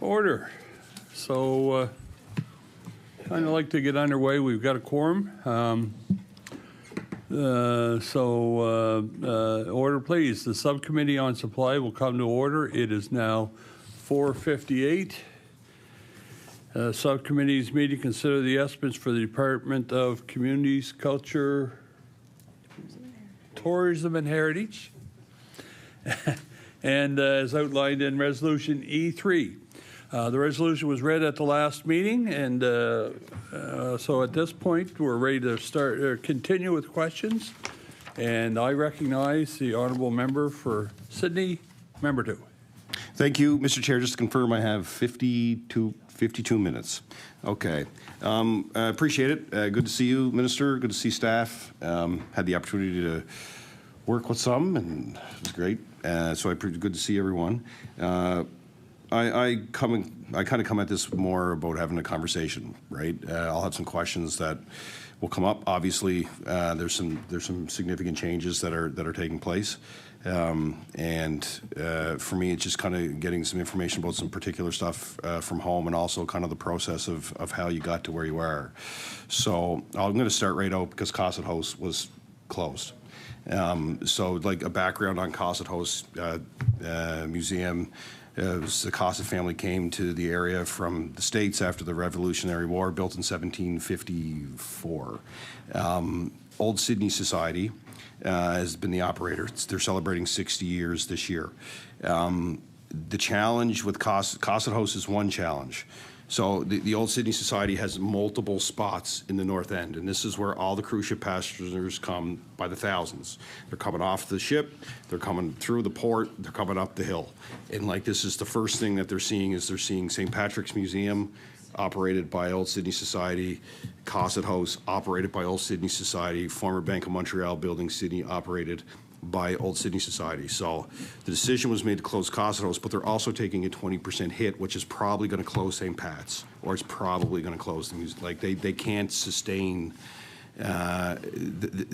Order. So kind of like to get underway. We've got a quorum. Order, please. The Subcommittee on Supply will come to order. It is now 4:58. Subcommittee's meeting consider the estimates for the Department of Communities, Culture, Tourism and Heritage, and as outlined in Resolution E3. The resolution was read at the last meeting, and so at this point we're ready to start or continue with questions. And I recognize the honourable member for Sydney, member 2. Thank you, Mr. Chair. Just to confirm, I have 52 minutes. Okay. I appreciate it. Good to see you, Minister. Good to see staff. Had the opportunity to work with some, and it was great. So good to see everyone. I kind of come at this more about having a conversation, right? I'll have some questions that will come up. Obviously, there's some significant changes that are taking place, and for me, it's just kind of getting some information about some particular stuff from home, and also kind of the process of how you got to where you are. So I'm going to start right out because Cosset House was closed. So like a background on Cosset House Museum. The Cosset family came to the area from the States after the Revolutionary War, built in 1754. Old Sydney Society has been the operator. They're celebrating 60 years this year. The challenge with Cosset House is one challenge. So the Old Sydney Society has multiple spots in the North End, and this is where all the cruise ship passengers come by the thousands. They're coming off the ship, they're coming through the port, they're coming up the hill. And like this is the first thing that they're seeing St. Patrick's Museum, operated by Old Sydney Society, Cosset House, operated by Old Sydney Society, former Bank of Montreal building, Sydney, operated by Old Sydney Society. So the decision was made to close Cosset House, but they're also taking a 20% hit, which is probably going to close St. Pat's, or it's probably going to close the museum. Like they can't sustain the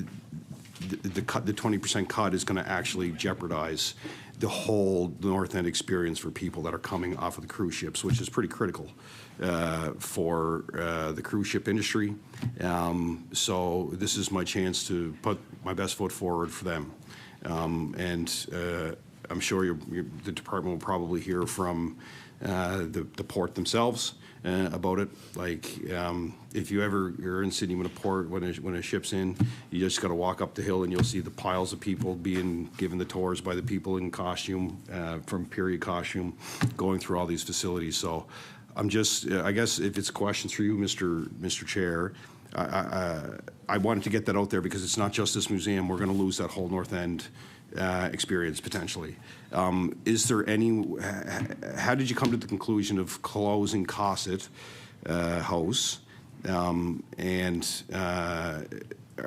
20% cut is going to actually jeopardize the whole North End experience for people that are coming off of the cruise ships, which is pretty critical for the cruise ship industry. So this is my chance to put my best foot forward for them. And I'm sure the department will probably hear from the port themselves about it. Like if you're in Sydney when a ship's in, you just got to walk up the hill and you'll see the piles of people being given the tours by the people in costume, from period costume, going through all these facilities. So I'm just, I guess if it's questions for you, Mr. Chair, I wanted to get that out there because it's not just this museum. We're going to lose that whole North End experience potentially. Is there how did you come to the conclusion of closing Cosset House? And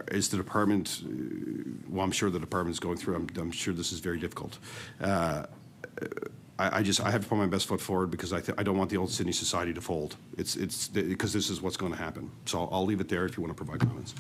is the department, well, I'm sure the department's going through, I'm sure this is very difficult. I have to put my best foot forward because I don't want the Old Sydney Society to fold. It's because this is what's going to happen. So I'll leave it there if you want to provide comments.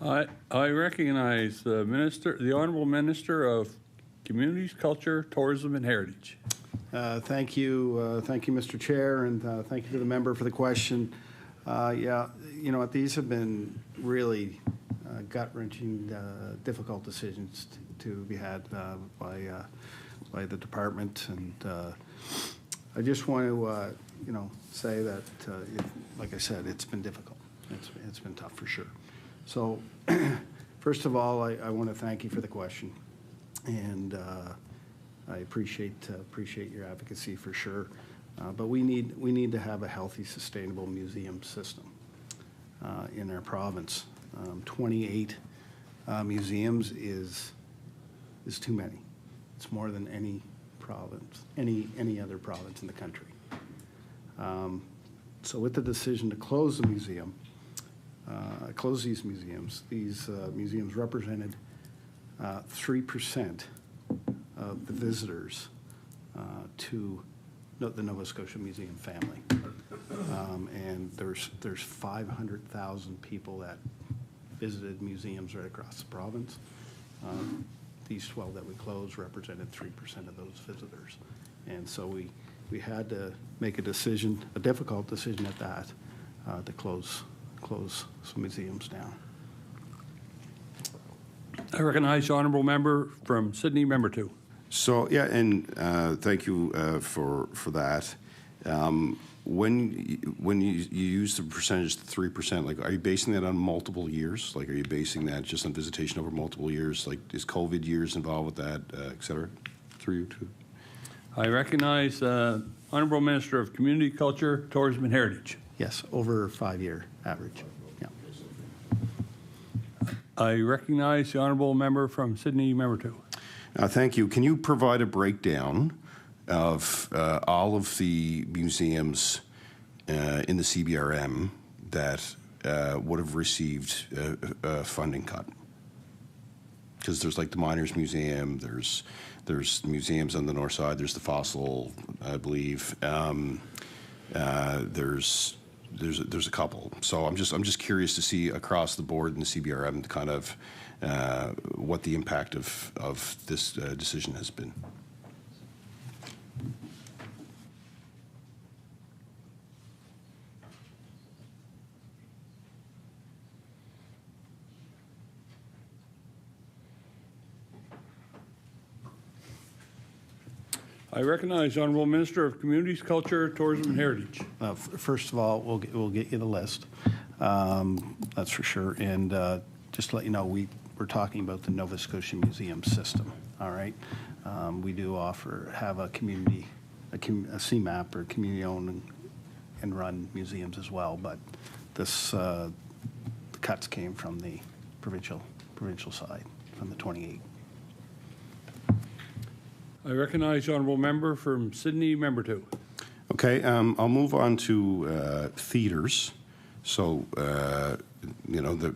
I recognize the Minister, the Honourable Minister of Communities, Culture, Tourism and Heritage. Thank you, Mr. Chair, and thank you to the member for the question. Yeah, you know what, these have been really gut-wrenching, difficult decisions to be had by the department, and I just want to, you know, say that, like I said, it's been difficult. It's been tough for sure. So, first of all, I want to thank you for the question, and I appreciate your advocacy for sure. But we need to have a healthy, sustainable museum system in our province. 28 museums is too many. It's more than any province, any other province in the country. So with the decision to close the museum, close these museums represented 3% of the visitors to the Nova Scotia Museum family. And there's 500,000 people that visited museums right across the province. These 12 that we closed represented 3% of those visitors. And so we had to make a decision, a difficult decision at that, to close some museums down. I recognize the Honourable Member from Sydney, Member 2. So, yeah, and thank you for that. When you use the percentage 3%, like, are you basing that on multiple years? Like, are you basing that just on visitation over multiple years? Like, is COVID years involved with that, et cetera? Through you too. I recognize Honourable Minister of Community, Culture, Tourism and Heritage. Yes, over 5-year average. Yeah. I recognize the Honourable Member from Sydney, Member 2. Thank you. Can you provide a breakdown of all of the museums in the CBRM that would have received a funding cut? Because there's like the Miners Museum, there's museums on the north side, there's the Fossil, I believe. There's a couple. So I'm just curious to see across the board in the CBRM kind of what the impact of this decision has been. I recognize the Honourable Minister of Communities, Culture, Tourism and Heritage. First of all, we'll get you the list. That's for sure. And just to let you know, we're talking about the Nova Scotia Museum system. All right. We do have a community, a CMAP or community-owned and run museums as well. But this the cuts came from the provincial side, from the 28. I recognize the Honourable Member from Sydney, Member 2. Okay, I'll move on to theaters. So, you know,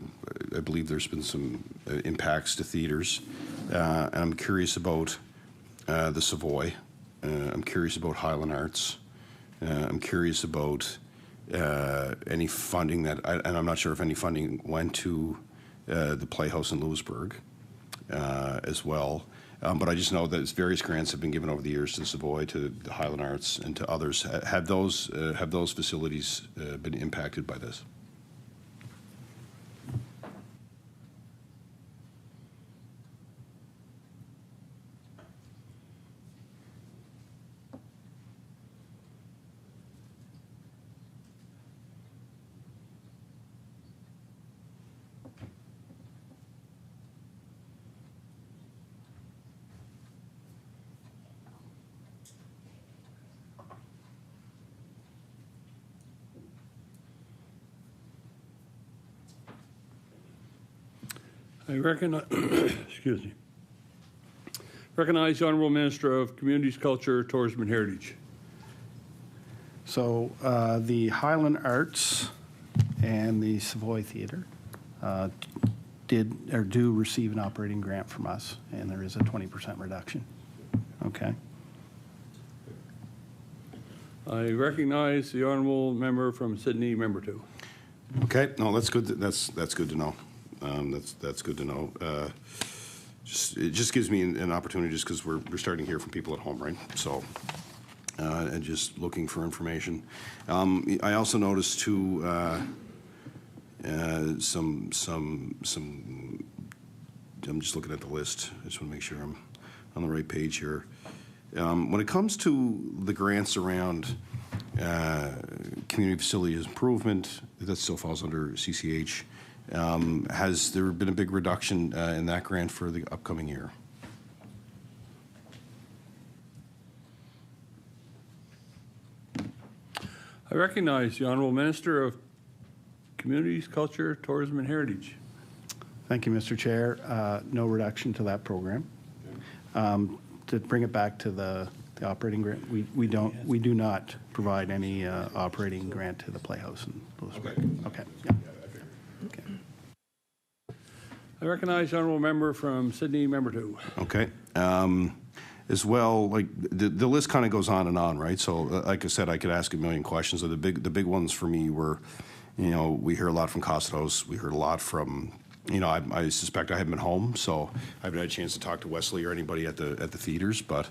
I believe there's been some impacts to theaters. And I'm curious about the Savoy. I'm curious about Highland Arts. I'm curious about any funding and I'm not sure if any funding went to the Playhouse in Lewisburg as well. But I just know that various grants have been given over the years to the Savoy, to the Highland Arts, and to others. Have those facilities been impacted by this? I recognize, excuse me. Recognize the Honourable Minister of Communities, Culture, Tourism and Heritage. So the Highland Arts and the Savoy Theatre do receive an operating grant from us, and there is a 20% reduction. Okay. I recognize the Honourable Member from Sydney, Member 2. Okay, no, that's good. That's good to know. That's good to know. It just gives me an opportunity, just because we're starting to hear from people at home, right? So, and just looking for information. I also noticed too some. I'm just looking at the list. I just want to make sure I'm on the right page here. When it comes to the grants around community facilities improvement, that still falls under CCH. Has there been a big reduction in that grant for the upcoming year? I recognize the Honourable Minister of Communities, Culture, Tourism and Heritage. Thank you, Mr. Chair. No reduction to that program. To bring it back to the operating grant, we do not provide any operating grant to the Playhouse and those. Okay. Yeah. Okay. I recognize the Honourable Member from Sydney, Member 2. Okay. As well, like the list kind of goes on and on, right? So, like I said, I could ask a million questions. So the big ones for me were, we hear a lot from Costos. We heard a lot from, I suspect I haven't been home, so I haven't had a chance to talk to Wesley or anybody at the theaters. But,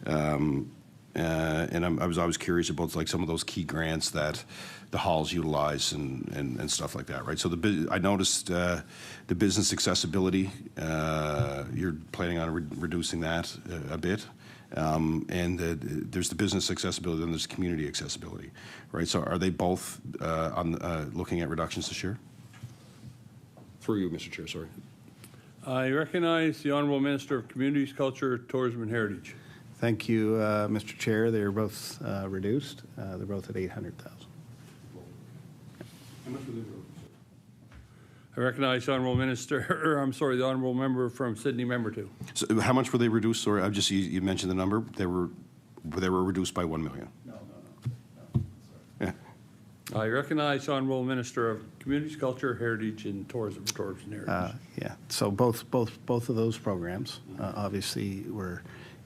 and I was always curious about like some of those key grants that the halls utilize and stuff like that, right? So I noticed the business accessibility. You're planning on reducing that a bit, and there's the business accessibility and there's community accessibility, right? So are they both looking at reductions this year? Through you, Mr. Chair. Sorry. I recognize the Honourable Minister of Communities, Culture, Tourism and Heritage. Thank you, Mr. Chair. They are both reduced. They're both at $800,000. How much were they? I recognize the Honourable the Honourable Member from Sydney, Member 2. So how much were they reduced? Sorry, you mentioned the number. They were reduced by $1 million. No. Yeah. I recognize the Honourable Minister of Communities, Culture, Heritage and Tourism and Heritage. Yeah. So both of those programs, obviously,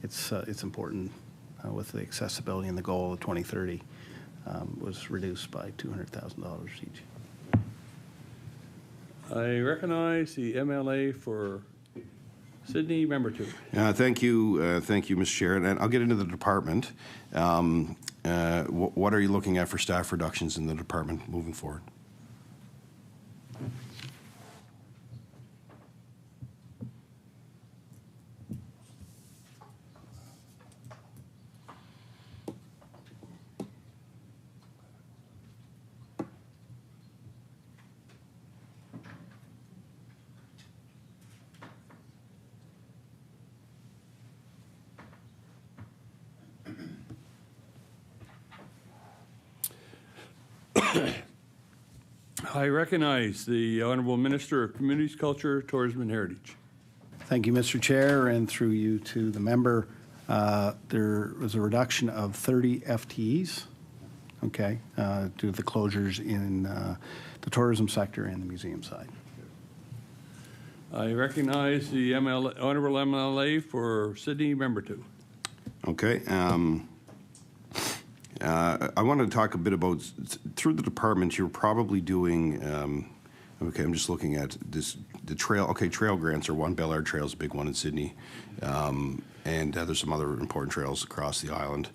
it's important with the accessibility and the goal of 2030 was reduced by $200,000 each. I recognize the MLA for Sydney, Member 2. Thank you, Mr. Chair. And I'll get into the department. What are you looking at for staff reductions in the department moving forward? I recognize the Honourable Minister of Communities, Culture, Tourism and Heritage. Thank you, Mr. Chair, and through you to the member. There was a reduction of 30 FTEs, okay, due to the closures in the tourism sector and the museum side. I recognize the Honourable MLA for Sydney, Member 2. Okay. I wanted to talk a bit about, through the department, you're probably doing, okay, I'm just looking at this, the trail, okay, trail grants are one. Bellard Trail's a big one in Sydney, and there's some other important trails across the island.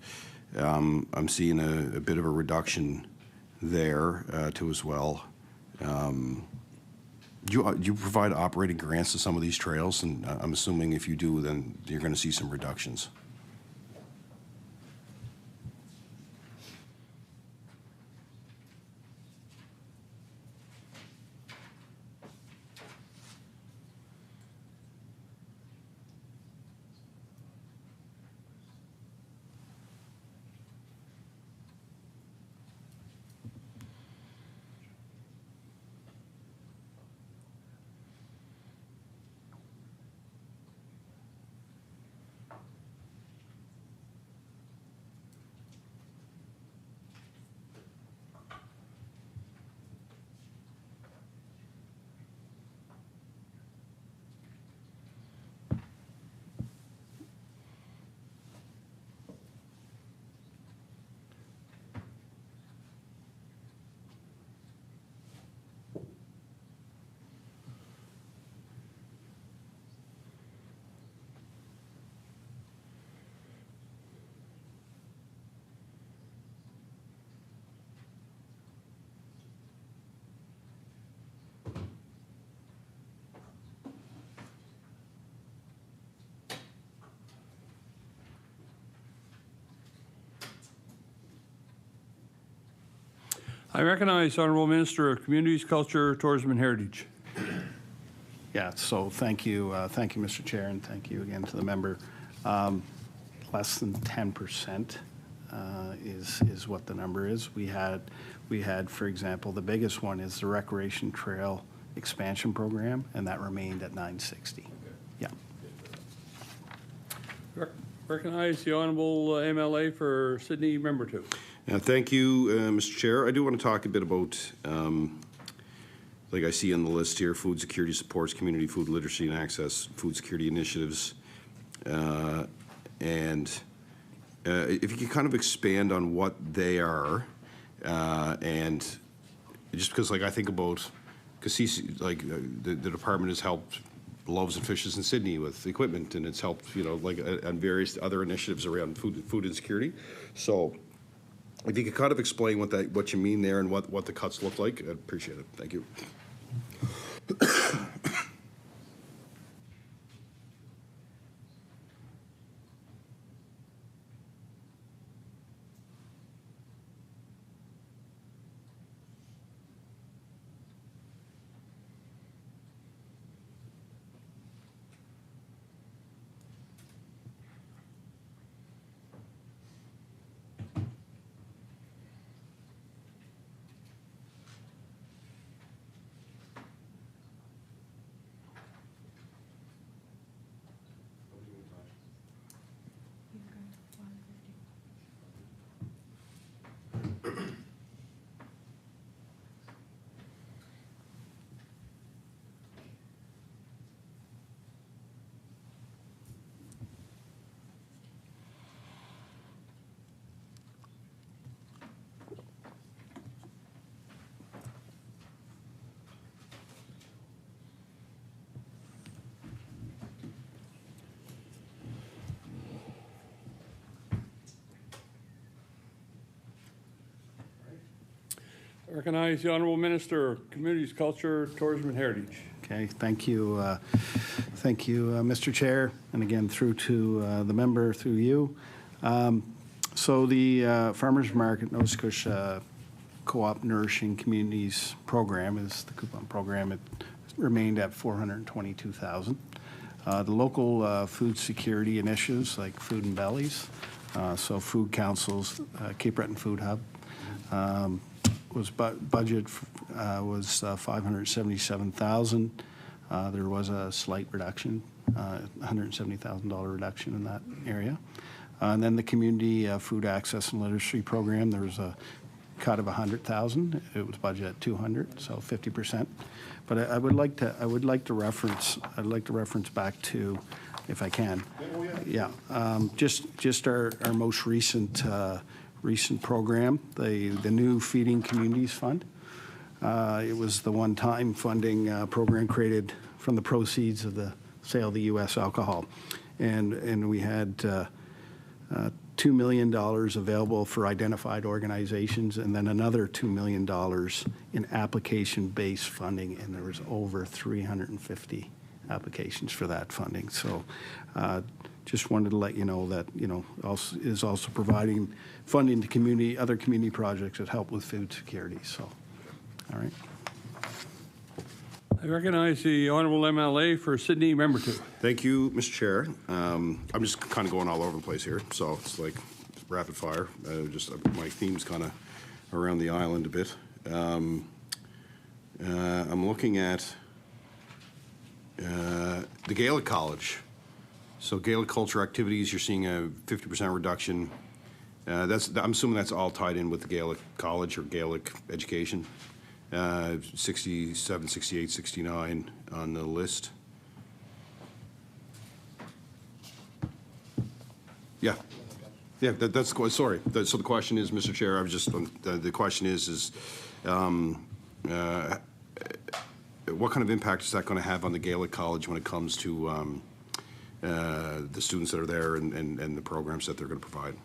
I'm seeing a bit of a reduction there, too, as well. Do you provide operating grants to some of these trails? And I'm assuming if you do, then you're going to see some reductions. I recognize the Honourable Minister of Communities, Culture, Tourism and Heritage. Yeah, so thank you, Mr. Chair, and thank you again to the member. Less than 10% is what the number is. We had, for example, the biggest one is the Recreation Trail Expansion Program, and that remained at 960. Yeah. Recognize the Honourable MLA for Sydney, Member 2. Thank you, Mr. Chair. I do want to talk a bit about, like I see on the list here, food security supports community food literacy and access, food security initiatives. And if you could kind of expand on what they are, and just because, like, I think about, because the department has helped Loaves and Fishes in Sydney with equipment, and it's helped, you know, like, on various other initiatives around food insecurity. So if you could kind of explain what you mean there and what the cuts look like, I'd appreciate it. Thank you. I recognize the Honourable Minister of Communities, Culture, Tourism and Heritage. Okay, thank you, Mr. Chair, and again through to the member, through you. So the Farmers Market Nova Scotia Co-op Nourishing Communities program is the coupon program. It remained at $422,000. The local food security initiatives like Food and Bellies, so Food Council's Cape Breton Food Hub, budget was $577,000. There was a slight reduction, $170,000 reduction in that area. And then the Community Food Access and Literacy Program, there was a cut of $100,000. It was budgeted at $200,000, so 50%. But I would like to reference back to, if I can, just our most recent program, the new Feeding Communities Fund. It was the one-time funding program created from the proceeds of the sale of the U.S. alcohol, and we had $2 million available for identified organizations, and then another $2 million in application-based funding, and there was over 350 applications for that funding. So just wanted to let you know that, is also providing funding to other community projects that help with food security. So, all right. I recognize the Honourable MLA for Sydney, Member 2. Thank you, Mr. Chair. I'm just kind of going all over the place here, so it's like rapid fire. My theme's kind of around the island a bit. I'm looking at the Gaelic College. So Gaelic culture activities, you're seeing a 50% reduction. I'm assuming that's all tied in with the Gaelic College or Gaelic education. 67, 68, 69 on the list. Yeah. Yeah, that's sorry. So the question is, Mr. Chair, I was just the question is what kind of impact is that going to have on the Gaelic College when it comes to the students that are there and the programs that they're going to provide?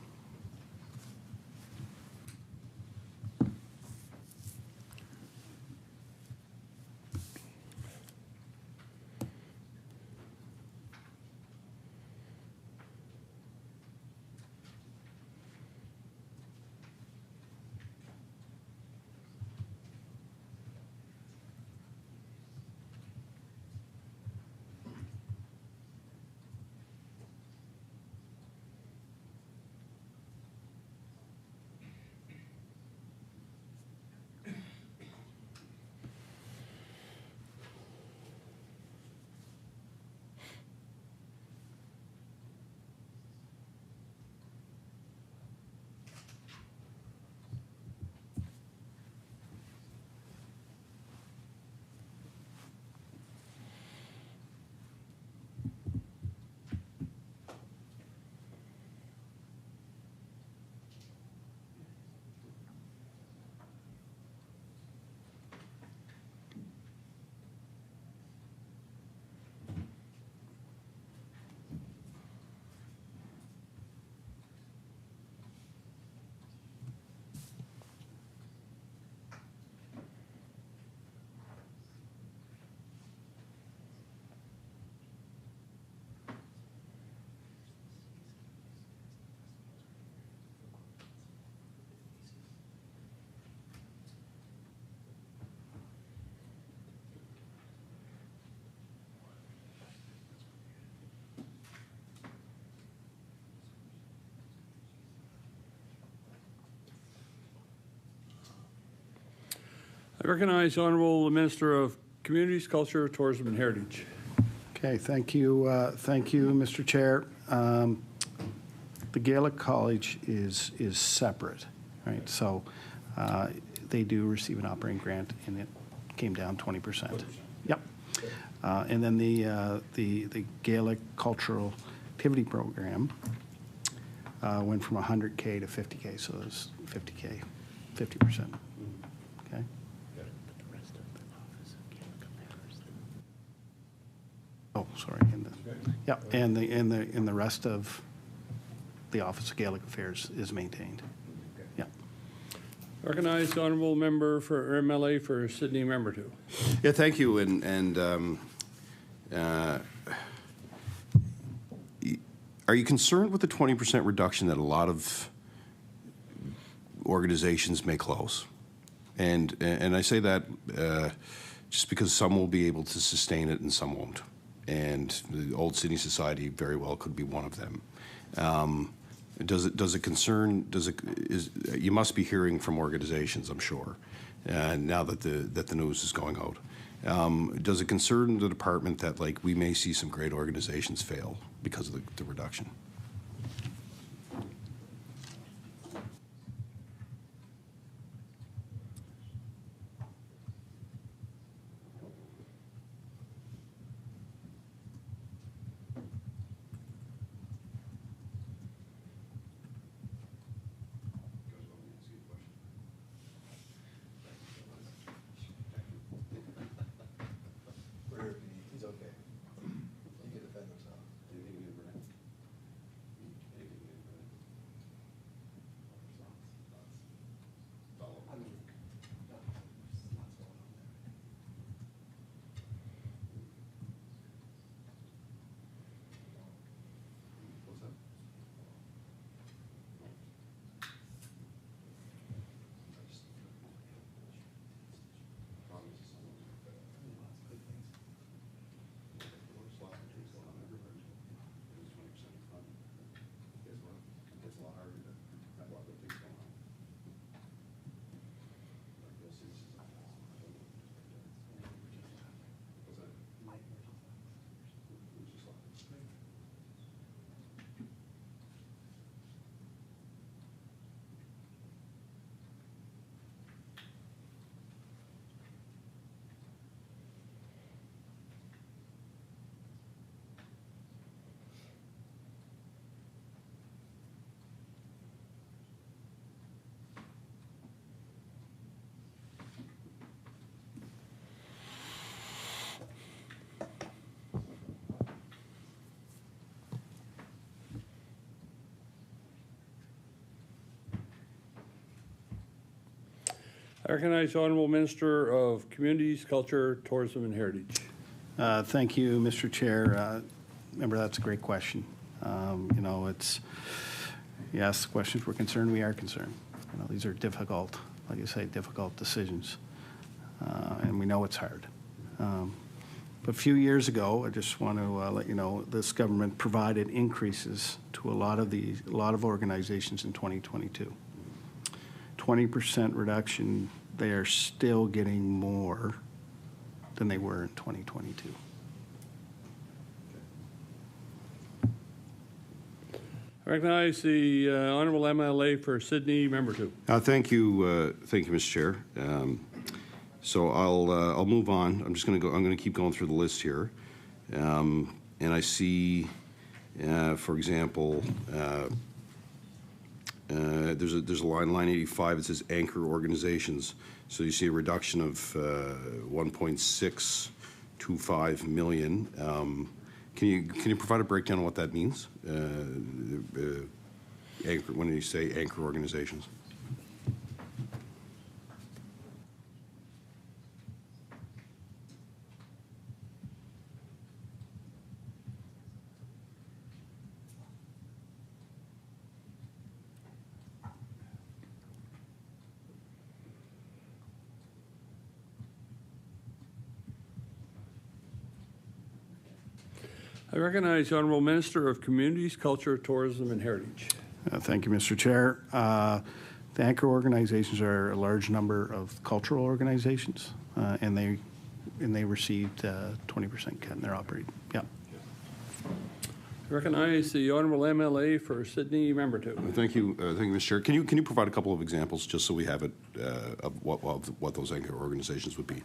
I recognize the Honourable Minister of Communities, Culture, Tourism and Heritage. Okay, thank you, Mr. Chair. The Gaelic College is separate, right? So they do receive an operating grant, and it came down 20%. Yep. And then the Gaelic Cultural Activity Program went from 100K to 50K, so it was 50K, 50%. Okay. Oh, sorry. Yeah, and the rest of the Office of Gaelic Affairs is maintained. Yeah. Recognize the Honourable Member for MLA for Sydney, Member 2. Yeah, thank you. Are you concerned with the 20% reduction that a lot of organizations may close? And I say that just because some will be able to sustain it and some won't. And the Old Sydney Society very well could be one of them. Does it concern? You must be hearing from organizations, I'm sure, now that the news is going out. Does it concern the department that we may see some great organizations fail because of the reduction? He's okay. He can defend himself. I recognize the Honourable Minister of Communities, Culture, Tourism and Heritage. Thank you, Mr. Chair. Remember, that's a great question. You ask the questions, we're concerned, we are concerned. These are difficult, like you say, difficult decisions. And we know it's hard. But a few years ago, I just want to let you know, this government provided increases to a lot of organizations in 2022. 20% reduction, they are still getting more than they were in 2022. I recognize the Honourable MLA for Sydney, Member 2. Thank you, Mr. Chair. So I'll move on. I'm going to keep going through the list here, and I see, for example, there's a line 85. It says anchor organizations. So you see a reduction of 1.625 million. Can you provide a breakdown of what that means? Anchor, when you say anchor organizations. I recognize the Honourable Minister of Communities, Culture, Tourism and Heritage. Thank you, Mr. Chair. The anchor organizations are a large number of cultural organizations, and they received 20% cut in their operating. Yeah. I recognize the Honourable MLA for Sydney, member 2. Thank you, Mr. Chair. Can you provide a couple of examples, just so we have it, of what those anchor organizations would be?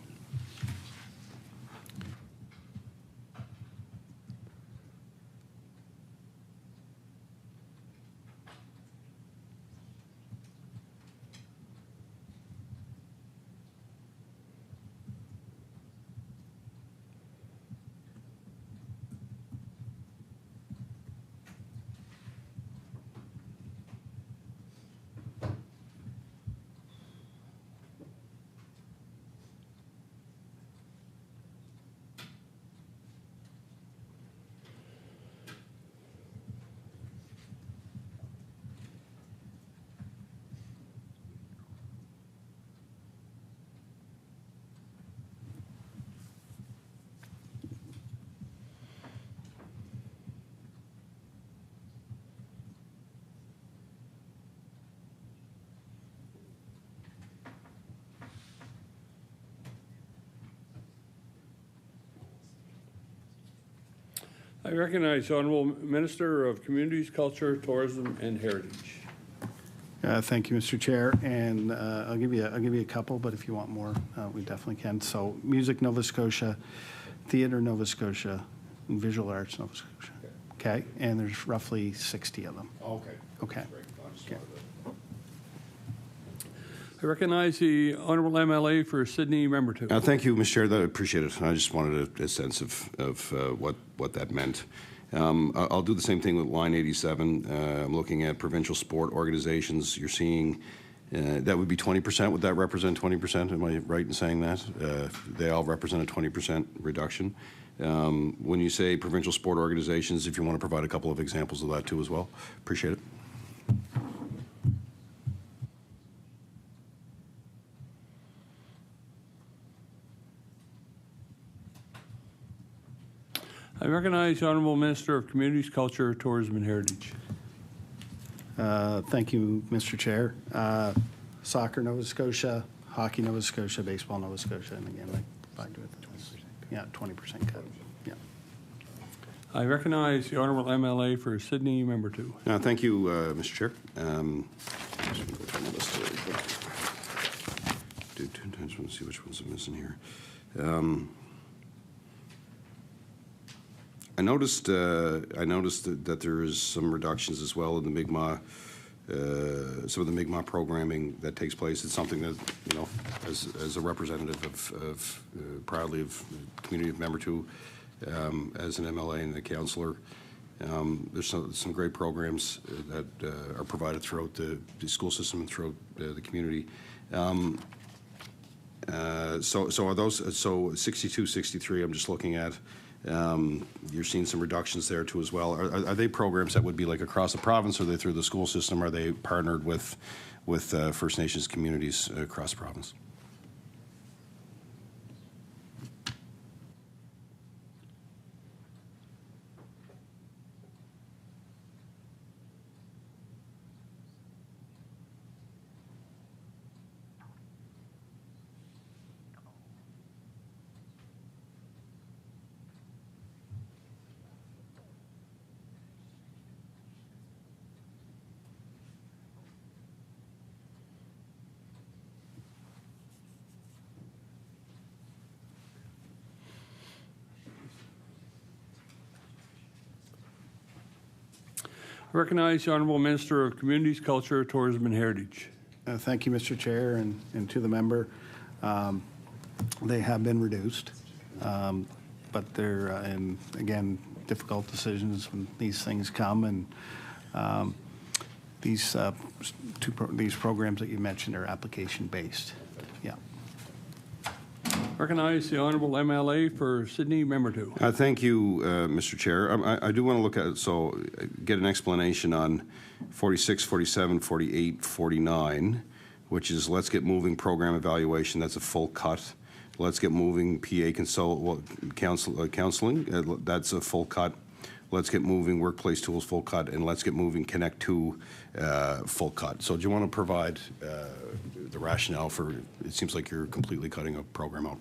I recognize the Honourable Minister of Communities, Culture, Tourism and Heritage. Thank you, Mr. Chair, and I'll give you a couple, but if you want more, we definitely can. So, Music Nova Scotia, Theatre Nova Scotia, and Visual Arts Nova Scotia. Okay, and there's roughly 60 of them. Okay. Okay. Okay. I recognize the Honourable MLA for Sydney, member 2. Thank you, Mr. Chair. I appreciate it. I just wanted a sense of what that meant. I'll do the same thing with line 87. I'm looking at provincial sport organizations. You're seeing that would be 20%. Would that represent 20%? Am I right in saying that? They all represent a 20% reduction. When you say provincial sport organizations, if you want to provide a couple of examples of that too as well, appreciate it. I recognize the Honourable Minister of Communities, Culture, Tourism and Heritage. Thank you, Mr. Chair. Soccer Nova Scotia, Hockey Nova Scotia, Baseball Nova Scotia, and again, like combined with 20% cut. Yeah. I recognize the Honourable MLA for Sydney, member 2. Thank you, Mr. Chair. I just want to see which ones I'm missing here. I noticed that there is some reductions as well in the Mi'kmaq, some of the Mi'kmaq programming that takes place. It's something that, you know, as a representative of proudly of the community of member 2, as an MLA and a councillor, there's some great programs that are provided throughout the school system and throughout the community. So are those, so 62, 63, I'm just looking at, you're seeing some reductions there too as well. Are they programs that would be like across the province, or are they through the school system? Are they partnered with First Nations communities across the province? I recognize the Honourable Minister of Communities, Culture, Tourism and Heritage. Thank you, Mr. Chair, and to the member. They have been reduced, but they're, and again, difficult decisions when these things come, and these programs that you mentioned are application-based. Yeah. Recognize the Honourable MLA for Sydney, member 2. Thank you, Mr. Chair. I do want to look at, so get an explanation on 46, 47, 48, 49, which is Let's Get Moving program evaluation. That's a full cut. Let's Get Moving PA counseling. That's a full cut. Let's Get Moving, Workplace Tools, full cut, and Let's Get Moving, Connect to full cut. So do you want to provide the rationale for, it seems like you're completely cutting a program out?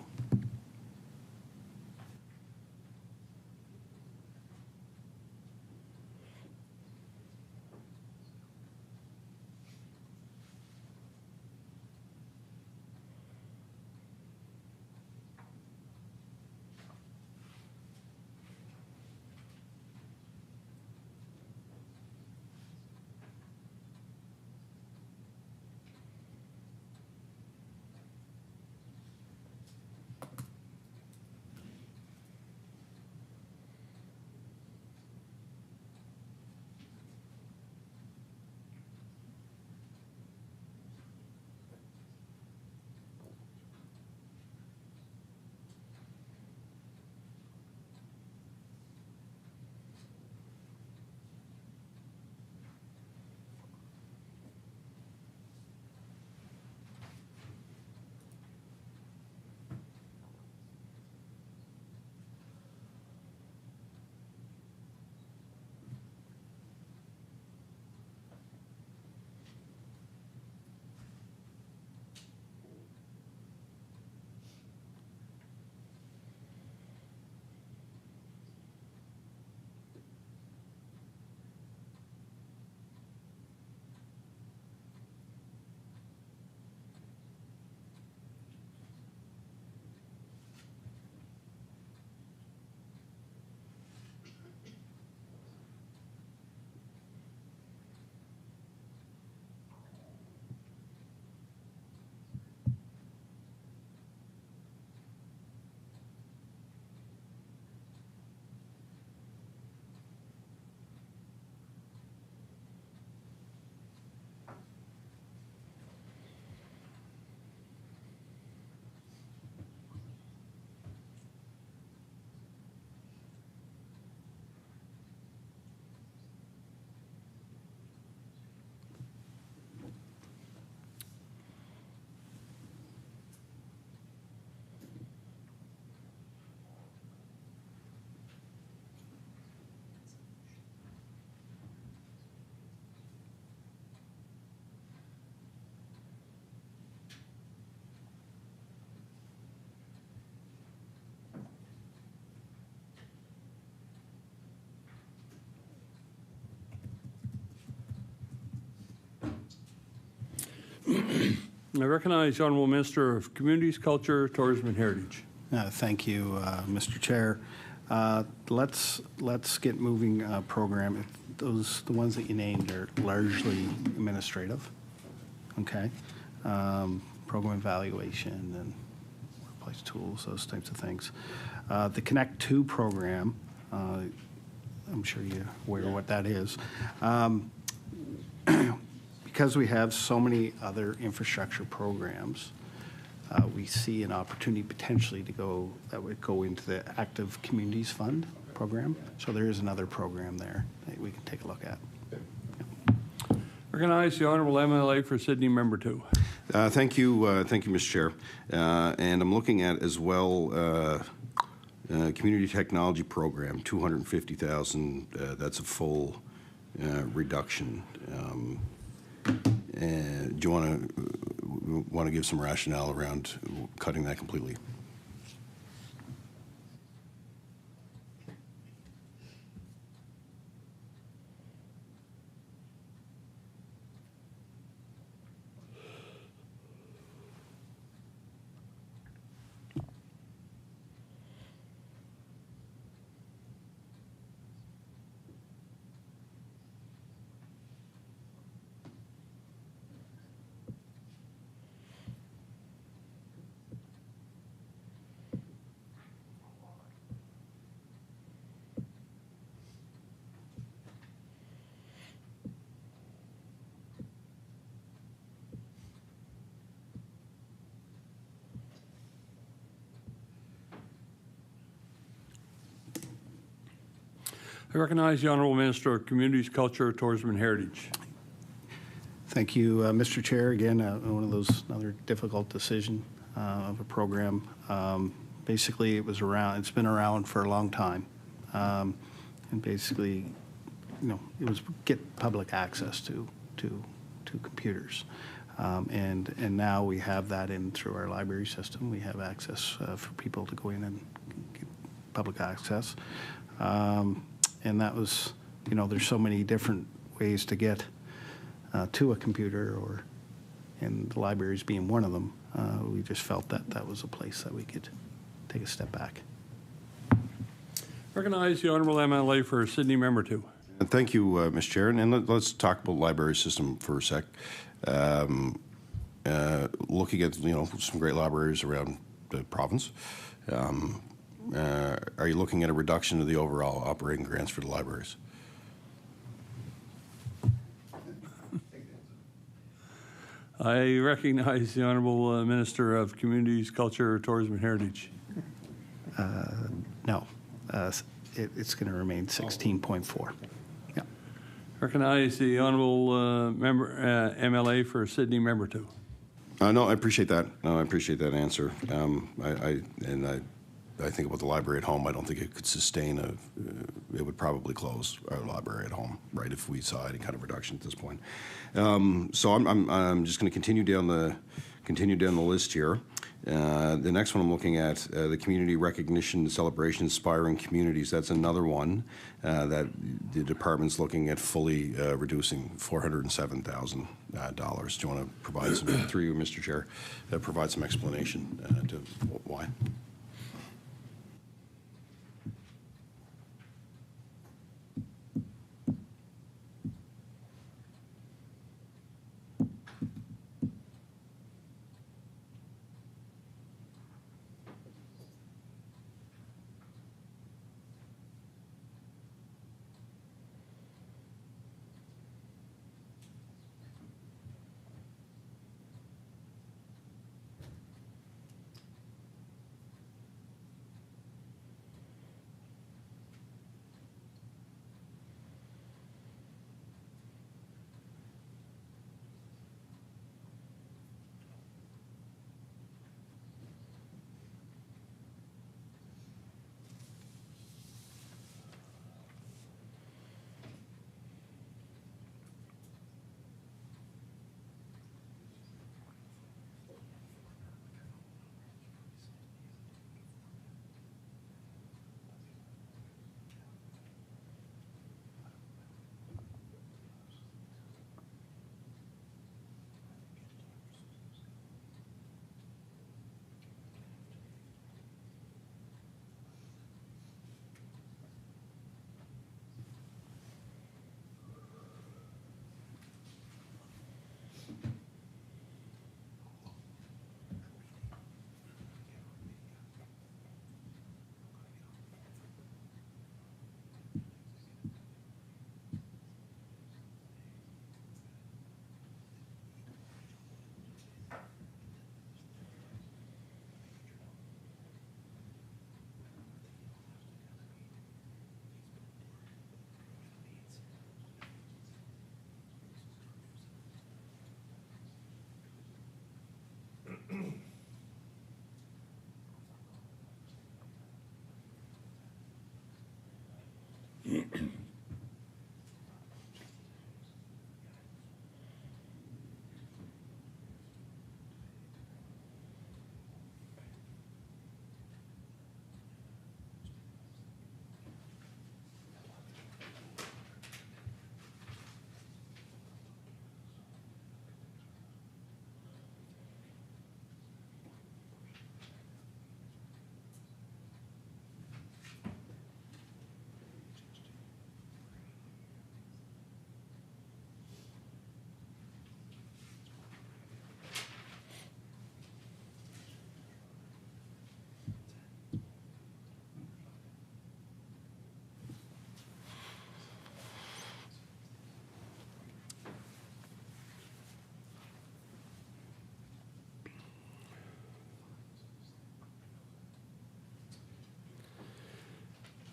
I recognize the Honourable Minister of Communities, Culture, Tourism and Heritage. Thank you, Mr. Chair. Let's Get Moving program. The ones that you named are largely administrative. Okay. Program evaluation and workplace tools, those types of things. The Connect To program, I'm sure you're aware of what that is. Because we have so many other infrastructure programs, we see an opportunity potentially that would go into the Active Communities Fund program. So there is another program there that we can take a look at. Recognize the Honourable MLA for Sydney, Member 2. Thank you, Mr. Chair. And I'm looking at as well Community Technology Program, $250,000. That's a full reduction. And do you want to give some rationale around cutting that completely? I recognize the Honourable Minister of Communities, Culture, Tourism and Heritage. Thank you, Mr. Chair. Again, one of those another difficult decision of a program. Basically, it's been around for a long time. And basically, it was get public access to computers. And now we have that in through our library system. We have access for people to go in and get public access. And that was, there's so many different ways to get to a computer, and the libraries being one of them. We just felt that was a place that we could take a step back. Recognize the Honourable MLA for Sydney Member 2. Thank you, Mr. Chair. And let's talk about library system for a sec. Looking at some great libraries around the province, are you looking at a reduction of the overall operating grants for the libraries? I recognize the Honourable Minister of Communities, Culture, Tourism and Heritage. No, it's going to remain 16.4. Yeah. Recognize the Honourable MLA for Sydney Member 2. No, I appreciate that. No, I appreciate that answer. I think about the library at home. I don't think it could sustain it would probably close our library at home, right, if we saw any kind of reduction at this point. So I'm just going to continue down the list here. The next one I'm looking at, the community recognition celebration inspiring communities. That's another one that the department's looking at fully reducing $407,000. Do you want to provide some, through you, Mr. Chair, provide some explanation to why?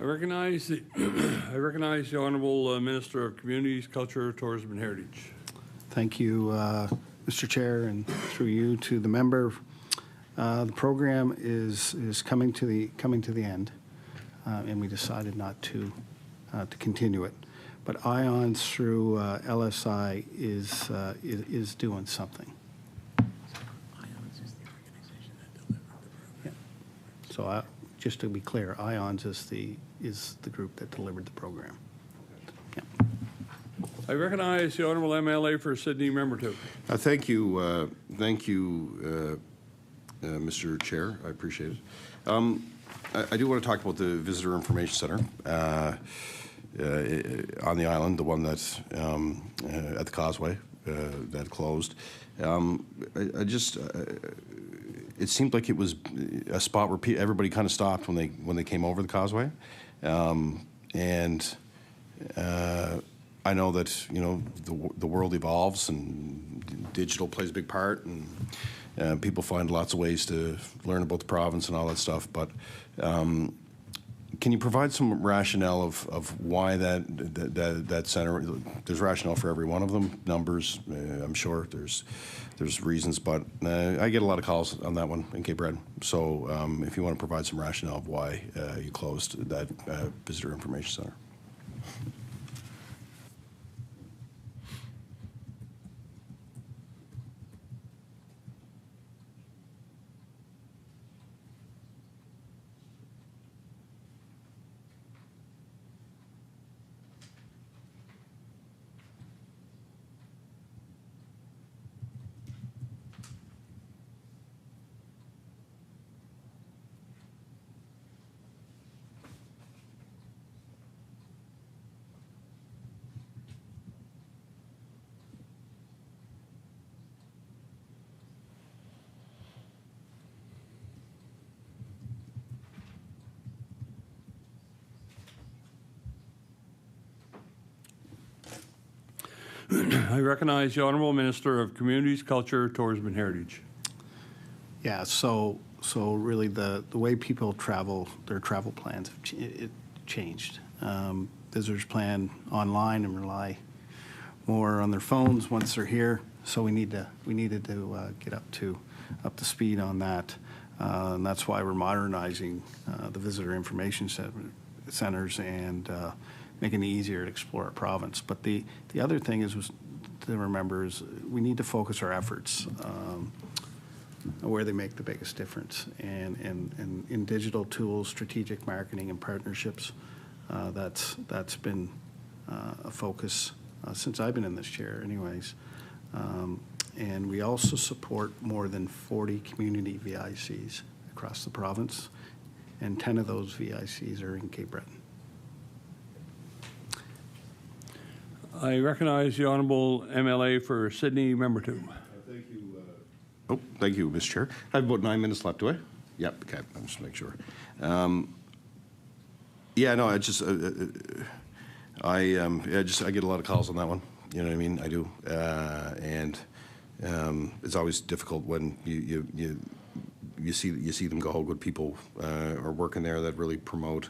I recognize the Honourable Minister of Communities, Culture, Tourism and Heritage. Thank you, Mr. Chair, and through you to the member. The program is coming to the end, and we decided not to to continue it. But IONS through LSI is doing something. Yeah. So just to be clear, IONS is the group that delivered the program. Yeah. I recognize the Honourable MLA for Sydney, Member 2. Thank you, Mr. Chair. I appreciate it. I do want to talk about the Visitor Information Center on the island, the one that's at the Causeway that closed. It seemed like it was a spot where everybody kind of stopped when they came over the Causeway, and I know that the world evolves and digital plays a big part, and people find lots of ways to learn about the province and all that stuff. But can you provide some rationale of why that center? There's rationale for every one of them. Numbers, I'm sure there's reasons, but I get a lot of calls on that one in Cape Breton. So if you want to provide some rationale of why you closed that Visitor Information Center. I recognize the Honourable Minister of Communities, Culture, Tourism and Heritage. Yeah, so really the way people travel, their travel plans have changed. Visitors plan online and rely more on their phones once they're here. So we needed to get up to speed on that, and that's why we're modernizing the visitor information centers and making it easier to explore our province. But the other thing is to remember is we need to focus our efforts where they make the biggest difference. And in digital tools, strategic marketing, and partnerships, that's been a focus since I've been in this chair anyways. And we also support more than 40 community VICs across the province, and 10 of those VICs are in Cape Breton. I recognize the Honourable MLA for Sydney, Member 2. Thank you. Thank you, Mr. Chair. I have about 9 minutes left, do I? Yep, okay, I'll just make sure. Yeah, no, I get a lot of calls on that one. You know what I mean? I do. And it's always difficult when you see them go, good people are working there that really promote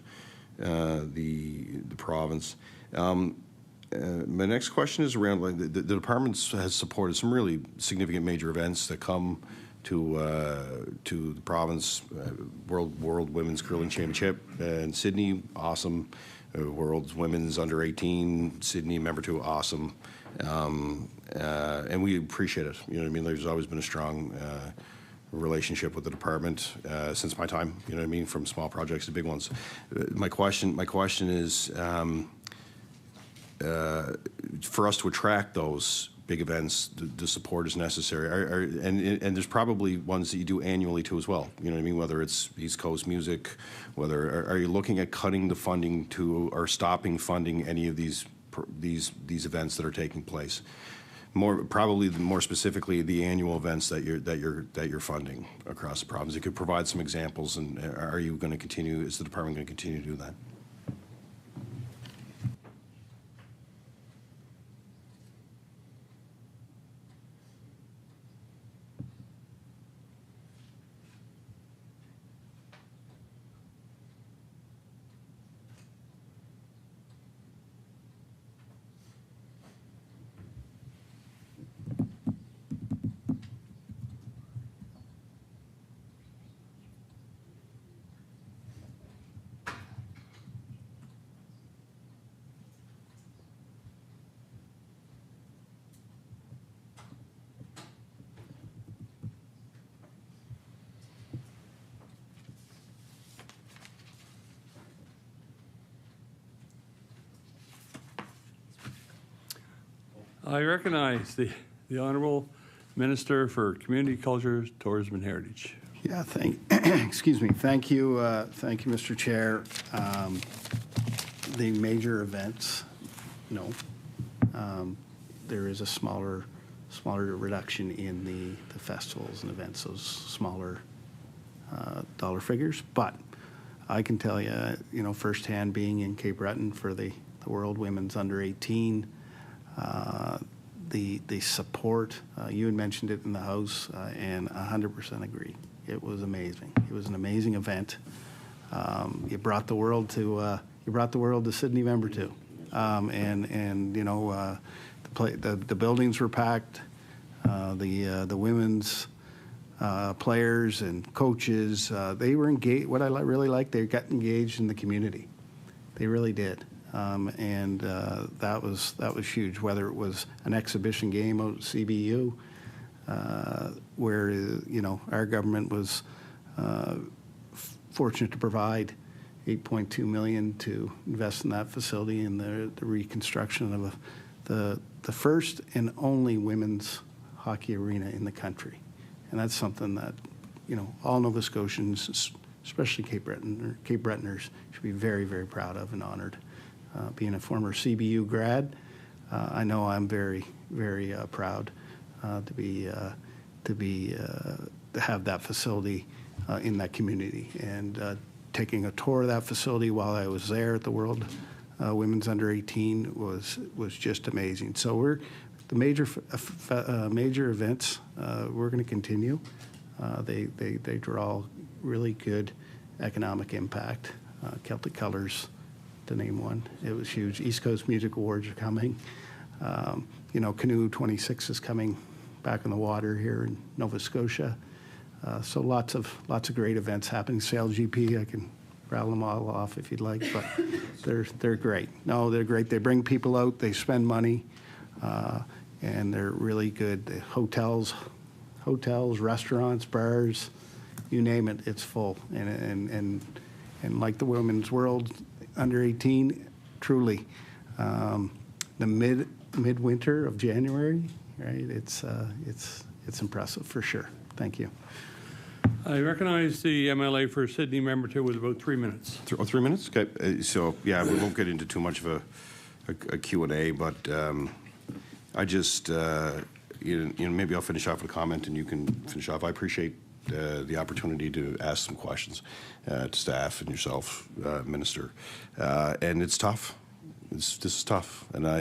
the province. My next question is around the department has supported some really significant major events that come to the province. World Women's Curling Championship in Sydney, awesome. World Women's Under 18 Sydney, Member 2, awesome. And we appreciate it. You know what I mean? There's always been a strong relationship with the department since my time. You know what I mean? From small projects to big ones. My question is. For us to attract those big events, the support is necessary. And there's probably ones that you do annually too as well. You know what I mean? Whether it's East Coast Music, are you looking at cutting the funding to or stopping funding any of these events that are taking place? Probably more specifically, the annual events that you're funding across the province. You could provide some examples, and are you going to continue? Is the department going to continue to do that? I recognize the Honourable Minister for Community Culture, Tourism and Heritage. Yeah, excuse me. Thank you, Mr. Chair. The major events, no. There is a smaller reduction in the festivals and events, those smaller dollar figures. But I can tell you, firsthand being in Cape Breton for the World Women's Under 18, the support, you had mentioned it in the House, and 100% agree. It was amazing. It was an amazing event. You brought the world to Sydney Member 2, the buildings were packed. The women's players and coaches, they were engaged. What I really liked, they got engaged in the community. They really did. That was huge, whether it was an exhibition game out at CBU, where, our government was fortunate to provide $8.2 million to invest in that facility and the reconstruction of the first and only women's hockey arena in the country. And that's something that, all Nova Scotians, especially Cape Bretoners, should be very, very proud of and honored. Being a former CBU grad, I know I'm very, very proud to have that facility in that community. And taking a tour of that facility while I was there at the World Women's Under 18 was just amazing. So the major events, we're going to continue. They draw really good economic impact. Celtic Colors, to name one, it was huge. East Coast Music Awards are coming. Canoe 26 is coming back in the water here in Nova Scotia. So lots of great events happening. Sail GP, I can rattle them all off if you'd like, but they're great. No, they're great. They bring people out. They spend money, and they're really good. The hotels, restaurants, bars, you name it, it's full. And like the Women's World Under 18, truly, the midwinter of January, right? It's impressive for sure. Thank you. I recognize the MLA for Sydney Member 2 with about 3 minutes. 3 minutes? Okay. So, yeah, we won't get into too much of a Q&A, but I just, maybe I'll finish off with a comment and you can finish off. I appreciate the opportunity to ask some questions to staff and yourself, Minister. And it's tough. This is tough. And I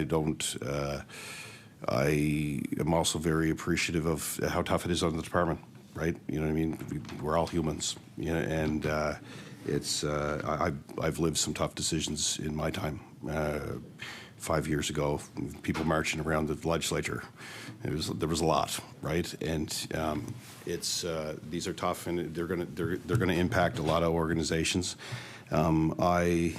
am also very appreciative of how tough it is on the department, right? You know what I mean? We're all humans, and I've lived some tough decisions in my time. 5 years ago, people marching around the legislature, there was a lot, right? And these are tough, and they're gonna impact a lot of organizations. I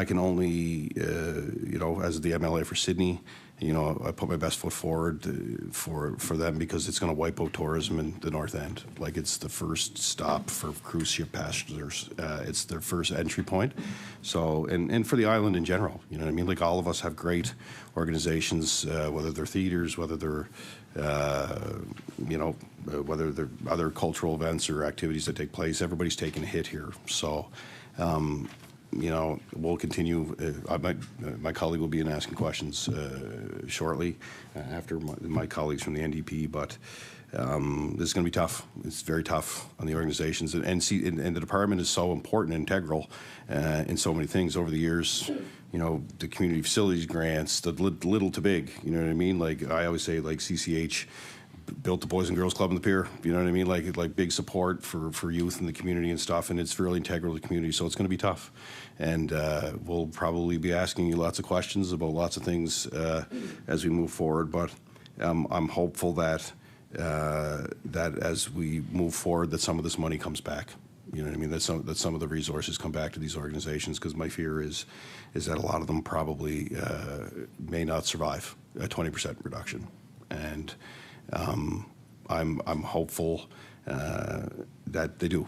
can only, as the MLA for Sydney, I put my best foot forward for them because it's going to wipe out tourism in the North End. Like, it's the first stop for cruise ship passengers. It's their first entry point. So, and for the island in general, you know what I mean? Like, all of us have great organizations, whether they're theaters, whether they're, whether they're other cultural events or activities that take place. Everybody's taking a hit here. So, we'll continue. My colleague will be in asking questions shortly after my colleagues from the NDP, but this is going to be tough. It's very tough on the organizations. And the department is so important and integral in so many things over the years. The community facilities grants, the little to big, you know what I mean? Like, I always say, like, CCH built the Boys and Girls Club in the pier, you know what I mean? Like big support for youth in the community and stuff, and it's really integral to the community, so it's going to be tough. And we'll probably be asking you lots of questions about lots of things as we move forward, but I'm hopeful that as we move forward, that some of this money comes back. You know what I mean? That some of the resources come back to these organizations, because my fear is that a lot of them probably may not survive a 20% reduction. And I'm hopeful that they do.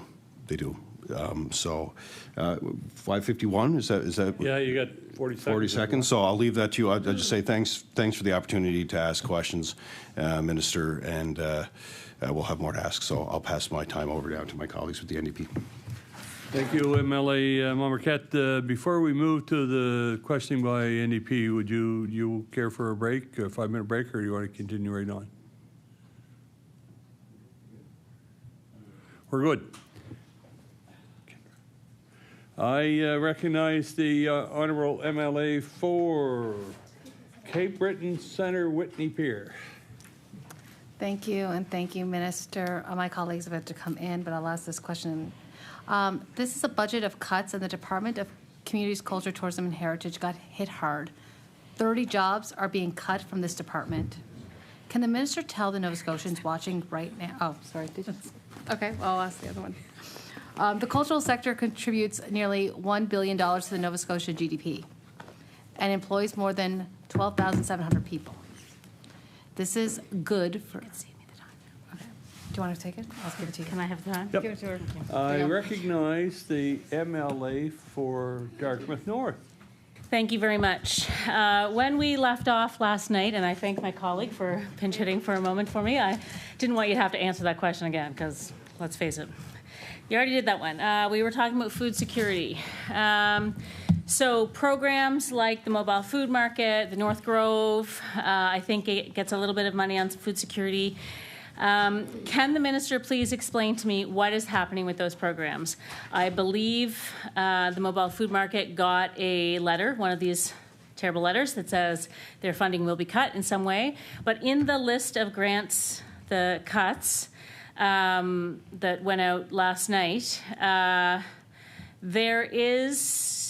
So 551, is that? Yeah, you got 40 seconds. 40 seconds, so I'll leave that to you. I'll just say thanks for the opportunity to ask questions, Minister, and we'll have more to ask, so I'll pass my time over down to my colleagues with the NDP. Thank you, MLA Marquette. Before we move to the questioning by NDP, would you care for a break, a 5-minute break, or do you want to continue right on? We're good. I recognize the Honourable MLA for Cape Breton Centre, Whitney Pier. Thank you, and thank you, Minister. My colleagues have had to come in, but I'll ask this question. This is a budget of cuts, and the Department of Communities, Culture, Tourism, and Heritage got hit hard. 30 jobs are being cut from this department. Can the minister tell the Nova Scotians watching right now? Oh, sorry. Okay, well, I'll ask the other one. The cultural sector contributes nearly $1 billion to the Nova Scotia GDP and employs more than 12,700 people. This is good for. Save me the time. Okay. Do you want to take it? I'll give it to you. Can I have the time? Yep. Give it to her. I recognize the MLA for Dartmouth North. Thank you very much. When we left off last night, and I thank my colleague for pinch hitting for a moment for me, I didn't want you to have to answer that question again, because let's face it, you already did that one. We were talking about food security. So programs like the mobile food market, the North Grove, I think it gets a little bit of money on food security. Can the minister please explain to me what is happening with those programs? I believe the mobile food market got a letter, one of these terrible letters that says their funding will be cut in some way. But in the list of grants, the cuts that went out last night,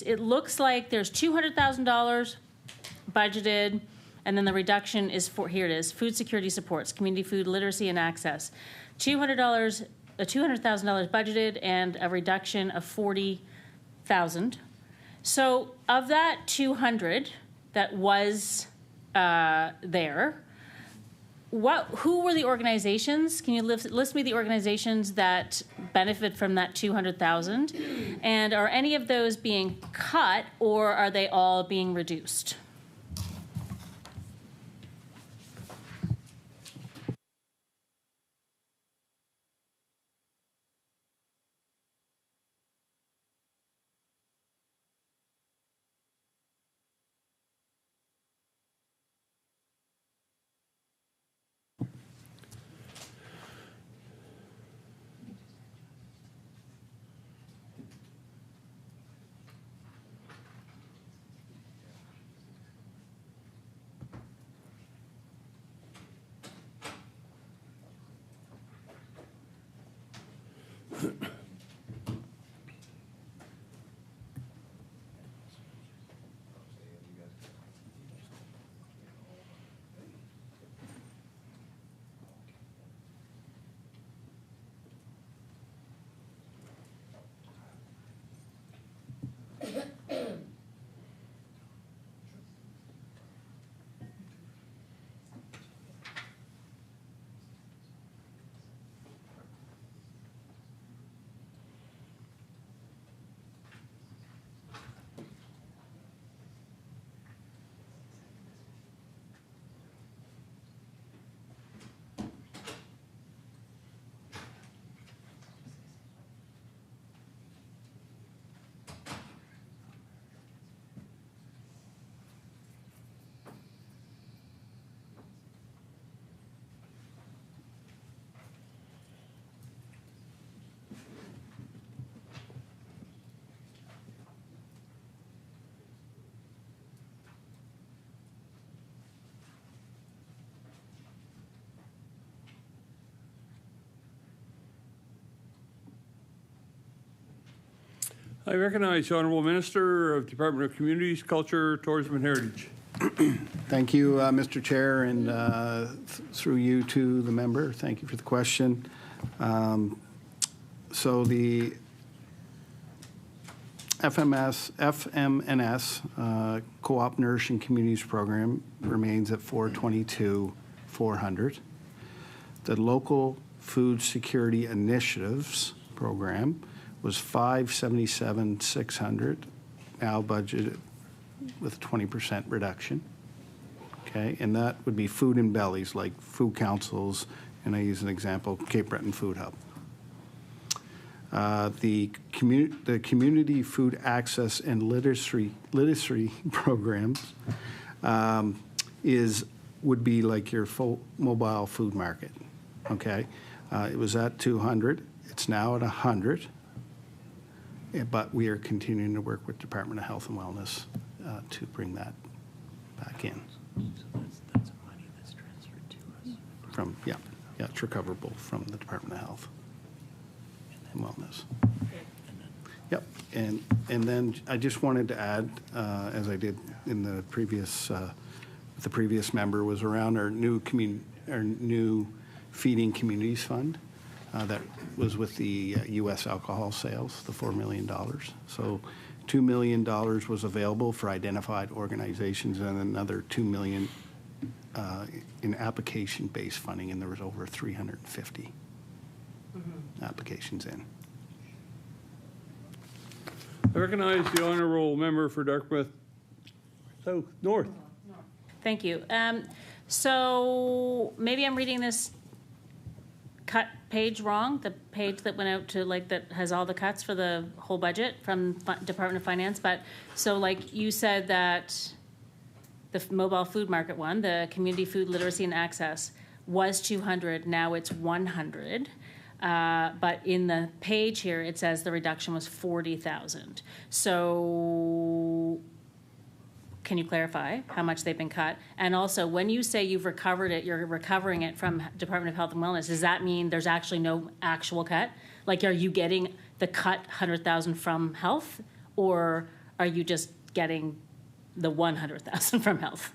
it looks like there's $200,000 budgeted, and then the reduction is for, here it is, food security supports, community food literacy and access. $200,000 budgeted and a reduction of $40,000. So of that 200 that was there, who were the organizations? Can you list me the organizations that benefit from that 200,000? And are any of those being cut, or are they all being reduced? I recognize the Honourable Minister of Department of Communities, Culture, Tourism and Heritage. Thank you, Mr. Chair, and through you to the member. Thank you for the question. So the FMNS Co-op Nourishing Communities Program remains at $422,400. The Local Food Security Initiatives Program was $577,600, now budgeted with a 20% reduction. Okay, and that would be food and bellies, like food councils, and I use an example, Cape Breton Food Hub. The community food access and literacy programs would be like your full mobile food market. Okay, it was at 200. It's now at 100. But we are continuing to work with Department of Health and Wellness to bring that back in. So that's money that's transferred to us. From it's recoverable from the Department of Health and Wellness. Yep, and then I just wanted to add, as I did in the previous member, was around our new Feeding Communities Fund that was with the U.S. alcohol sales, the $4 million. So $2 million was available for identified organizations, and another $2 million in application-based funding, and there was over 350 applications in. I recognize the honourable member for Dartmouth South North. Thank you. So maybe I'm reading this cut page wrong, the page that went out to, like, that has all the cuts for the whole budget from Department of Finance. But so, like, you said that the mobile food market one, the community food literacy and access, was 200, now it's 100. But in the page here, it says the reduction was 40,000. So can you clarify how much they've been cut? And also, when you say you've recovered it, you're recovering it from Department of Health and Wellness, does that mean there's actually no actual cut? Like, are you getting the cut 100,000 from health, or are you just getting the 100,000 from health?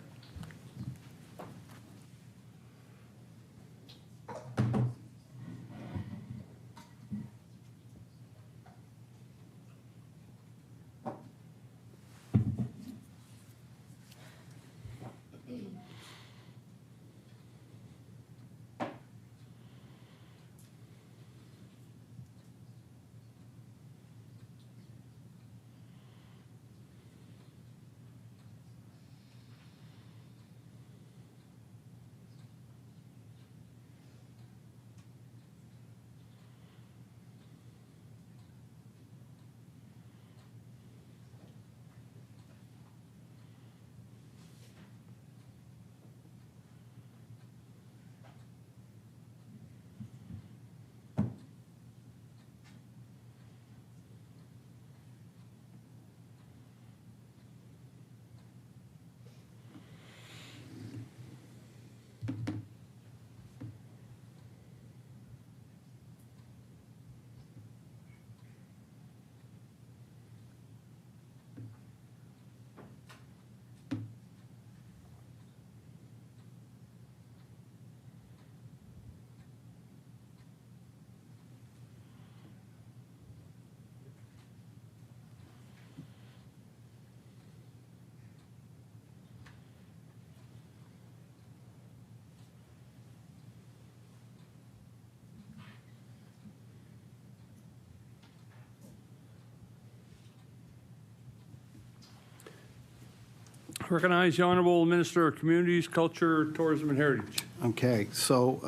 Recognize the Honourable Minister of Communities, Culture, Tourism and Heritage. Okay, so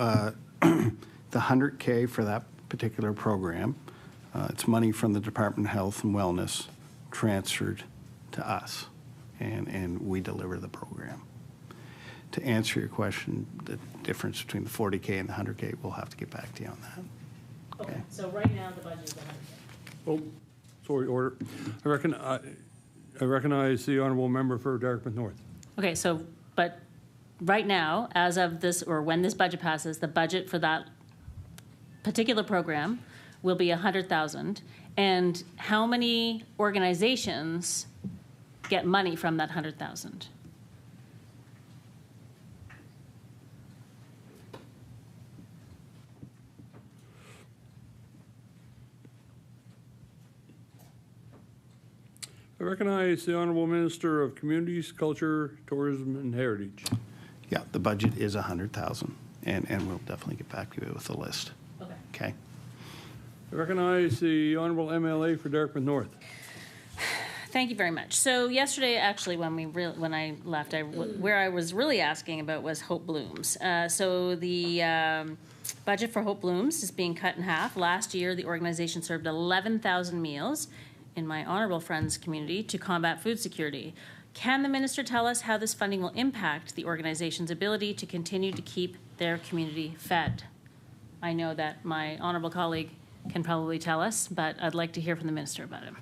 the 100K for that particular program, it's money from the Department of Health and Wellness transferred to us, and we deliver the program. To answer your question, the difference between the 40K and the 100K, we'll have to get back to you on that. Okay, so right now the budget is 100K. Oh, sorry, order. I recognize the honourable member for Dartmouth North. Okay, so, but right now, as of this, or when this budget passes, the budget for that particular program will be 100,000. And how many organizations get money from that 100,000? I recognize the Honourable Minister of Communities, Culture, Tourism and Heritage. Yeah, the budget is 100,000, and we'll definitely get back to you with a list. Okay. Okay? I recognize the Honourable MLA for Dartmouth North. Thank you very much. So yesterday, actually, when I left, where I was really asking about was Hope Blooms. So the budget for Hope Blooms is being cut in half. Last year, the organization served 11,000 meals in my honorable friends community to combat food security. Can the minister tell us how this funding will impact the organization's ability to continue to keep their community fed? I know that my honorable colleague can probably tell us, but I'd like to hear from the minister about it.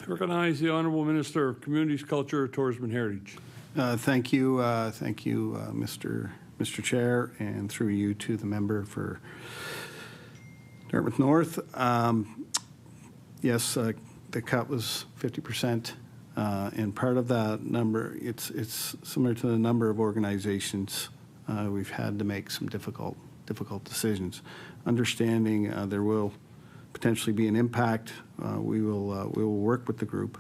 I recognize the Honourable Minister of Communities, Culture, Tourism and Heritage. Thank you, Mr. Chair, and through you to the member for Dartmouth North. Yes, the cut was 50%, and part of that number, it's similar to the number of organizations we've had to make some difficult decisions. Understanding there will potentially be an impact, we will work with the group.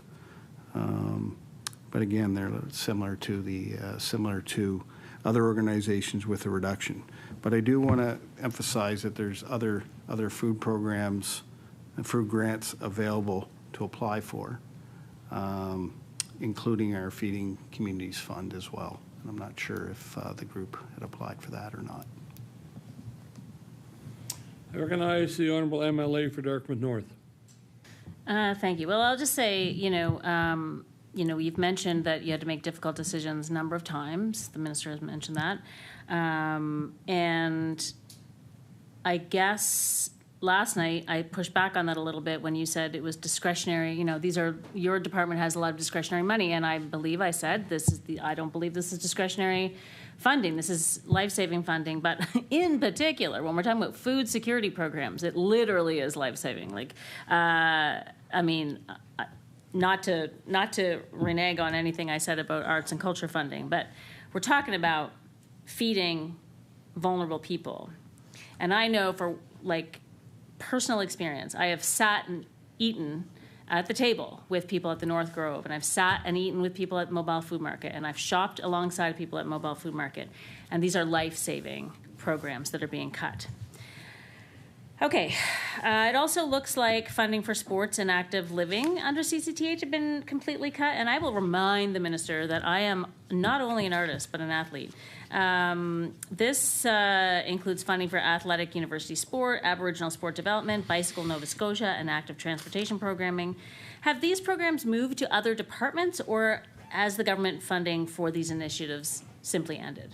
But again, they're similar to other organizations with a reduction. But I do want to emphasize that there's other food programs and food grants available to apply for, including our Feeding Communities Fund as well. And I'm not sure if the group had applied for that or not. I recognize the Honourable MLA for Dartmouth North. Thank you. Well, I'll just say, you've mentioned that you had to make difficult decisions a number of times. The minister has mentioned that. And I guess last night I pushed back on that a little bit when you said it was discretionary. Your department has a lot of discretionary money, and I believe I said I don't believe this is discretionary funding. This is life-saving funding, but in particular, when we're talking about food security programs, it literally is life-saving. Not to renege on anything I said about arts and culture funding, but we're talking about feeding vulnerable people. And I know for personal experience, I have sat and eaten at the table with people at the North Grove, and I've sat and eaten with people at Mobile Food Market, and I've shopped alongside people at Mobile Food Market, and these are life-saving programs that are being cut. Okay, it also looks like funding for sports and active living under CCTH have been completely cut, and I will remind the minister that I am not only an artist, but an athlete. This includes funding for athletic university sport, Aboriginal sport development, Bicycle Nova Scotia, and active transportation programming. Have these programs moved to other departments, or has the government funding for these initiatives simply ended?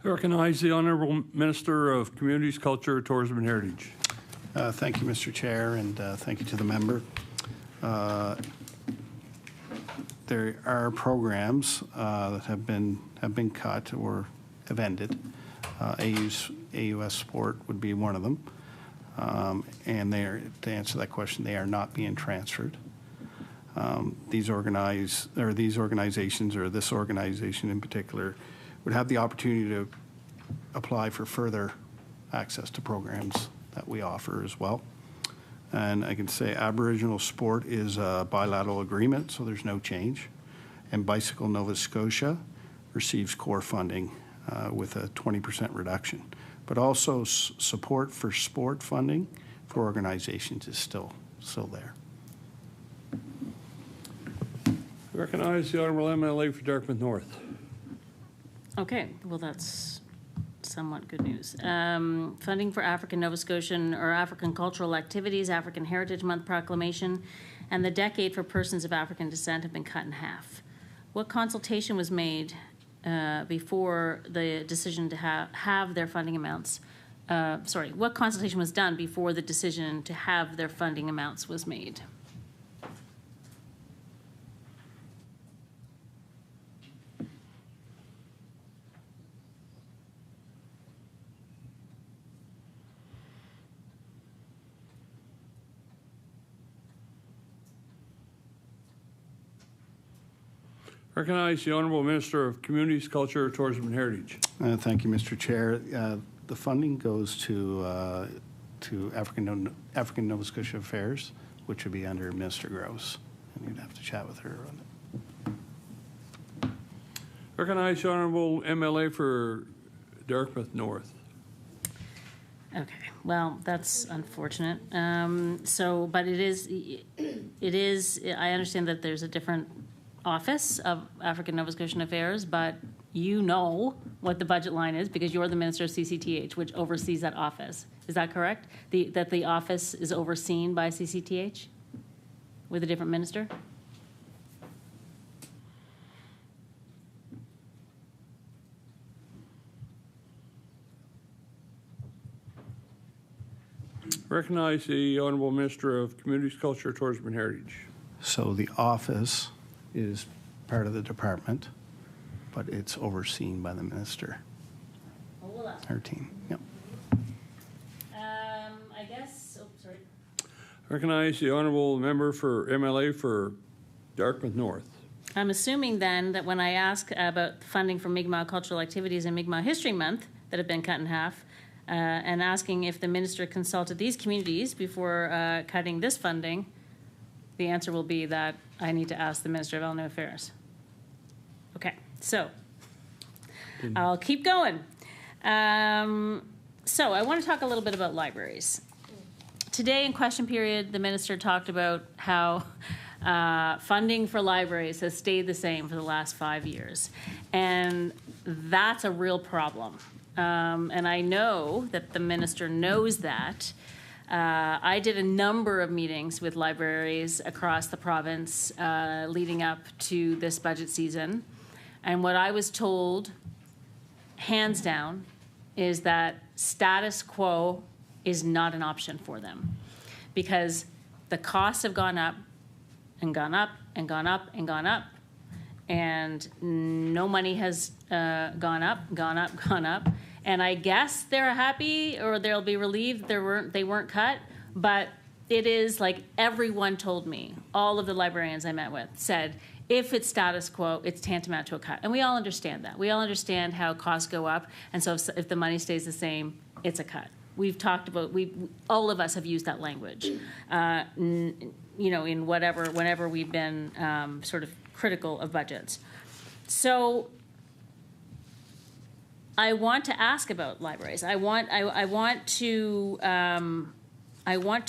I recognize the Honourable Minister of Communities, Culture, Tourism and Heritage. Thank you, Mr. Chair, and thank you to the member. There are programs that have been cut or have ended. AUS Sport would be one of them. And they are, to answer that question, they are not being transferred. These organizations, or this organization in particular, would have the opportunity to apply for further access to programs that we offer as well. And I can say Aboriginal Sport is a bilateral agreement, so there's no change. And Bicycle Nova Scotia receives core funding with a 20% reduction. But also support for sport funding for organizations is still there. I recognize the Honourable MLA for Dartmouth North. Okay, well, that's somewhat good news. Funding for African Nova Scotian or African cultural activities, African Heritage Month proclamation, and the decade for persons of African descent have been cut in half. What consultation was made before the decision to have their funding amounts? What consultation was done before the decision to have their funding amounts was made? Recognize the Honourable Minister of Communities, Culture, Tourism and Heritage. Thank you, Mr. Chair. The funding goes to African Nova Scotia Affairs, which would be under Minister Gross, and you'd have to chat with her on it. Recognize the Honourable MLA for Dartmouth North. Okay, well, that's unfortunate. But it is, I understand that there's a different office of African Nova Scotian Affairs, but you know what the budget line is because you're the Minister of CCTH, which oversees that office. Is that correct? That the office is overseen by CCTH with a different minister? Recognize the Honourable Minister of Communities, Culture, Tourism and Heritage. So the office is part of the department, but it's overseen by the minister, her team. Yep. I guess, sorry. Recognize the Honourable Member for MLA for Dartmouth North. I'm assuming then that when I ask about funding for Mi'kmaq cultural activities and Mi'kmaq History Month that have been cut in half, and asking if the minister consulted these communities before cutting this funding, the answer will be that I need to ask the Minister of Elderly Affairs. Okay, so I'll keep going. So I want to talk a little bit about libraries. Today in question period, the minister talked about how funding for libraries has stayed the same for the last 5 years. And that's a real problem. And I know that the minister knows that. I did a number of meetings with libraries across the province leading up to this budget season. And what I was told, hands down, is that status quo is not an option for them because the costs have gone up and gone up and gone up and gone up. And no money has gone up. And I guess they're happy or they'll be relieved they weren't cut. But it is like everyone told me, all of the librarians I met with said, if it's status quo, it's tantamount to a cut. And we all understand that. We all understand how costs go up. And so if the money stays the same, it's a cut. We've talked about, all of us have used that language, in whenever we've been sort of critical of budgets. So I want to ask about libraries. I want to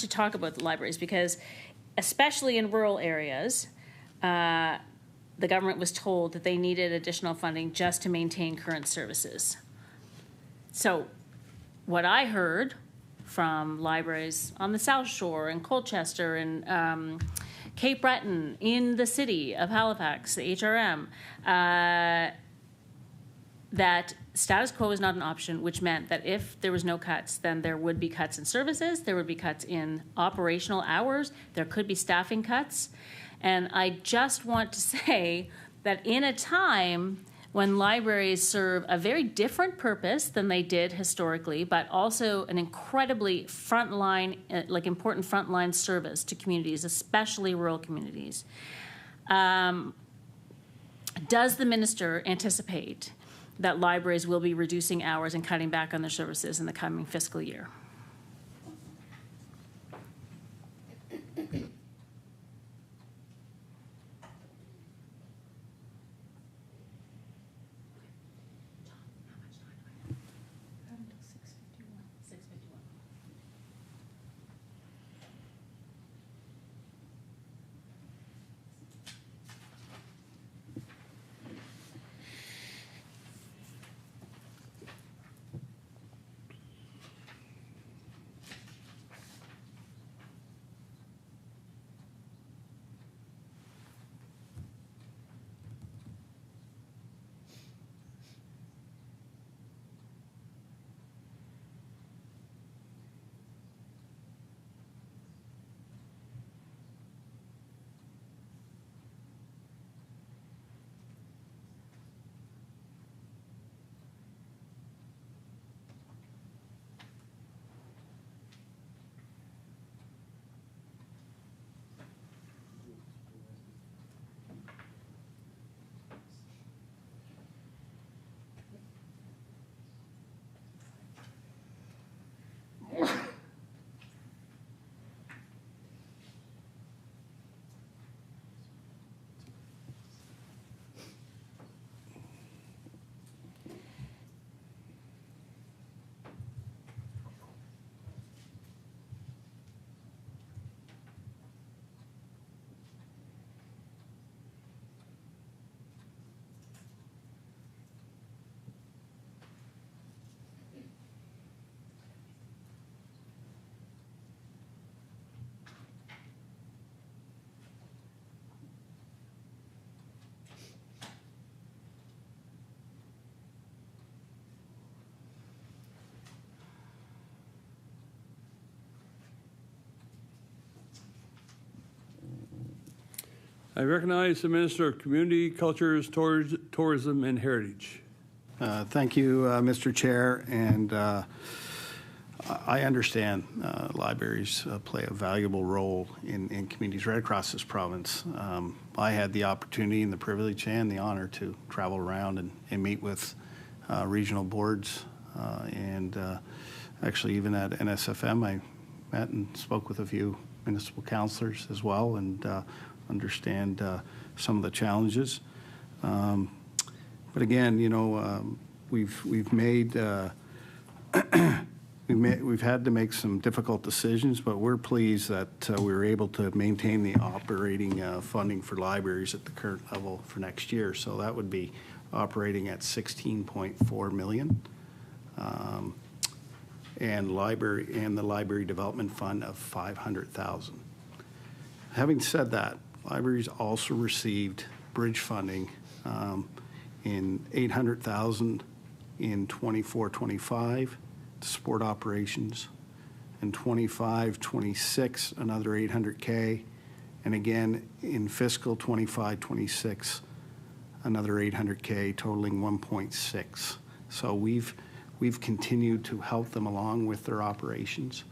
talk about the libraries because, especially in rural areas, the government was told that they needed additional funding just to maintain current services. So, what I heard from libraries on the South Shore and Colchester and Cape Breton in the city of Halifax, the HRM, that status quo is not an option, which meant that if there was no cuts, then there would be cuts in services, there would be cuts in operational hours, there could be staffing cuts. And I just want to say that in a time when libraries serve a very different purpose than they did historically, but also an incredibly frontline, important frontline service to communities, especially rural communities, does the minister anticipate that libraries will be reducing hours and cutting back on their services in the coming fiscal year? I recognize the Minister of Community, Cultures, Tourism, and Heritage. Thank you, Mr. Chair, and I understand libraries play a valuable role in communities right across this province. I had the opportunity and the privilege and the honor to travel around and meet with regional boards, and actually even at NSFM I met and spoke with a few municipal councillors as well, and understand some of the challenges. But again, you know, we've made we've had to make some difficult decisions, but we're pleased that we were able to maintain the operating funding for libraries at the current level for next year. So that would be operating at 16.4 million, and the library development fund of 500,000. Having said that, libraries also received bridge funding in 800,000 in 24-25 to support operations, and 25-26 another 800K, and again in fiscal 25-26 another 800K, totaling 1.6. So we've continued to help them along with their operations.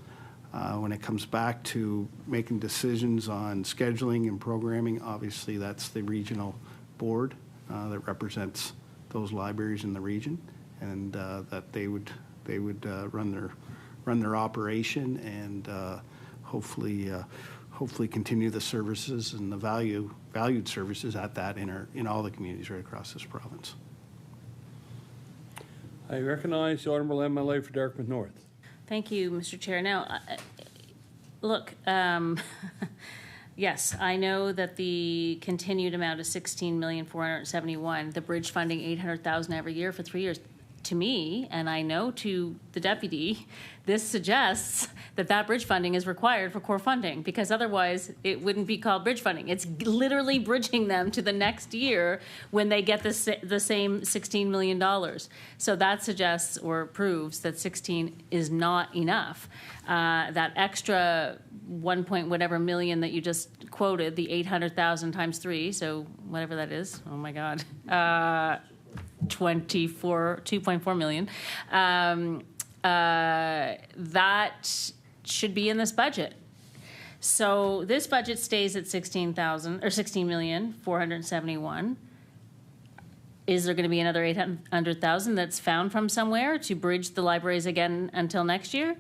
When it comes back to making decisions on scheduling and programming, obviously that's the regional board that represents those libraries in the region, and that they would run their operation and hopefully continue the services and the valued services at that in all the communities right across this province. I recognize the Honourable MLA for Dartmouth North. Thank you, Mr. Chair. Now, look, yes, I know that the continued amount is $16,471,000, the bridge funding $800,000 every year for 3 years. to me, and I know to the deputy, this suggests that that bridge funding is required for core funding, because otherwise it wouldn't be called bridge funding. It's literally bridging them to the next year when they get the same $16 million. So that suggests or proves that 16 is not enough. That extra 1 point whatever million that you just quoted, the 800,000 times 3, so whatever that is, oh my God, 2.4 million. That should be in this budget. So this budget stays at 16,471,000. Is there going to be another 800,000 that's found from somewhere to bridge the libraries again until next year?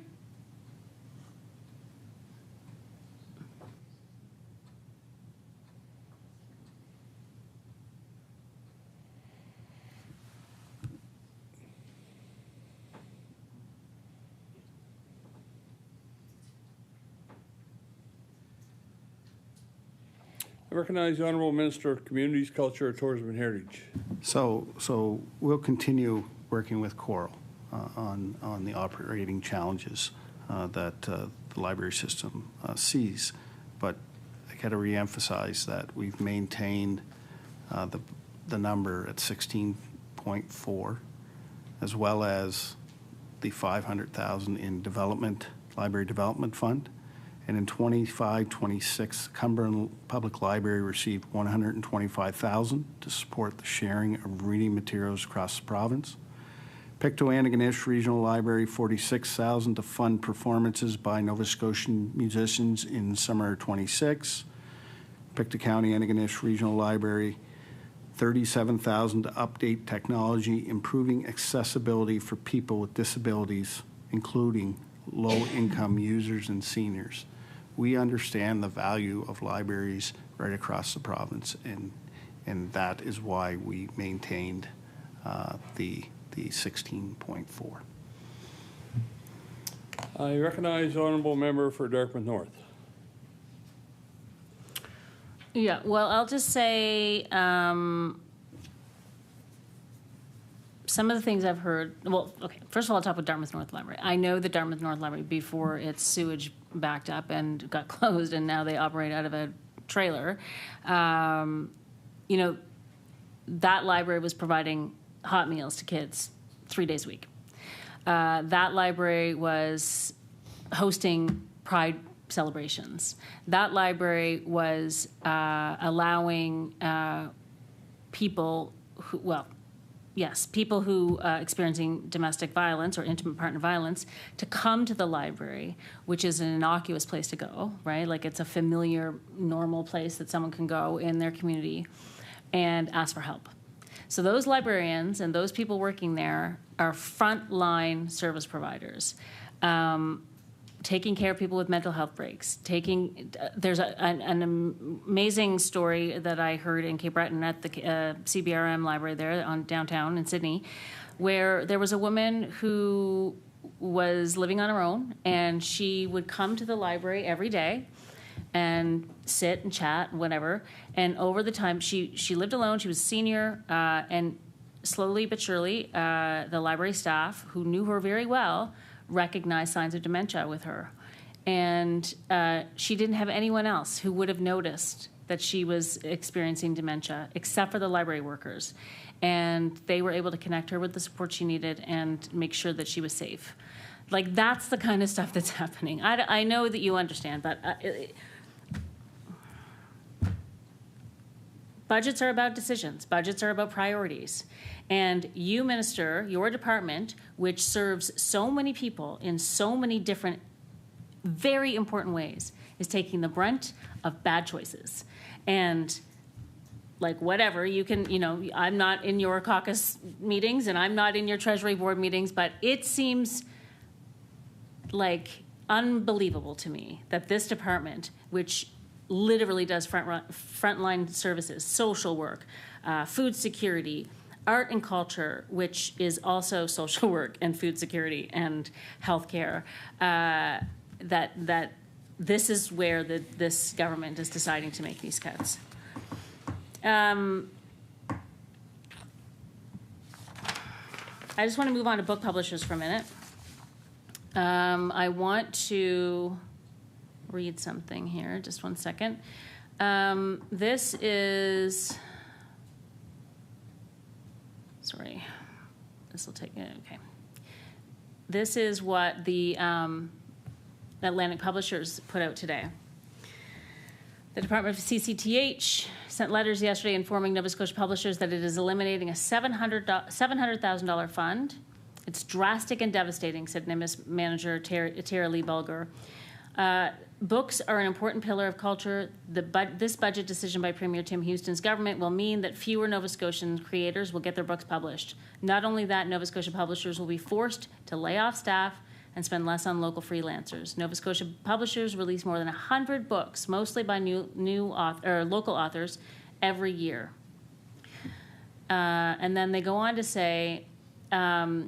I recognize the Honourable Minister of Communities, Culture, Tourism and Heritage. So we'll continue working with Coral on the operating challenges that the library system sees. But I got to reemphasize that we've maintained the number at 16.4, as well as the 500,000 in library development fund. And in 25-26, Cumberland Public Library received $125,000 to support the sharing of reading materials across the province. Pictou Antigonish Regional Library, $46,000 to fund performances by Nova Scotian musicians in summer 26. Pictou County Antigonish Regional Library, $37,000 to update technology, improving accessibility for people with disabilities, including low-income users and seniors. We understand the value of libraries right across the province, and that is why we maintained the 16.4. I recognize the Honourable Member for Dartmouth North. Yeah, well, I'll just say some of the things I've heard. Well, okay, first of all, I'll talk about Dartmouth North Library. I know the Dartmouth North Library before its sewage backed up and got closed, and now they operate out of a trailer. You know, that library was providing hot meals to kids 3 days a week. That library was hosting Pride celebrations. That library was allowing people who, people who experiencing domestic violence or intimate partner violence to come to the library, which is an innocuous place to go, right? Like it's a familiar, normal place that someone can go in their community and ask for help. So those librarians and those people working there are frontline service providers. Taking care of people with mental health breaks. There's an amazing story that I heard in Cape Breton at the CBRM library there on downtown in Sydney, where there was a woman who was living on her own, and she would come to the library every day and sit and chat and whatever. And over the time, she lived alone. She was a senior, and slowly but surely, the library staff, who knew her very well, recognized signs of dementia with her. And she didn't have anyone else who would have noticed that she was experiencing dementia, except for the library workers. And they were able to connect her with the support she needed and make sure that she was safe. Like, that's the kind of stuff that's happening. I know that you understand, but budgets are about decisions. Budgets are about priorities. And you, Minister, your department, which serves so many people in so many different, very important ways, is taking the brunt of bad choices. And like whatever, you can, I'm not in your caucus meetings and I'm not in your Treasury Board meetings, but it seems like unbelievable to me that this department, which literally does frontline services, social work, food security, art and culture, which is also social work and food security and healthcare, that this is where this government is deciding to make these cuts. I just want to move on to book publishers for a minute. I want to read something here, just one second. This is, sorry, this will take, okay. This is what the Atlantic Publishers put out today. The Department of CCTH sent letters yesterday informing Nova Scotia publishers that it is eliminating a $700,000 fund. It's drastic and devastating, said NIMIS manager Tara Lee Bulger. Books are an important pillar of culture. This budget decision by Premier Tim Houston's government will mean that fewer Nova Scotian creators will get their books published. Not only that, Nova Scotia publishers will be forced to lay off staff and spend less on local freelancers. Nova Scotia publishers release more than 100 books, mostly by local authors, every year. And then they go on to say, Nova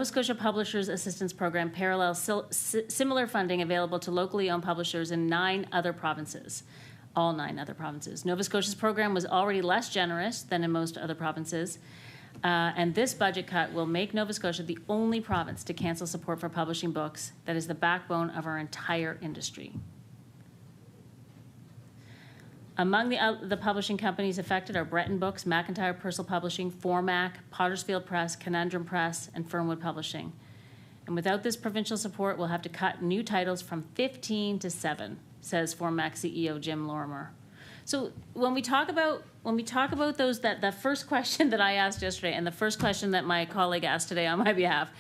Scotia Publishers Assistance Program parallels similar funding available to locally owned publishers in 9 other provinces, all 9 other provinces. Nova Scotia's program was already less generous than in most other provinces, and this budget cut will make Nova Scotia the only province to cancel support for publishing books that is the backbone of our entire industry. Among the publishing companies affected are Breton Books, McIntyre Purcell Publishing, Formac, Pottersfield Press, Conundrum Press, and Fernwood Publishing. And without this provincial support, we'll have to cut new titles from 15 to 7, says Formac CEO Jim Lorimer. So when we talk about those, the first question that I asked yesterday and the first question that my colleague asked today on my behalf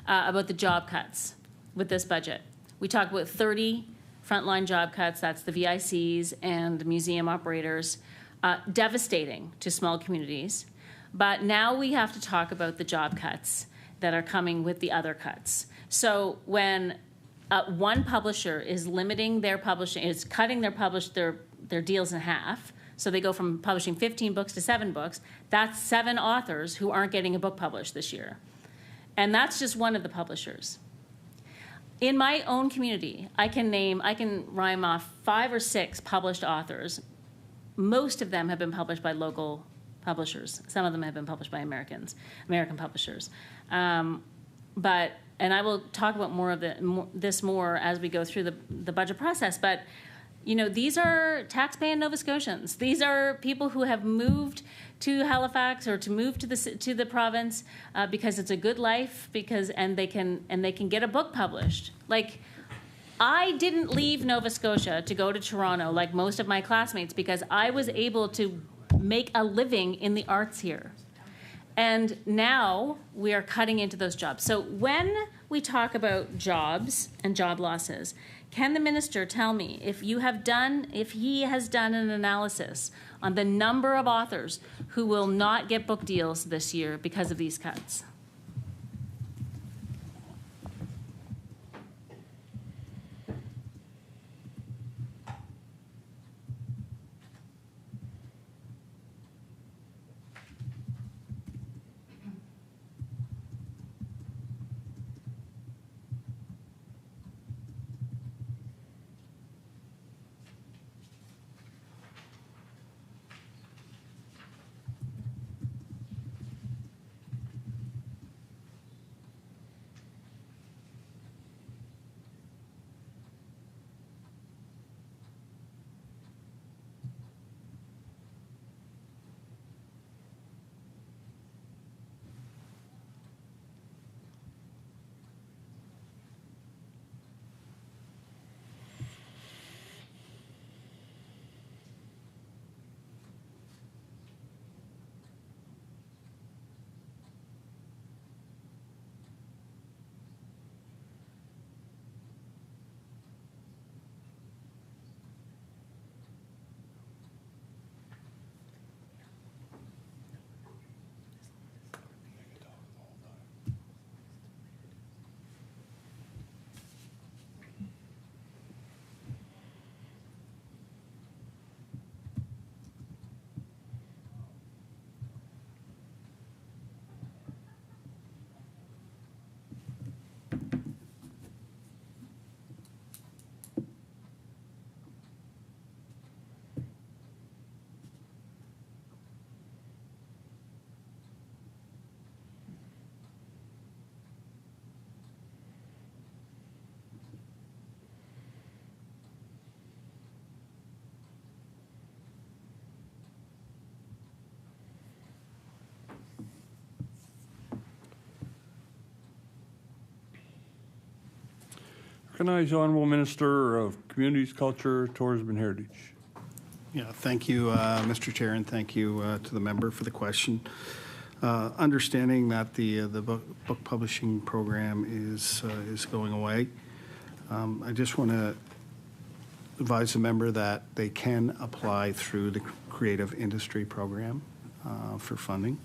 about the job cuts with this budget, we talk about 30 frontline job cuts, that's the VICs and museum operators, devastating to small communities. But now we have to talk about the job cuts that are coming with the other cuts. So when one publisher is limiting their publishing, is cutting their deals in half, so they go from publishing 15 books to 7 books, that's 7 authors who aren't getting a book published this year. And that's just one of the publishers. In my own community, I can rhyme off 5 or 6 published authors. Most of them have been published by local publishers. Some of them have been published by American publishers. And I will talk about more of this as we go through the budget process. But these are taxpaying Nova Scotians. These are people who have moved to Halifax or to move to the province because it's a good life, and they can get a book published. Like, I didn't leave Nova Scotia to go to Toronto like most of my classmates because I was able to make a living in the arts here. And now we are cutting into those jobs. So when we talk about jobs and job losses, can the minister tell me if he has done an analysis on the number of authors who will not get book deals this year because of these cuts? Recognize the Honourable Minister of Communities, Culture, Tourism and Heritage. Yeah, thank you, Mr. Chair, and thank you to the member for the question. Understanding that the book publishing program is going away, I just want to advise the member that they can apply through the creative industry program for funding.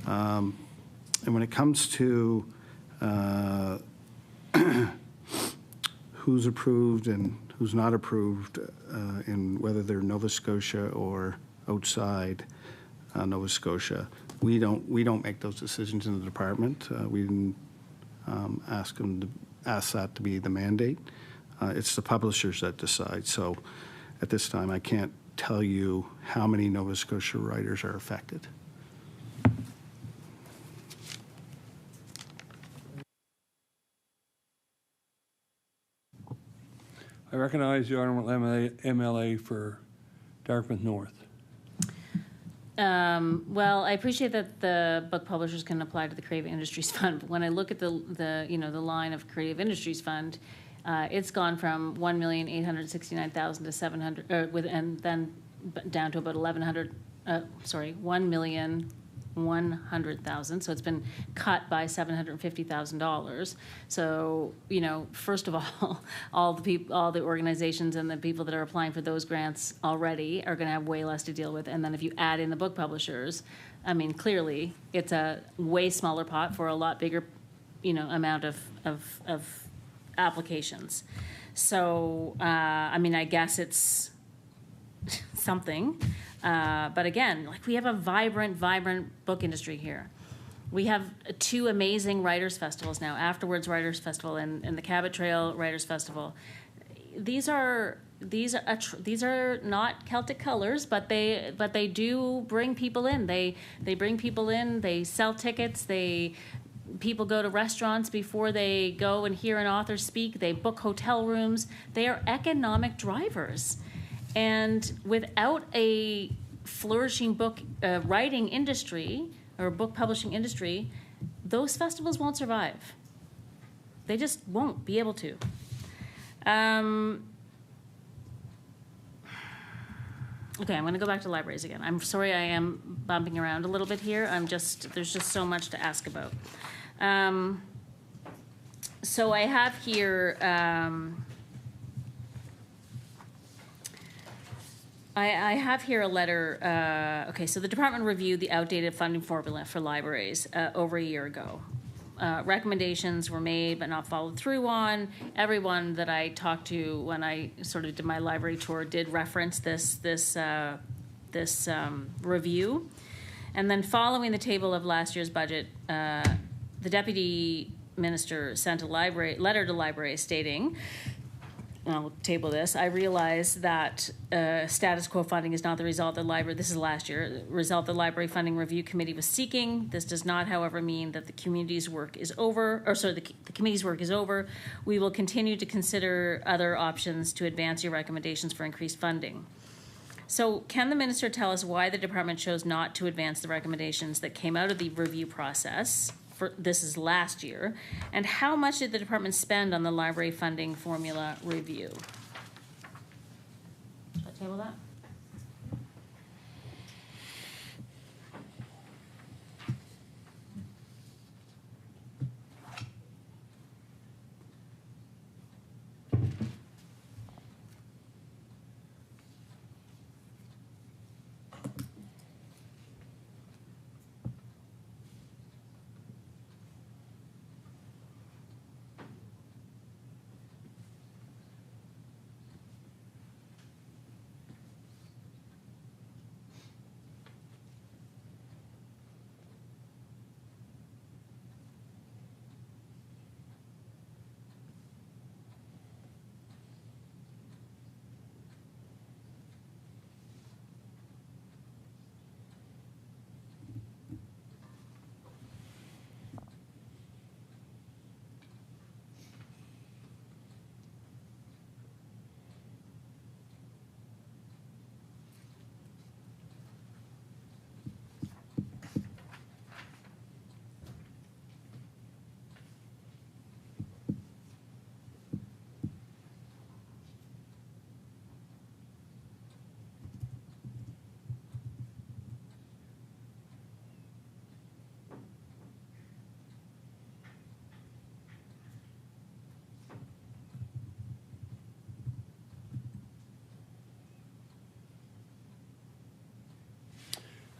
And when it comes to who's approved and who's not approved, in whether they're Nova Scotia or outside Nova Scotia, we don't make those decisions in the department. We didn't ask that to be the mandate. It's the publishers that decide. So at this time, I can't tell you how many Nova Scotia writers are affected. I recognize the Honourable MLA for Dartmouth North. Well, I appreciate that the book publishers can apply to the Creative Industries Fund. But when I look at the line of Creative Industries Fund, it's gone from 1,869,000 to 700, and then down to about 1,100,000. So it's been cut by $750,000. So, first of all the organizations and the people that are applying for those grants already are going to have way less to deal with. And then if you add in the book publishers, I mean, clearly it's a way smaller pot for a lot bigger, amount of applications. So, I guess it's something. But again, we have a vibrant book industry here. We have 2 amazing writers' festivals now, Afterwards Writers' Festival and the Cabot Trail Writers' Festival. These are not Celtic colors, but they do bring people in. They bring people in. They sell tickets. People go to restaurants before they go and hear an author speak. They book hotel rooms. They are economic drivers. And without a flourishing book writing industry or book publishing industry, those festivals won't survive. They just won't be able to. Okay, I'm going to go back to libraries again. I'm sorry I am bumping around a little bit here. There's just so much to ask about. So I have here... I have here a letter. Okay, so the department reviewed the outdated funding formula for libraries over a year ago. Recommendations were made but not followed through on. Everyone that I talked to when I sort of did my library tour did reference this review. And then following the table of last year's budget, the deputy minister sent a letter to libraries stating, I'll table this. I realize that status quo funding is not the result the library, this is last year, result the Library Funding Review Committee was seeking. This does not, however, mean that the community's work is over, the committee's work is over. We will continue to consider other options to advance your recommendations for increased funding. So can the minister tell us why the department chose not to advance the recommendations that came out of the review process? This is last year, and how much did the department spend on the library funding formula review? Should I table that?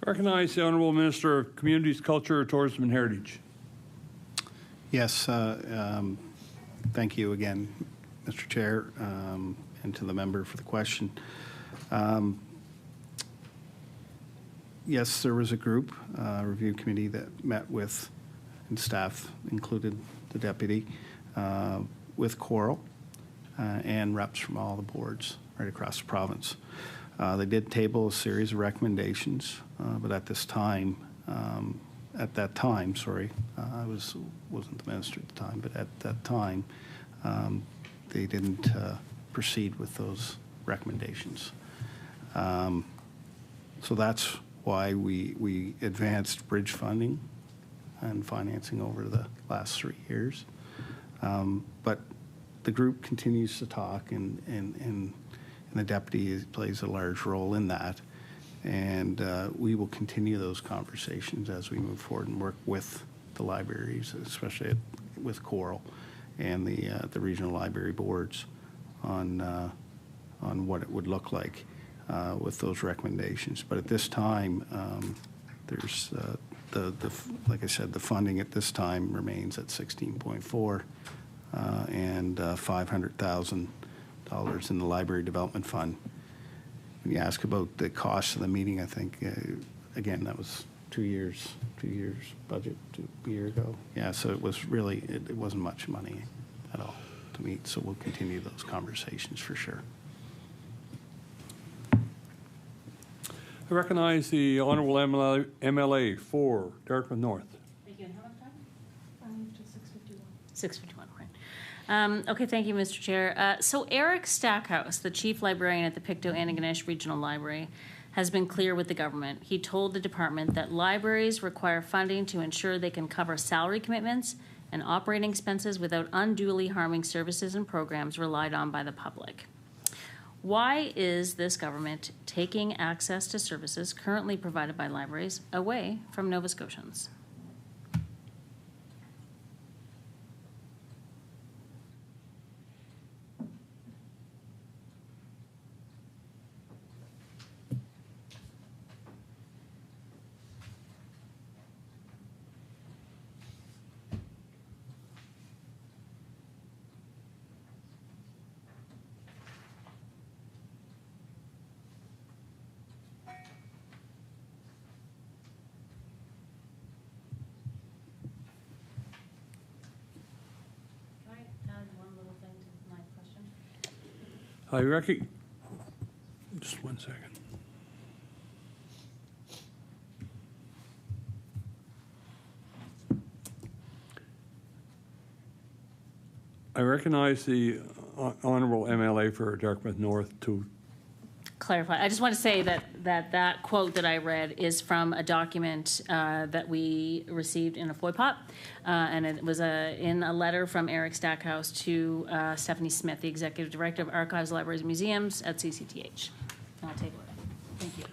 Recognize the Honourable Minister of Communities, Culture, Tourism and Heritage. Yes, thank you again, Mr. Chair, and to the member for the question. Yes, there was a group, review committee that met with, and staff included the deputy, with Coral and reps from all the boards right across the province. They did table a series of recommendations, but at that time, I wasn't the minister at the time, but at that time, they didn't proceed with those recommendations. So that's why we advanced bridge funding and financing over the last 3 years. But the group continues to talk, and the deputy plays a large role in that. And we will continue those conversations as we move forward and work with the libraries, especially with Coral and the regional library boards on what it would look like with those recommendations. But at this time, there's like I said, the funding at this time remains at 16.4 and $500,000 in the Library Development Fund. When you ask about the cost of the meeting, I think, again, that was 2 years budget, a year ago. Yeah, so it was really, it wasn't much money at all to meet, so we'll continue those conversations for sure. I recognize the Honourable MLA for Dartmouth North. Thank you. And how much time? 5 to 6:51. 6:51, right. Okay, thank you, Mr. Chair. So Eric Stackhouse, the Chief Librarian at the Pictou Antigonish Regional Library, has been clear with the government. He told the department that libraries require funding to ensure they can cover salary commitments and operating expenses without unduly harming services and programs relied on by the public. Why is this government taking access to services currently provided by libraries away from Nova Scotians? I just 1 second. I recognize the Honourable MLA for Dartmouth North to Clarify. I just want to say that quote that I read is from a document that we received in a FOIPOP, and it was in a letter from Eric Stackhouse to Stephanie Smith, the Executive Director of Archives, Libraries, and Museums at CCTH. I'll take it. Thank you.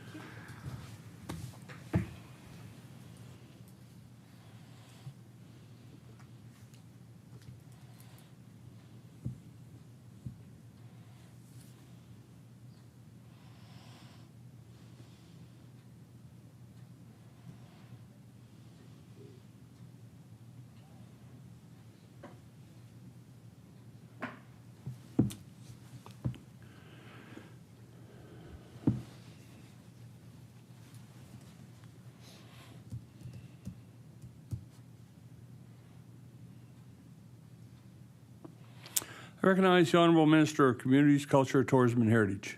I recognize the Honourable Minister of Communities, Culture, Tourism and Heritage.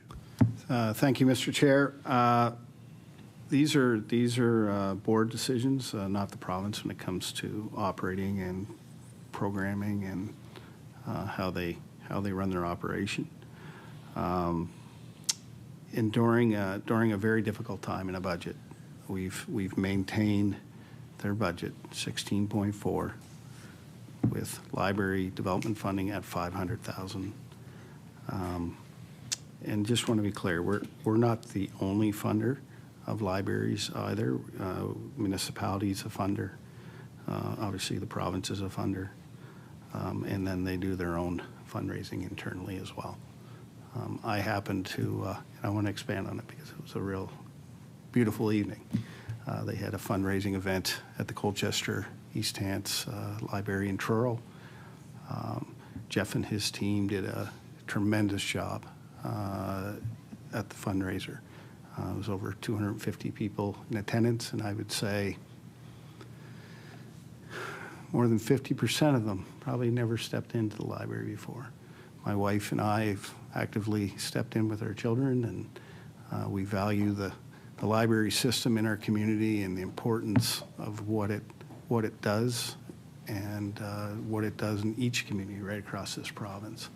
Thank you, Mr. Chair. These are board decisions, not the province, when it comes to operating and programming and how they run their operation. And during a very difficult time in a budget, we've maintained their budget 16.4 with library development funding at 500,000. And just want to be clear, we're not the only funder of libraries either. Municipalities a funder. Obviously, the province is a funder. And then they do their own fundraising internally as well. I happen to, I want to expand on it because it was a real beautiful evening. They had a fundraising event at the Colchester East Hants Library in Truro. Jeff and his team did a tremendous job at the fundraiser. It was over 250 people in attendance, and I would say more than 50% of them probably never stepped into the library before. My wife and I have actively stepped in with our children, and we value the library system in our community and the importance of what it does and what it does in each community right across this province.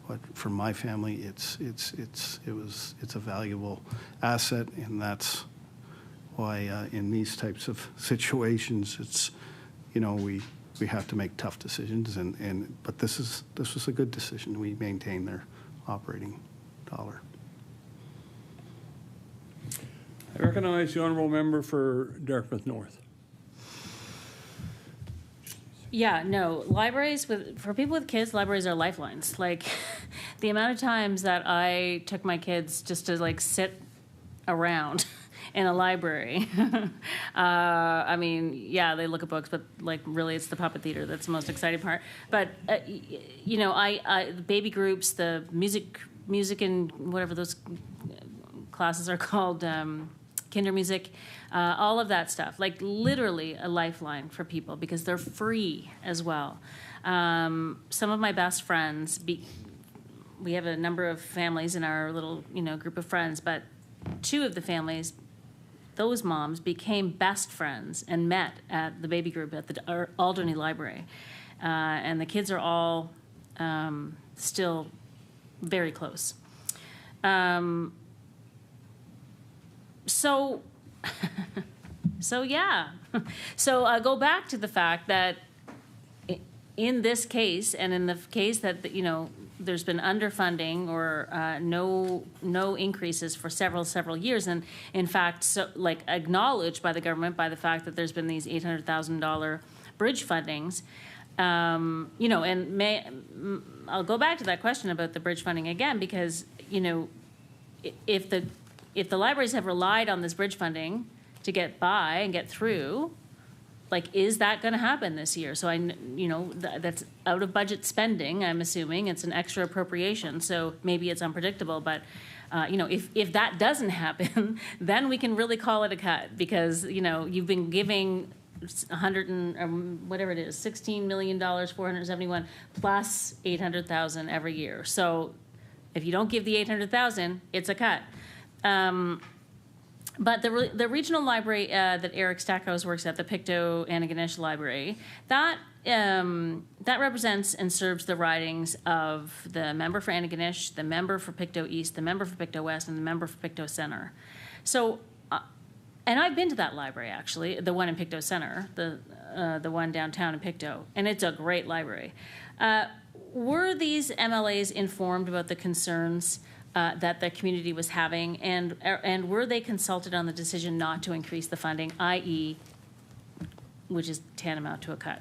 But for my family, it's a valuable asset, and that's why in these types of situations, it's, you know, we have to make tough decisions, but this was a good decision. We maintain their operating dollar. I recognize the honourable member for Dartmouth North. Yeah, no, libraries for people with kids, libraries are lifelines. Like the amount of times that I took my kids just to like sit around in a library. I mean, yeah, they look at books, but like really it's the puppet theater that's the most exciting part. But, you know, the baby groups, the music and whatever those classes are called, kinder music, all of that stuff, like literally a lifeline for people because they're free as well. Some of my best friends, we have a number of families in our little, you know, group of friends, but two of the families, those moms became best friends and met at the baby group at the Alderney Library. And the kids are all still very close. So yeah. So go back to the fact that in this case, and in the case that, you know, there's been underfunding or no increases for several years, and in fact, so like acknowledged by the government by the fact that there's been these $800,000 bridge fundings. You know, and I'll go back to that question about the bridge funding again because, you know, if the libraries have relied on this bridge funding to get by and get through, like, is that going to happen this year? So you know, that's out of budget spending. I'm assuming it's an extra appropriation, so maybe it's unpredictable. But you know, if that doesn't happen, then we can really call it a cut because, you know, you've been giving 100 and whatever it is, $16 million, 471 plus 800,000 every year. So if you don't give the 800,000, it's a cut. But the regional library that Eric Stackhouse works at, the Pictou Antigonish Library, that represents and serves the ridings of the member for Antigonish, the member for Pictou East, the member for Pictou West, and the member for Pictou Centre. So, and I've been to that library actually, the one in Pictou Centre, the one downtown in Pictou, and it's a great library. Were these MLAs informed about the concerns that the community was having, and were they consulted on the decision not to increase the funding, i.e., which is tantamount to a cut?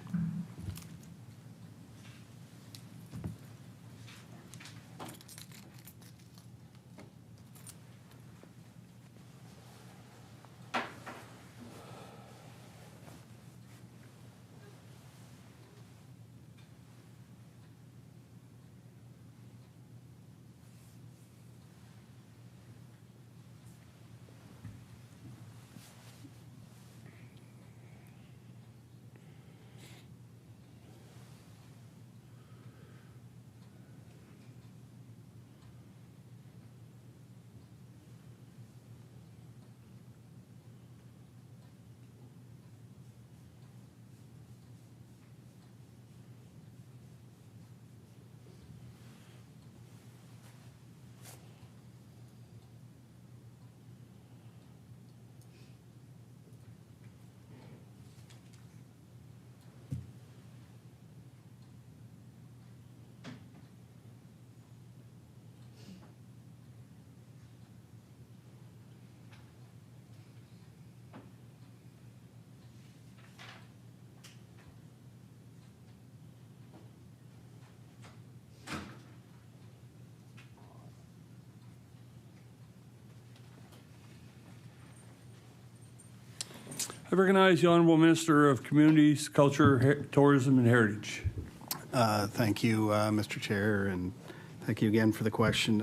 I recognize the Honourable Minister of Communities, Culture, Tourism and Heritage. Thank you, Mr. Chair, and thank you again for the question.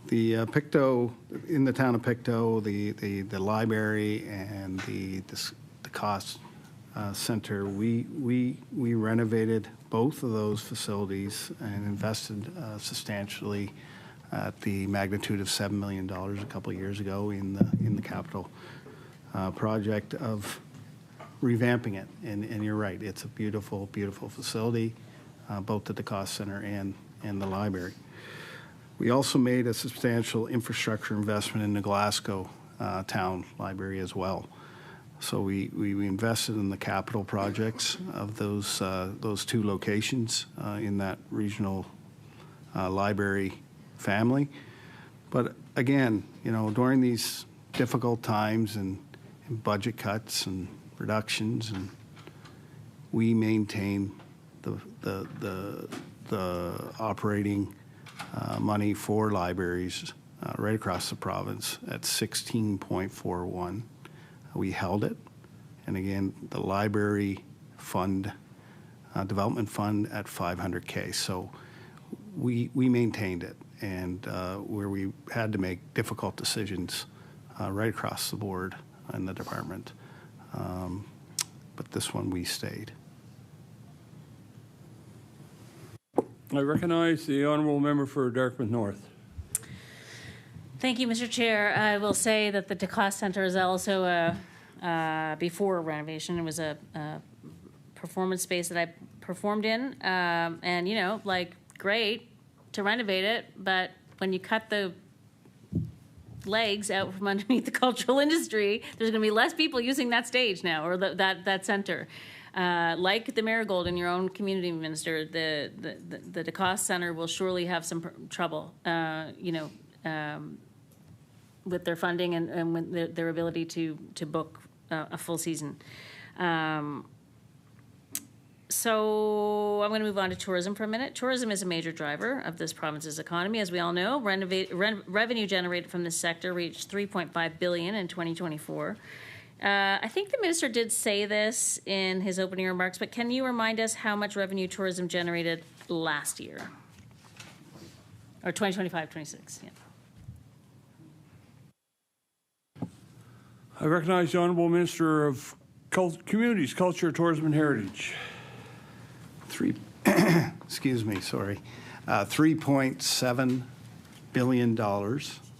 The Pictou, in the town of Pictou, the library and the cost center, we renovated both of those facilities and invested substantially at the magnitude of $7 million a couple of years ago in the capital project of revamping it. And you're right, it's a beautiful, beautiful facility, both at the cost center and the library. We also made a substantial infrastructure investment in the Glasgow town library as well. So we invested in the capital projects of those two locations in that regional library family. But again, you know, during these difficult times and budget cuts and reductions, and we maintain the operating money for libraries right across the province at 16.41. We held it, and again, the library fund, development fund at $500K. So we maintained it, and where we had to make difficult decisions right across the board in the department, but this one we stayed. I recognize the Honourable Member for Dartmouth North. Thank you, Mr. Chair. I will say that the DeCoste Center is also before renovation. It was a performance space that I performed in, and you know, like, great to renovate it, but when you cut the legs out from underneath the cultural industry, there's going to be less people using that stage now, or that center. Like the Marigold in your own community, Minister, the DeCoste Center will surely have some trouble, you know, with their funding and with their ability to book a full season. So I'm going to move on to tourism for a minute. Tourism is a major driver of this province's economy. As we all know, revenue generated from this sector reached $3.5 billion in 2024. I think the minister did say this in his opening remarks, but can you remind us how much revenue tourism generated last year? Or 2025-26, yeah. I recognize the Honourable Minister of Communities, Culture, Tourism and Heritage. $3.7 billion,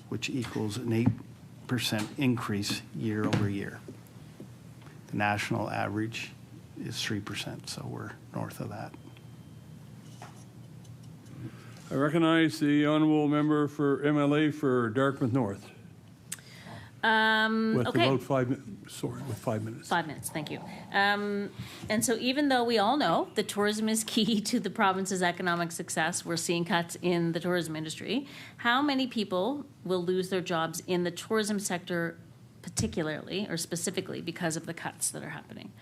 which equals an 8% increase year over year. The national average is 3%, so we're north of that. I recognize the Honourable Member for MLA for Dartmouth North. With Okay. about 5 minutes. Sorry, with 5 minutes. 5 minutes, thank you. And so even though we all know that tourism is key to the province's economic success, we're seeing cuts in the tourism industry. How many people will lose their jobs in the tourism sector particularly or specifically because of the cuts that are happening?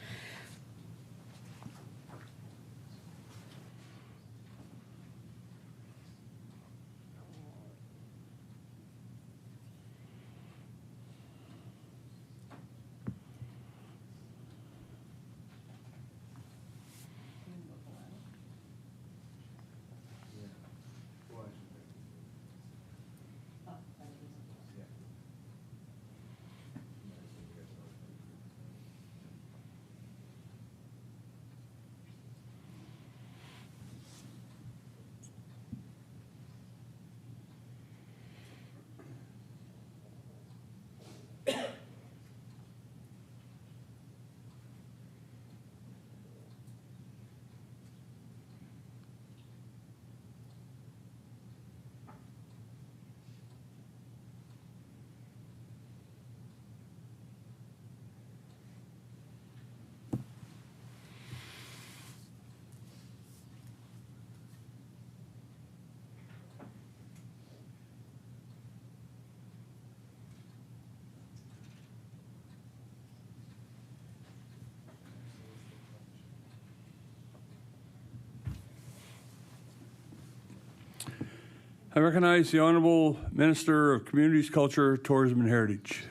I recognize the Honourable Minister of Communities, Culture, Tourism and Heritage.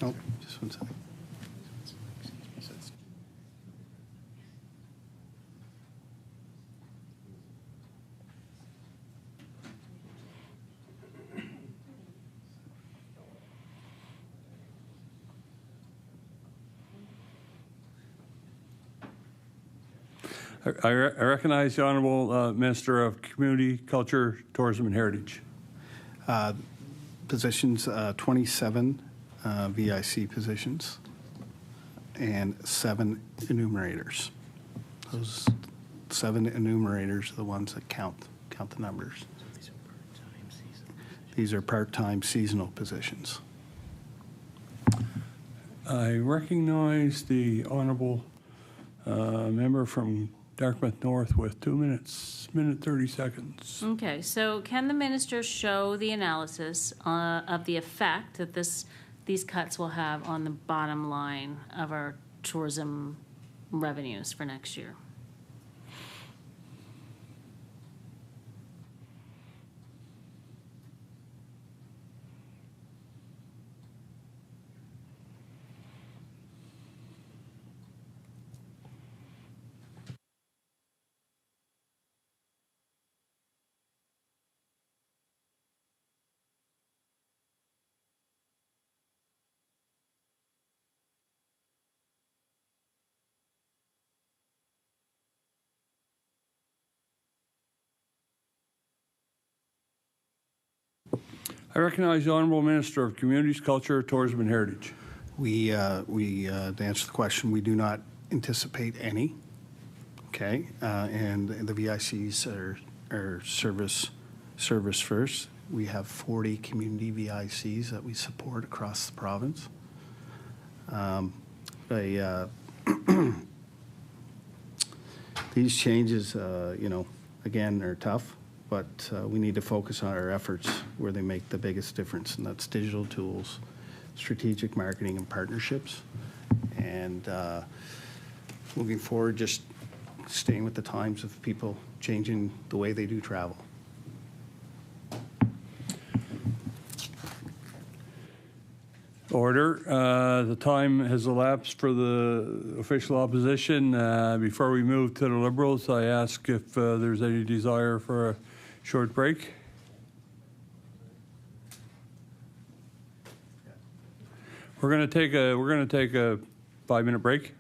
Oh, just one second. I recognize the Honorable Minister of Community, Culture, Tourism, and Heritage. Positions, 27 VIC positions and 7 enumerators. Those 7 enumerators are the ones that count the numbers. These are part-time seasonal positions. I recognize the Honorable member from Dartmouth North with 2 minutes, minute 30 seconds. Okay, so can the minister show the analysis of the effect that these cuts will have on the bottom line of our tourism revenues for next year? I recognize the Honorable Minister of Communities, Culture, Tourism, and Heritage. To answer the question, we do not anticipate any. Okay, and the VICs are service first. We have 40 community VICs that we support across the province. These changes, again, are tough, but we need to focus on our efforts where they make the biggest difference, and that's digital tools, strategic marketing, and partnerships. And moving forward, just staying with the times of people changing the way they do travel. Order. The time has elapsed for the official opposition. Before we move to the Liberals, I ask if there's any desire for a short break. We're going to take a 5-minute break.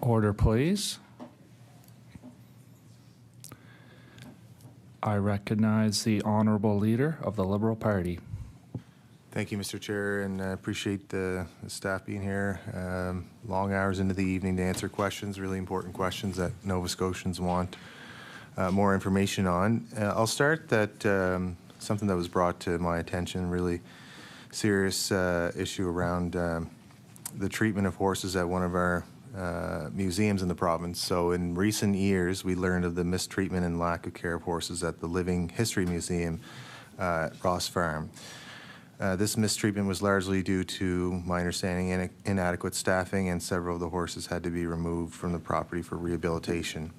Order, please. I recognize the honorable leader of the Liberal Party. Thank you, Mr. Chair, and I appreciate the staff being here. Long hours into the evening to answer questions, really important questions that Nova Scotians want more information on. I'll start that something that was brought to my attention, really serious issue around the treatment of horses at one of our museums in the province. So in recent years, we learned of the mistreatment and lack of care of horses at the Living History Museum at Ross Farm. This mistreatment was largely due to, my understanding, inadequate staffing, and several of the horses had to be removed from the property for rehabilitation.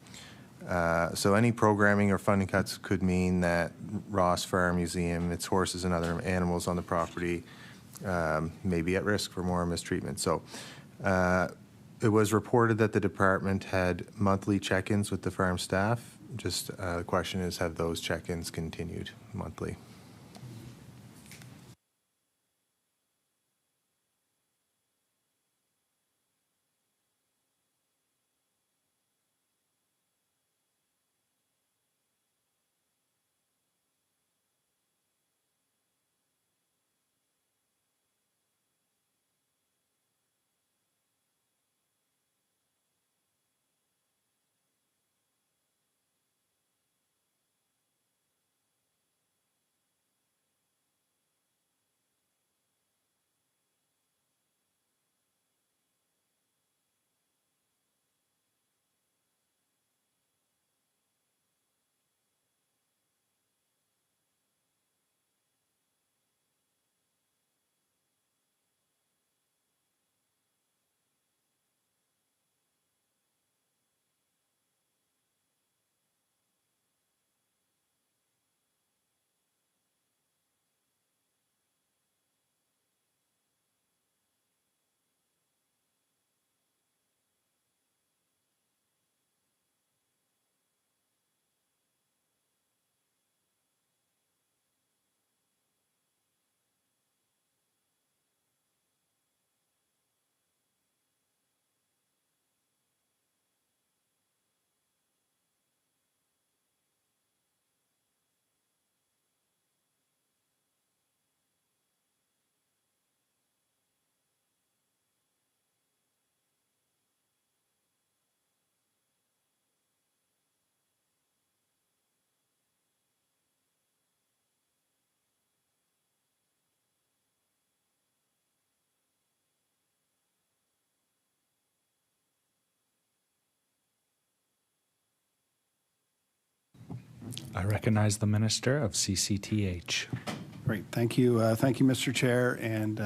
So any programming or funding cuts could mean that Ross Farm Museum, its horses and other animals on the property may be at risk for more mistreatment. So it was reported that the department had monthly check-ins with the farm staff. Just the question is, have those check-ins continued monthly? I recognize the Minister of CCTH. Great, thank you, Mr. Chair, and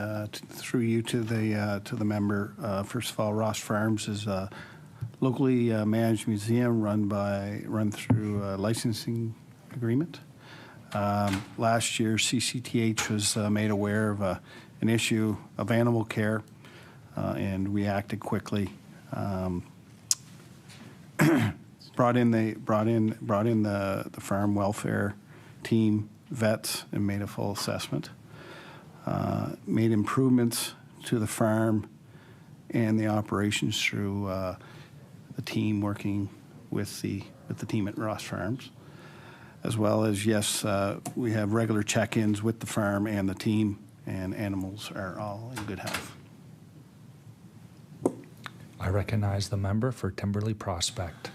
through you to the member. First of all, Ross Farms is a locally managed museum run through a licensing agreement. Last year, CCTH was made aware of an issue of animal care, and we acted quickly. Brought in the farm welfare team, vets, and made a full assessment. Made improvements to the farm and the operations through the team working with the team at Ross Farms, as well as, yes, we have regular check-ins with the farm and the team, and animals are all in good health. I recognize the member for Timberley Prospect.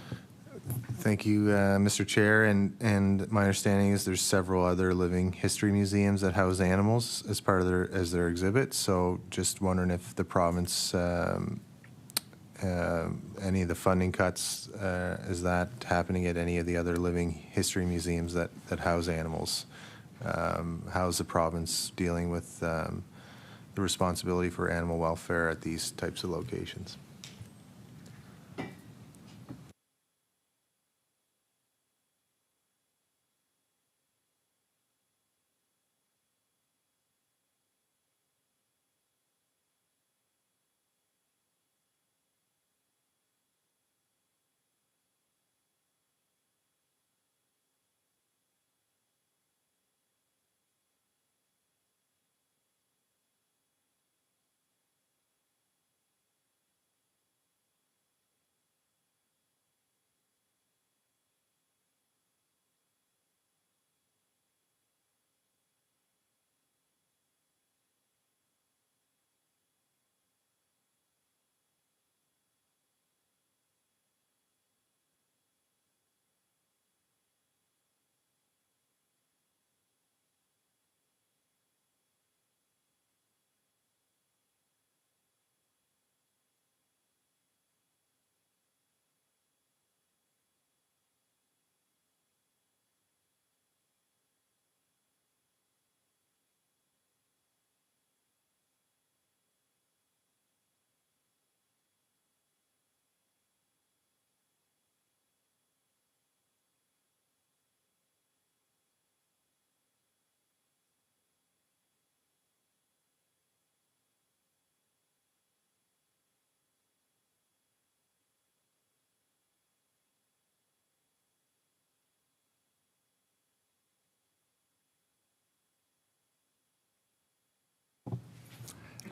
Thank you, Mr. Chair. And my understanding is there's several other living history museums that house animals as part of their exhibits. So just wondering if the province, any of the funding cuts, is that happening at any of the other living history museums that house animals? How's the province dealing with the responsibility for animal welfare at these types of locations?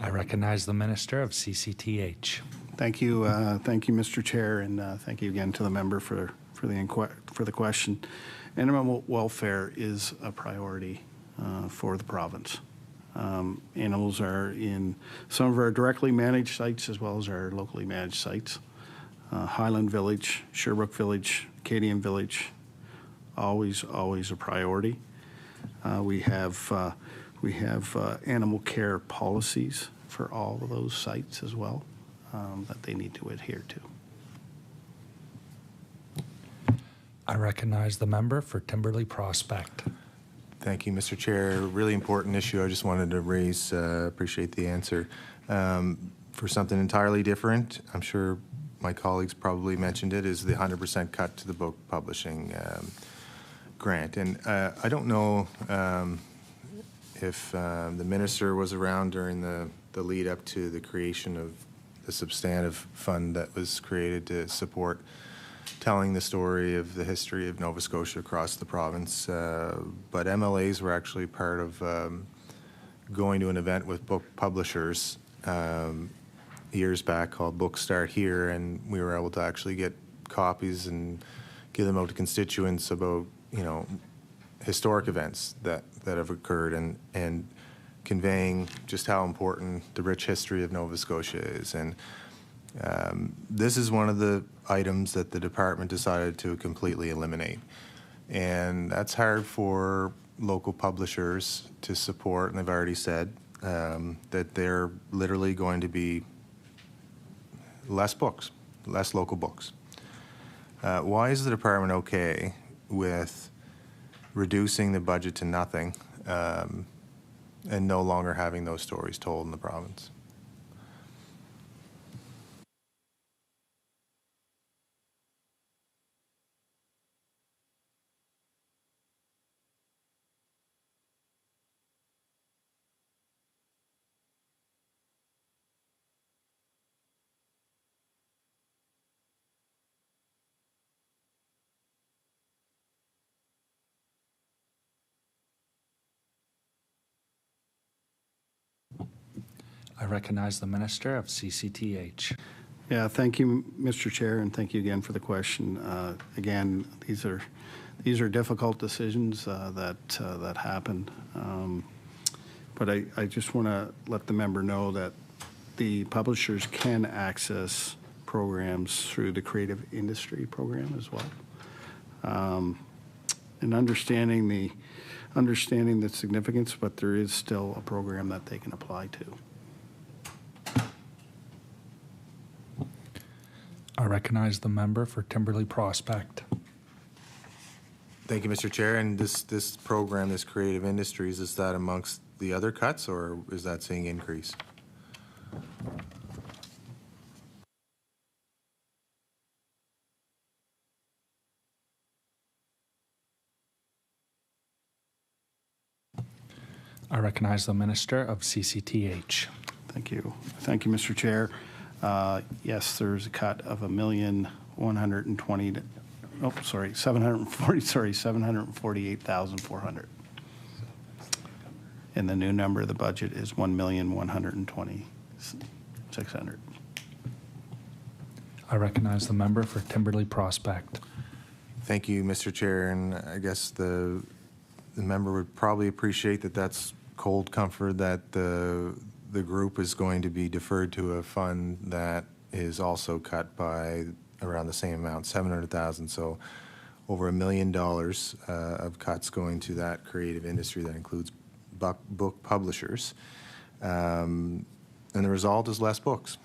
I recognize the Minister of CCTH. Thank you, Mr. Chair, and thank you again to the member for the question. Animal welfare is a priority for the province. Animals are in some of our directly managed sites as well as our locally managed sites. Highland Village, Sherbrooke Village, Acadian Village, always a priority. We have animal care policies for all of those sites as well that they need to adhere to. I recognize the member for Timberley Prospect. Thank you, Mr. Chair. Really important issue I just wanted to raise. Appreciate the answer. For something entirely different, I'm sure my colleagues probably mentioned it, is the 100% cut to the book publishing grant. And I don't know if the minister was around during the lead up to the creation of the substantive fund that was created to support telling the story of the history of Nova Scotia across the province. But MLAs were actually part of going to an event with book publishers years back called Book Start Here, and we were able to actually get copies and give them out to constituents about, you know, historic events that have occurred, and conveying just how important the rich history of Nova Scotia is. And this is one of the items that the department decided to completely eliminate. And that's hard for local publishers to support, and they've already said that they're literally going to be less books, less local books. Why is the department okay with reducing the budget to nothing and no longer having those stories told in the province? I recognize the Minister of CCTH. Yeah, thank you, Mr. Chair, and thank you again for the question. Again, these are difficult decisions that happen. But I just want to let the member know that the publishers can access programs through the creative industry program as well. And understanding the significance, but there is still a program that they can apply to. I recognize the member for Timberley Prospect. Thank you, Mr. Chair. And this program, this creative industries, is that amongst the other cuts, or is that seeing increase? I recognize the Minister of CCTH. Thank you. Thank you, Mr. Chair. Yes, there's a cut of $748,400. And the new number of the budget is $1,120,600. I recognize the member for Timberley Prospect. Thank you, Mr. Chair. And I guess the member would probably appreciate that that's cold comfort that the group is going to be deferred to a fund that is also cut by around the same amount, $700,000. So over $1 million of cuts going to that creative industry that includes book publishers. And the result is less books.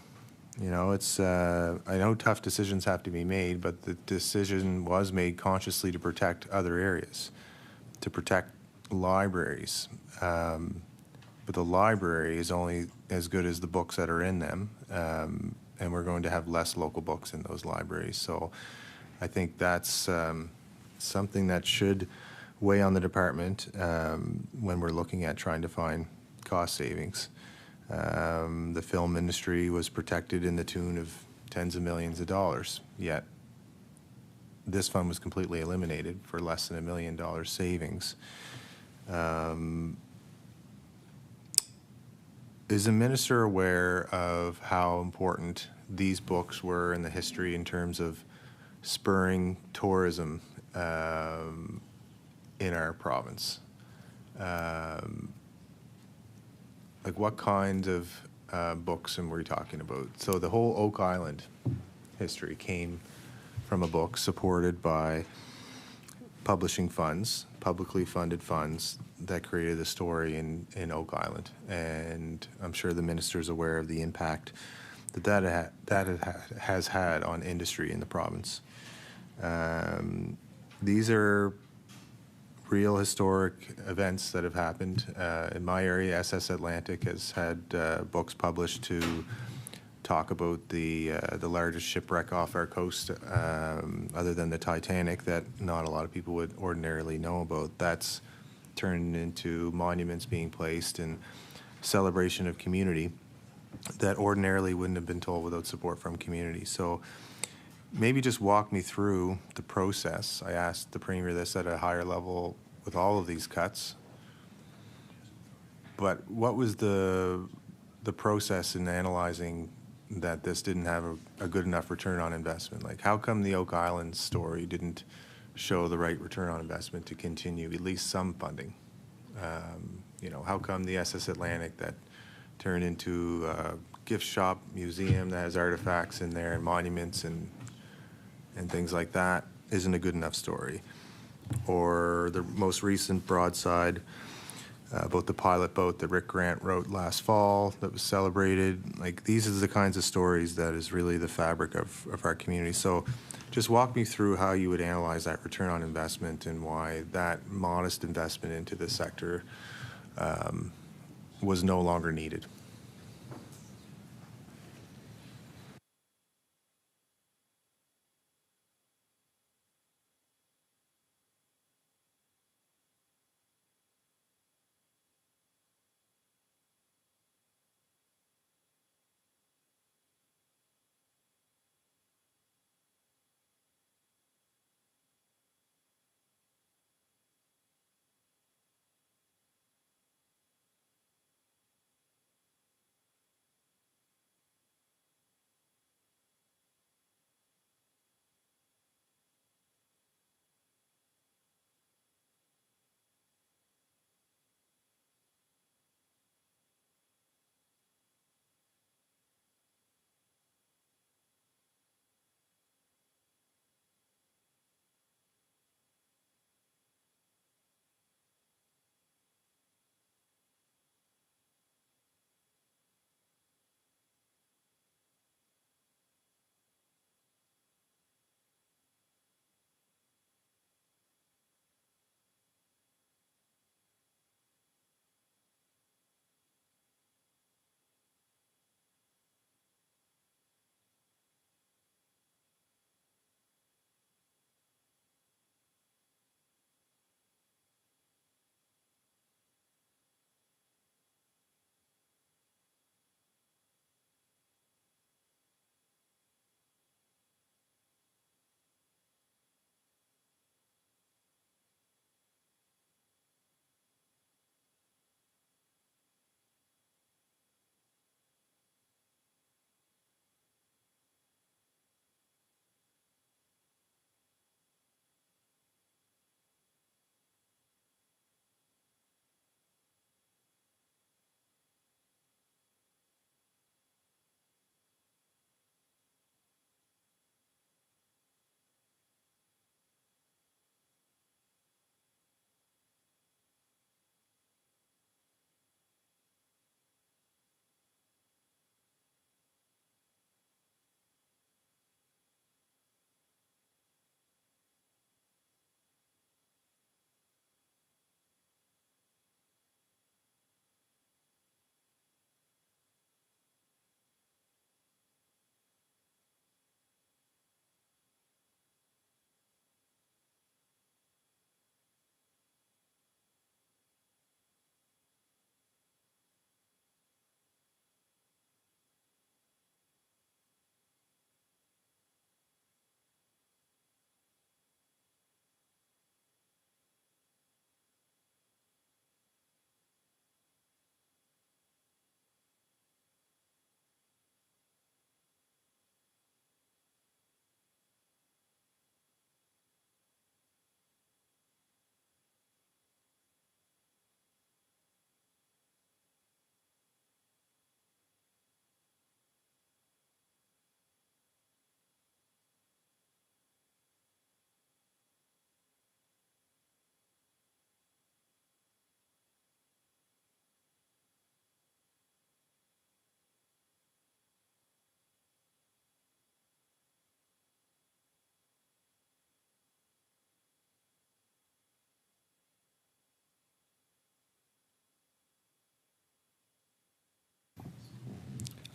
You know, it's, I know tough decisions have to be made, but the decision was made consciously to protect other areas, to protect libraries. But the library is only as good as the books that are in them, and we're going to have less local books in those libraries. So I think that's something that should weigh on the department when we're looking at trying to find cost savings. The film industry was protected in the tune of tens of millions of dollars, yet this fund was completely eliminated for less than $1 million is the minister aware of how important these books were in the history in terms of spurring tourism in our province? Like what kind of books and we're talking about? So the whole Oak Island history came from a book supported by publishing funds, publicly funded funds that created the story in Oak Island. And I'm sure the minister's aware of the impact that has had on industry in the province. These are real historic events that have happened. In my area, SS Atlantic has had books published to talk about the largest shipwreck off our coast, other than the Titanic, that not a lot of people would ordinarily know about. That's turned into monuments being placed and celebration of community that ordinarily wouldn't have been told without support from community. So maybe just walk me through the process. I asked the Premier this at a higher level with all of these cuts, but what was the process in analyzing that this didn't have a good enough return on investment? Like, how come the Oak Island story didn't show the right return on investment to continue at least some funding? You know, how come the SS Atlantic that turned into a gift shop museum that has artifacts in there and monuments and things like that isn't a good enough story? Or the most recent broadside about the pilot boat that Rick Grant wrote last fall that was celebrated. Like, these are the kinds of stories that is really the fabric of our community. So just walk me through how you would analyze that return on investment and why that modest investment into the sector was no longer needed.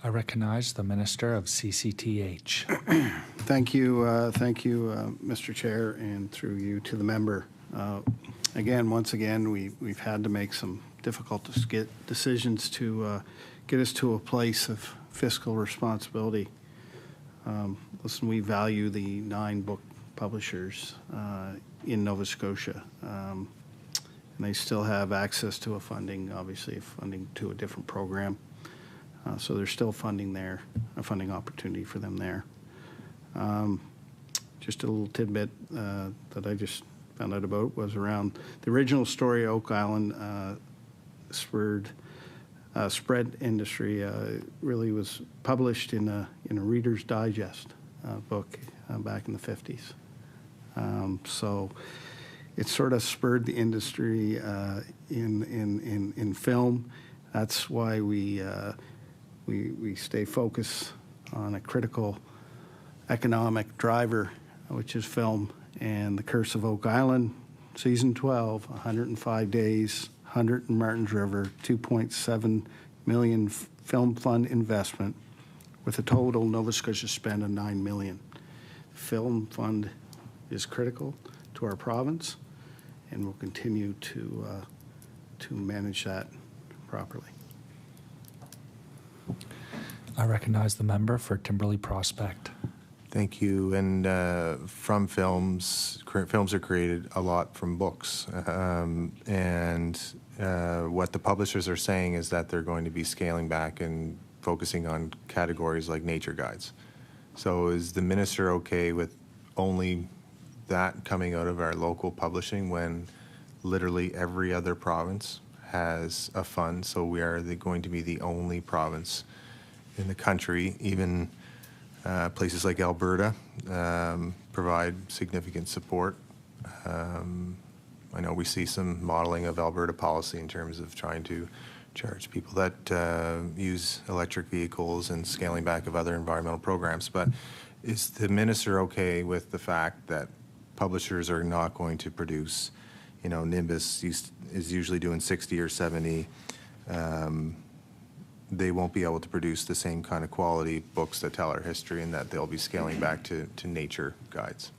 I recognize the Minister of CCTH. Thank you, Mr. Chair, and through you to the member. Once again, we've had to make some difficult decisions to get us to a place of fiscal responsibility. Listen, we value the 9 book publishers in Nova Scotia, and they still have access to funding to a different program. So there's still funding there, a funding opportunity for them there. Just a little tidbit that I just found out about was around the original story, Oak Island spread industry really was published in a Reader's Digest book back in the 50s. So it sort of spurred the industry in film. That's why we stay focused on a critical economic driver, which is film. And The Curse of Oak Island, Season 12, 105 days, 100 in Martins River, 2.7 million film fund investment with a total Nova Scotia spend of $9 million. Film fund is critical to our province, and we'll continue to manage that properly. I recognize the member for Timberley Prospect. Thank you. And from films are created a lot from books. What the publishers are saying is that they're going to be scaling back and focusing on categories like nature guides. So is the minister okay with only that coming out of our local publishing when literally every other province has a fund? So we are going to be the only province in the country, even places like Alberta provide significant support. I know we see some modeling of Alberta policy in terms of trying to charge people that use electric vehicles and scaling back of other environmental programs. But is the minister okay with the fact that publishers are not going to produce, Nimbus is usually doing 60 or 70. They won't be able to produce the same kind of quality books that tell our history, and that they'll be scaling back to nature guides.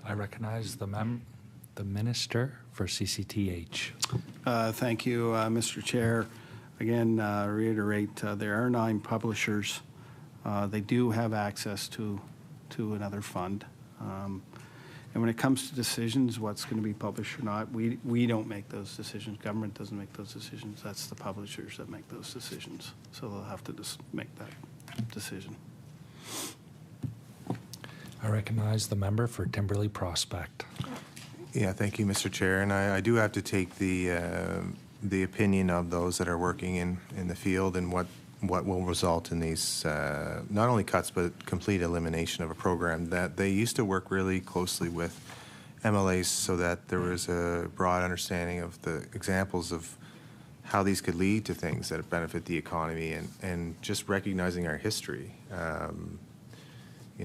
I recognize the Minister for CCTH. Thank you, Mr. Chair. Again, reiterate, there are 9 publishers. They do have access to another fund. And when it comes to decisions, what's going to be published or not, we don't make those decisions. Government doesn't make those decisions. That's the publishers that make those decisions. So they'll have to just make that decision. I recognize the member for Timberley Prospect. Yeah, thank you, Mr. Chair. And I do have to take the opinion of those that are working in the field and what will result in these not only cuts but complete elimination of a program that they used to work really closely with MLAs so that there was a broad understanding of the examples of how these could lead to things that benefit the economy and just recognizing our history.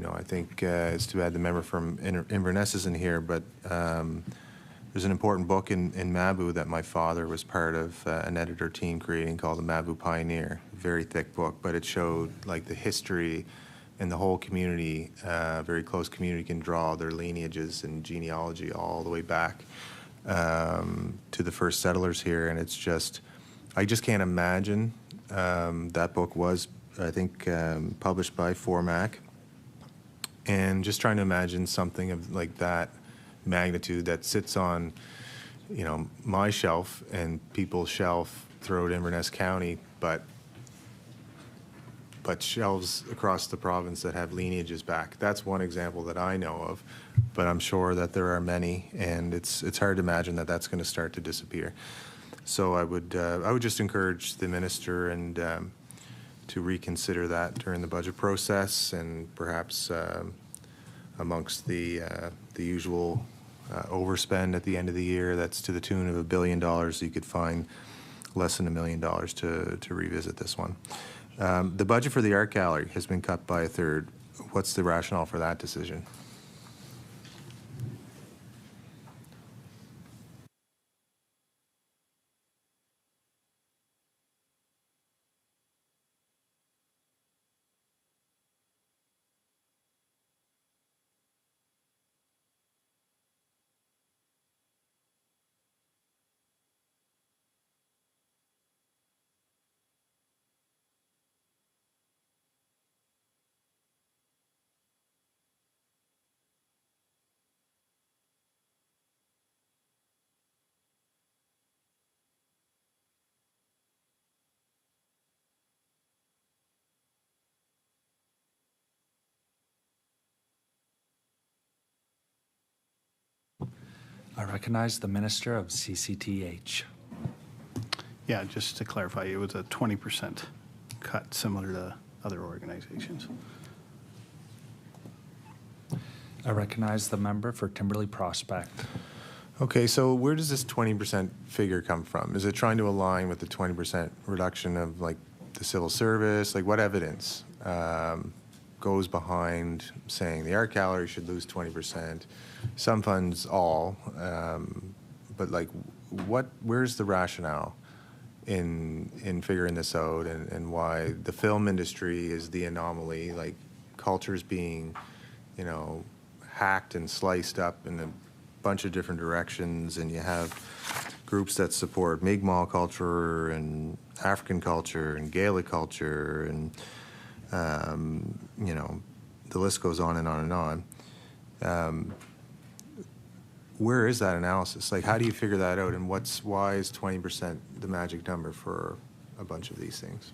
I think it's too bad the member from Inverness isn't here, but there's an important book in Mabou that my father was part of an editor team creating called The Mabou Pioneer. Very thick book, but it showed like the history and the whole community, very close community can draw their lineages and genealogy all the way back to the first settlers here. And it's just, I just can't imagine. That book was, I think, published by Formac. And just trying to imagine something of like that magnitude that sits on, my shelf and people's shelf throughout Inverness County, but shelves across the province that have lineages back. That's one example that I know of, but I'm sure that there are many, and it's hard to imagine that that's going to start to disappear. So I would just encourage the minister and to reconsider that during the budget process, and perhaps amongst the usual overspend at the end of the year that's to the tune of $1 billion, you could find less than $1 million to revisit this one. The budget for the art gallery has been cut by a third. What's the rationale for that decision? I recognize the Minister of CCTH. Yeah, just to clarify, it was a 20% cut, similar to other organizations. I recognize the member for Timberley Prospect. Okay, so where does this 20% figure come from? Is it trying to align with the 20% reduction of like the civil service? Like what evidence goes behind saying the art gallery should lose 20%? Some funds all, but like where's the rationale in figuring this out, and why the film industry is the anomaly, like culture's being, hacked and sliced up in a bunch of different directions, and you have groups that support Mi'kmaq culture and African culture and Gaelic culture, and the list goes on and on and on. Where is that analysis? Like, how do you figure that out, and why is 20% the magic number for a bunch of these things?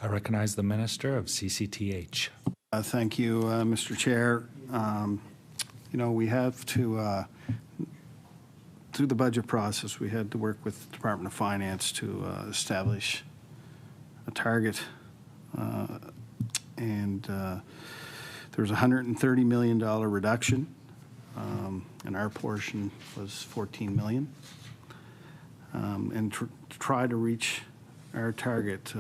I recognize the Minister of CCTH. Thank you, Mr. Chair. We have to, through the budget process, we had to work with the Department of Finance to establish a target. And there was a $130 million reduction, and our portion was $14 million. And to try to reach our target,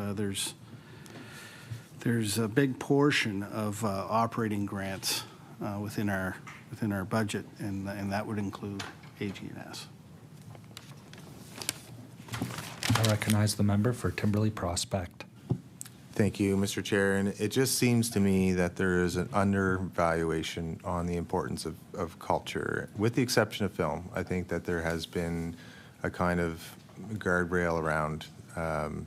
there's a big portion of operating grants within our budget, and that would include AG&S. I recognize the member for Timberley Prospect. Thank you, Mr. Chair. And it just seems to me that there is an undervaluation on the importance of culture. With the exception of film, I think that there has been a kind of guardrail around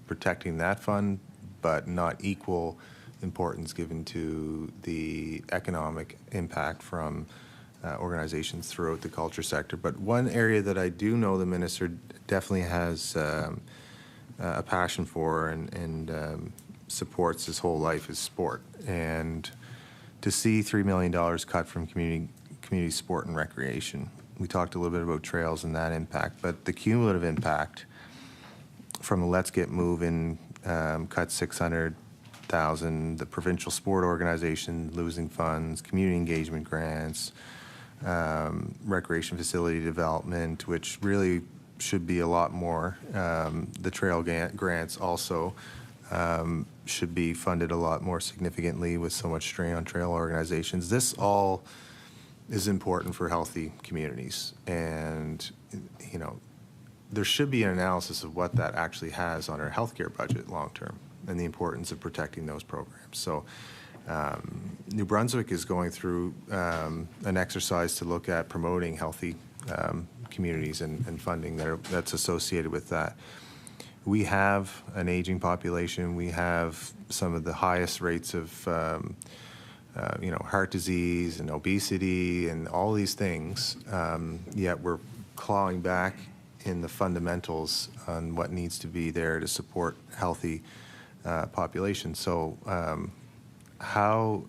protecting that fund, but not equal importance given to the economic impact from organizations throughout the culture sector. But one area that I do know the minister definitely has a passion for and supports his whole life is sport. And to see $3 million cut from community sport and recreation, we talked a little bit about trails and that impact, but the cumulative impact from the Let's Get Moving cut 600,000, the provincial sport organization losing funds, community engagement grants, recreation facility development, which really should be a lot more. The trail grants also should be funded a lot more significantly with so much strain on trail organizations. This all is important for healthy communities, and there should be an analysis of what that actually has on our healthcare budget long term and the importance of protecting those programs. So New Brunswick is going through an exercise to look at promoting healthy communities and funding that's associated with that. We have an aging population. We have some of the highest rates of heart disease and obesity and all these things, yet we're clawing back in the fundamentals on what needs to be there to support healthy population. So how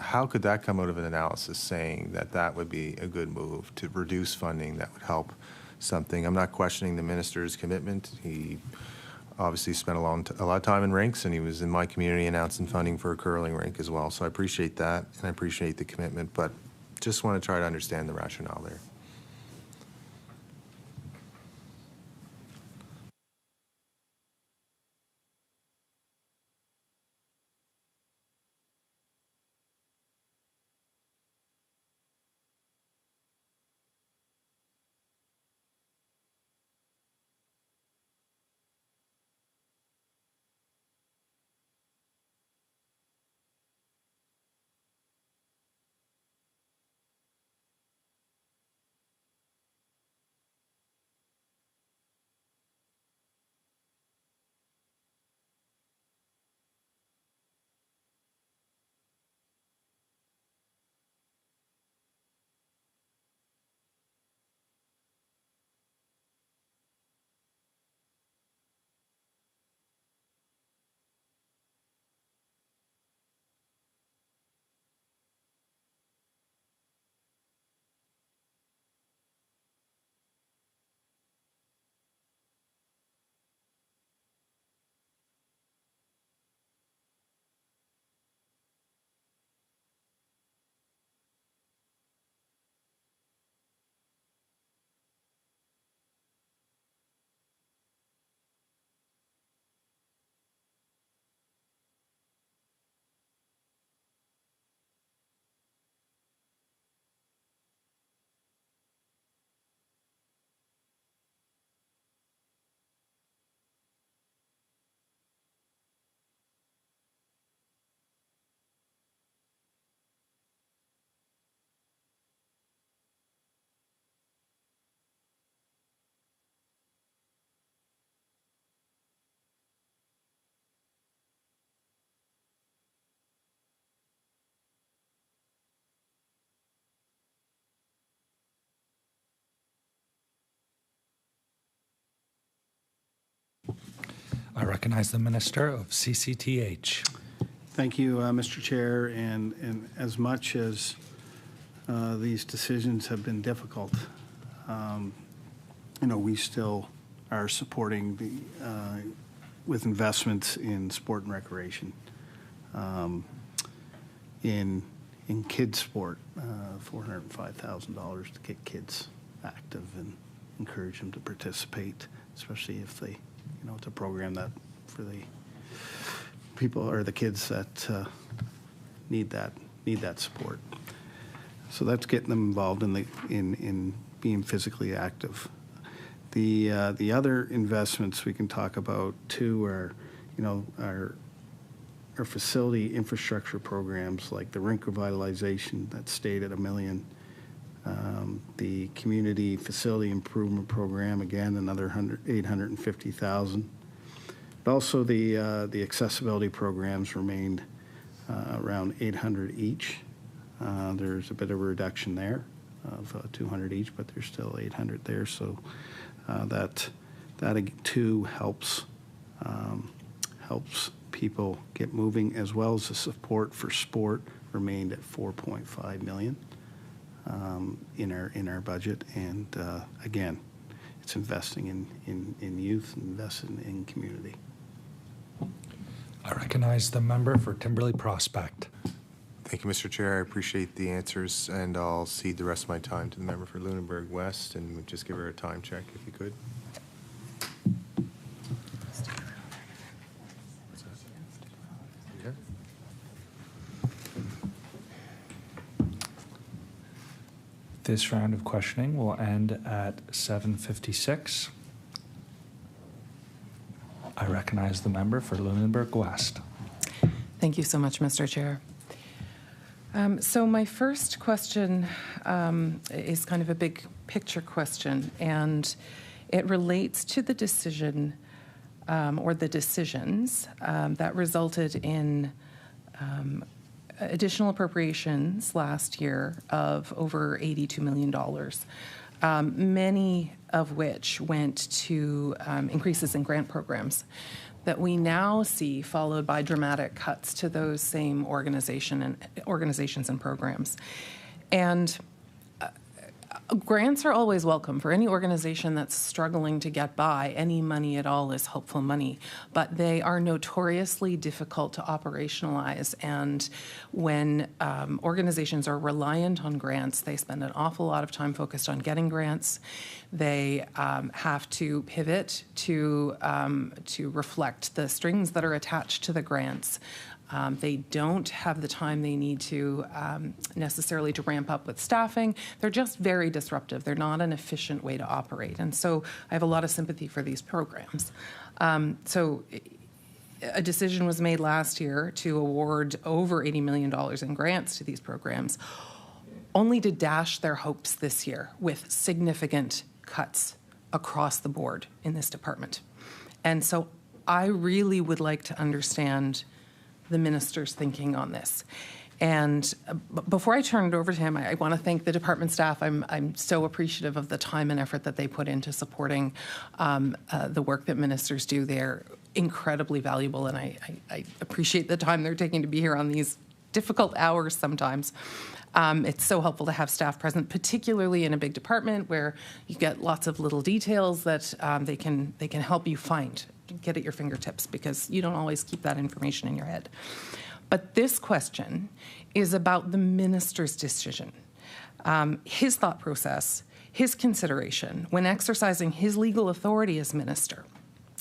could that come out of an analysis saying that that would be a good move to reduce funding that would help something? I'm not questioning the minister's commitment. He obviously spent a lot of time in rinks, and he was in my community announcing funding for a curling rink as well. So I appreciate that, and I appreciate the commitment, but just want to try to understand the rationale there. I recognize the Minister of CCTH. Thank you, Mr. Chair, and as much as these decisions have been difficult, we still are supporting with investments in sport and recreation, in kids sport, $405,000 to get kids active and encourage them to participate, especially if they, it's a program that for the people or the kids that need that support. So that's getting them involved in being physically active. The other investments we can talk about too are, our facility infrastructure programs like the rink revitalization that stayed at $1 million. The community facility improvement program, again, another $850,000. But also the accessibility programs remained around $800 each. There's a bit of a reduction there of $200 each, but there's still $800 there. So that too helps people get moving, as well as the support for sport remained at $4.5 million in our budget. And again, it's investing in youth, investing in community. I recognize the member for Timberley Prospect. Thank you, Mr. Chair. I appreciate the answers, and I'll cede the rest of my time to the member for Lunenburg West, and just give her a time check if you could. Yeah. This round of questioning will end at 7:56. I recognize the member for Lunenburg West. Thank you so much, Mr. Chair. So my first question is kind of a big picture question, and it relates to the decision or the decisions that resulted in additional appropriations last year of over $82 million, many of which went to increases in grant programs that we now see followed by dramatic cuts to those same organizations and programs. And grants are always welcome for any organization that's struggling to get by. Any money at all is helpful money, but they are notoriously difficult to operationalize. And when organizations are reliant on grants, they spend an awful lot of time focused on getting grants. They have to pivot to reflect the strings that are attached to the grants. They don't have the time they need to necessarily to ramp up with staffing. They're just very disruptive. They're not an efficient way to operate. And so I have a lot of sympathy for these programs. So a decision was made last year to award over $80 million in grants to these programs, only to dash their hopes this year with significant cuts across the board in this department. And so I really would like to understand the minister's thinking on this. And before I turn it over to him, I want to thank the department staff. I'm so appreciative of the time and effort that they put into supporting the work that ministers do. They're incredibly valuable, and I appreciate the time they're taking to be here on these difficult hours sometimes. It's so helpful to have staff present, particularly in a big department where you get lots of little details that they can help you find, get at your fingertips, because you don't always keep that information in your head. But this question is about the minister's decision, his thought process, his consideration when exercising his legal authority as minister.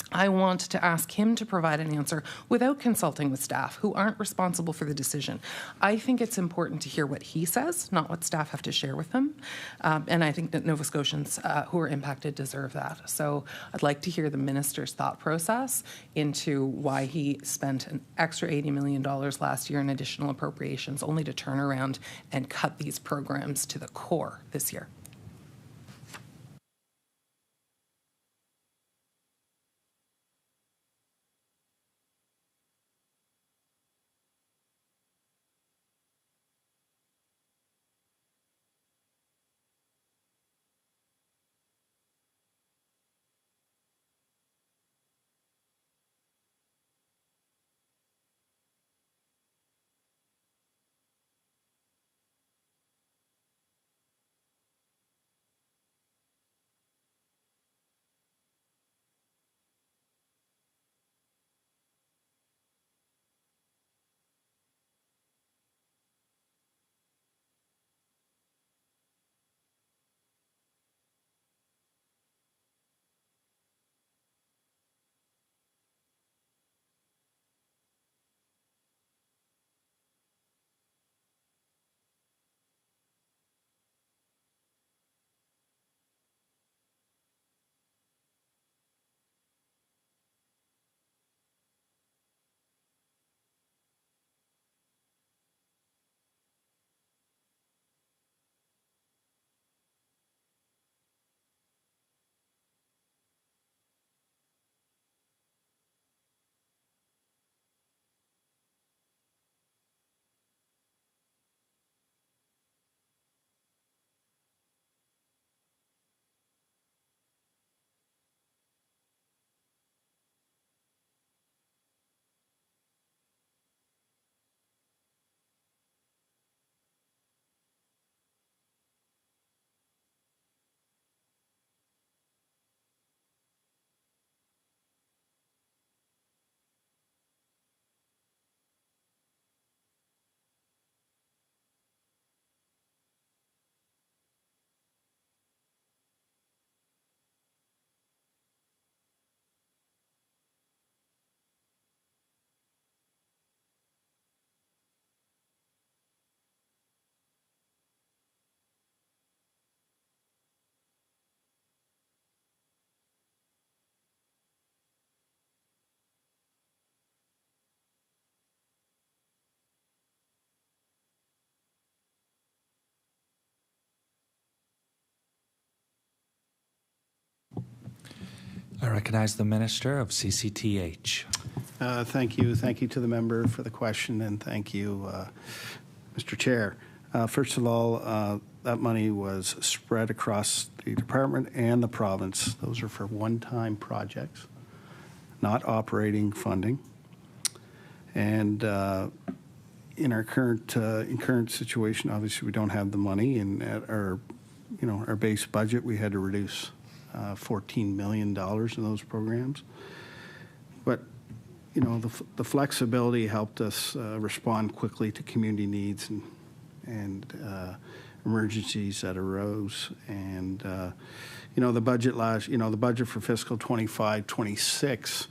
I want to ask him to provide an answer without consulting with staff who aren't responsible for the decision. I think it's important to hear what he says, not what staff have to share with him. And I think that Nova Scotians who are impacted deserve that. So I'd like to hear the minister's thought process into why he spent an extra $80 million last year in additional appropriations, only to turn around and cut these programs to the core this year. I recognize the Minister of CCTH. Thank you. Thank you to the member for the question, and thank you, Mr. Chair. First of all, that money was spread across the department and the province. Those are for one-time projects, not operating funding. And in our current situation, obviously, we don't have the money, and at our base budget, we had to reduce $14 million in those programs. But the flexibility helped us respond quickly to community needs and emergencies that arose. And the budget for fiscal 25-26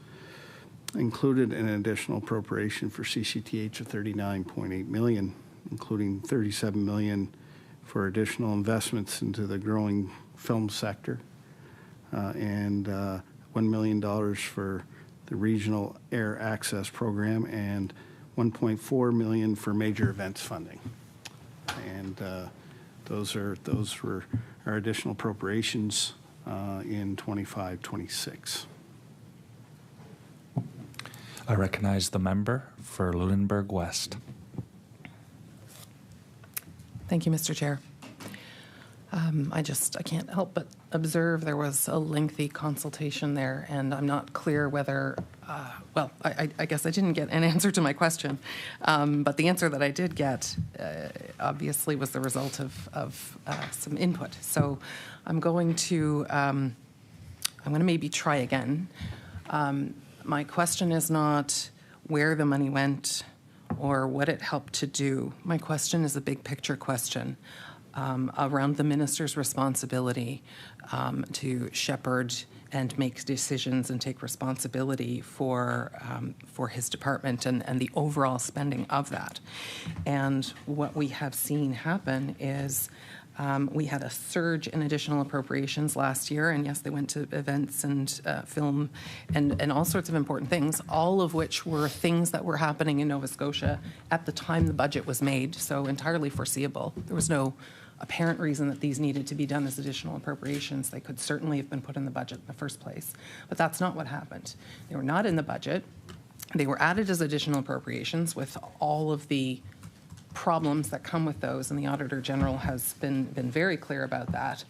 included an additional appropriation for CCTH of $39.8 million, including $37 million for additional investments into the growing film sector, and $1 million for the Regional Air Access Program, and $1.4 million for major events funding. And those were our additional appropriations in 25-26. I recognize the member for Lunenburg West. Thank you, Mr. Chair. I can't help but observe there was a lengthy consultation there, and I'm not clear whether, I guess I didn't get an answer to my question, but the answer that I did get obviously was the result of some input. So I'm going to maybe try again. My question is not where the money went or what it helped to do. My question is a big picture question around the minister's responsibility to shepherd and make decisions and take responsibility for his department and the overall spending of that. And what we have seen happen is we had a surge in additional appropriations last year, and yes, they went to events and film and all sorts of important things, all of which were things that were happening in Nova Scotia at the time the budget was made, so entirely foreseeable. There was no apparent reason that these needed to be done as additional appropriations. They could certainly have been put in the budget in the first place, but that's not what happened. They were not in the budget. They were added as additional appropriations with all of the problems that come with those, and the Auditor General has been very clear about that.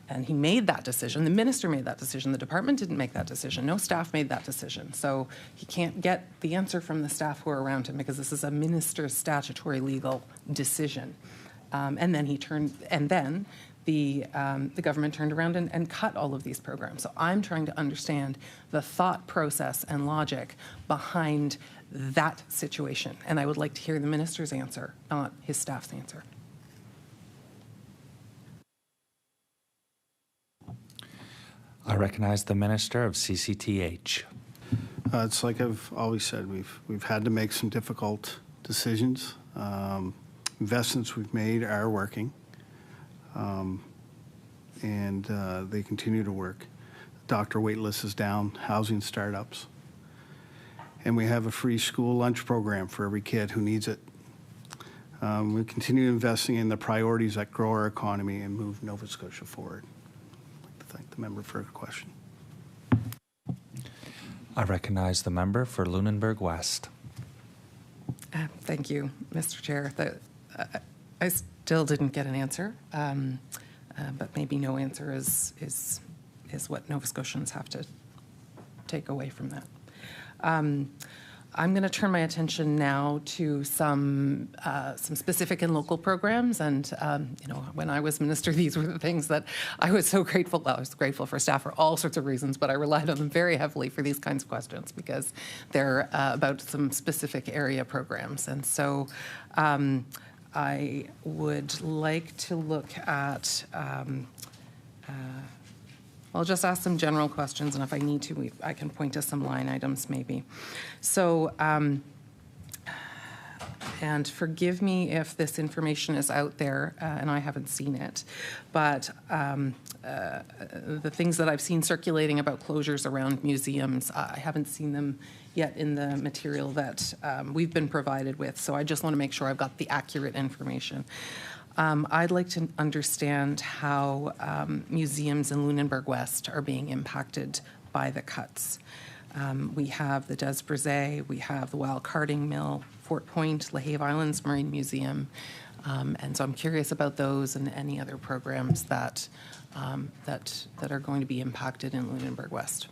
And he made that decision. The minister made that decision. The department didn't make that decision. No staff made that decision. So he can't get the answer from the staff who are around him because this is a minister's statutory legal decision. And then the government turned around and cut all of these programs. So I'm trying to understand the thought process and logic behind that situation. And I would like to hear the minister's answer, not his staff's answer. I recognize the Minister of CCTH. It's like I've always said, we've had to make some difficult decisions. Investments we've made are working, and they continue to work. Doctor wait list is down, housing startups, and we have a free school lunch program for every kid who needs it. We continue investing in the priorities that grow our economy and move Nova Scotia forward. I'd like to thank the member for her question. I recognize the member for Lunenburg West. Thank you, Mr. Chair. I still didn't get an answer, but maybe no answer is what Nova Scotians have to take away from that. I'm going to turn my attention now to some specific and local programs. And when I was minister, these were the things that I was so grateful. Well, I was grateful for staff for all sorts of reasons, but I relied on them very heavily for these kinds of questions because they're about some specific area programs. And so I would like to look at. I'll just ask some general questions, and if I need to, I can point to some line items maybe. So, and forgive me if this information is out there and I haven't seen it, but the things that I've seen circulating about closures around museums, I haven't seen them yet in the material that we've been provided with, so I just want to make sure I've got the accurate information. I'd like to understand how museums in Lunenburg West are being impacted by the cuts. We have the Des Brisets, we have the Wild Carding Mill, Fort Point, LaHave Islands Marine Museum, and so I'm curious about those and any other programs that are going to be impacted in Lunenburg West.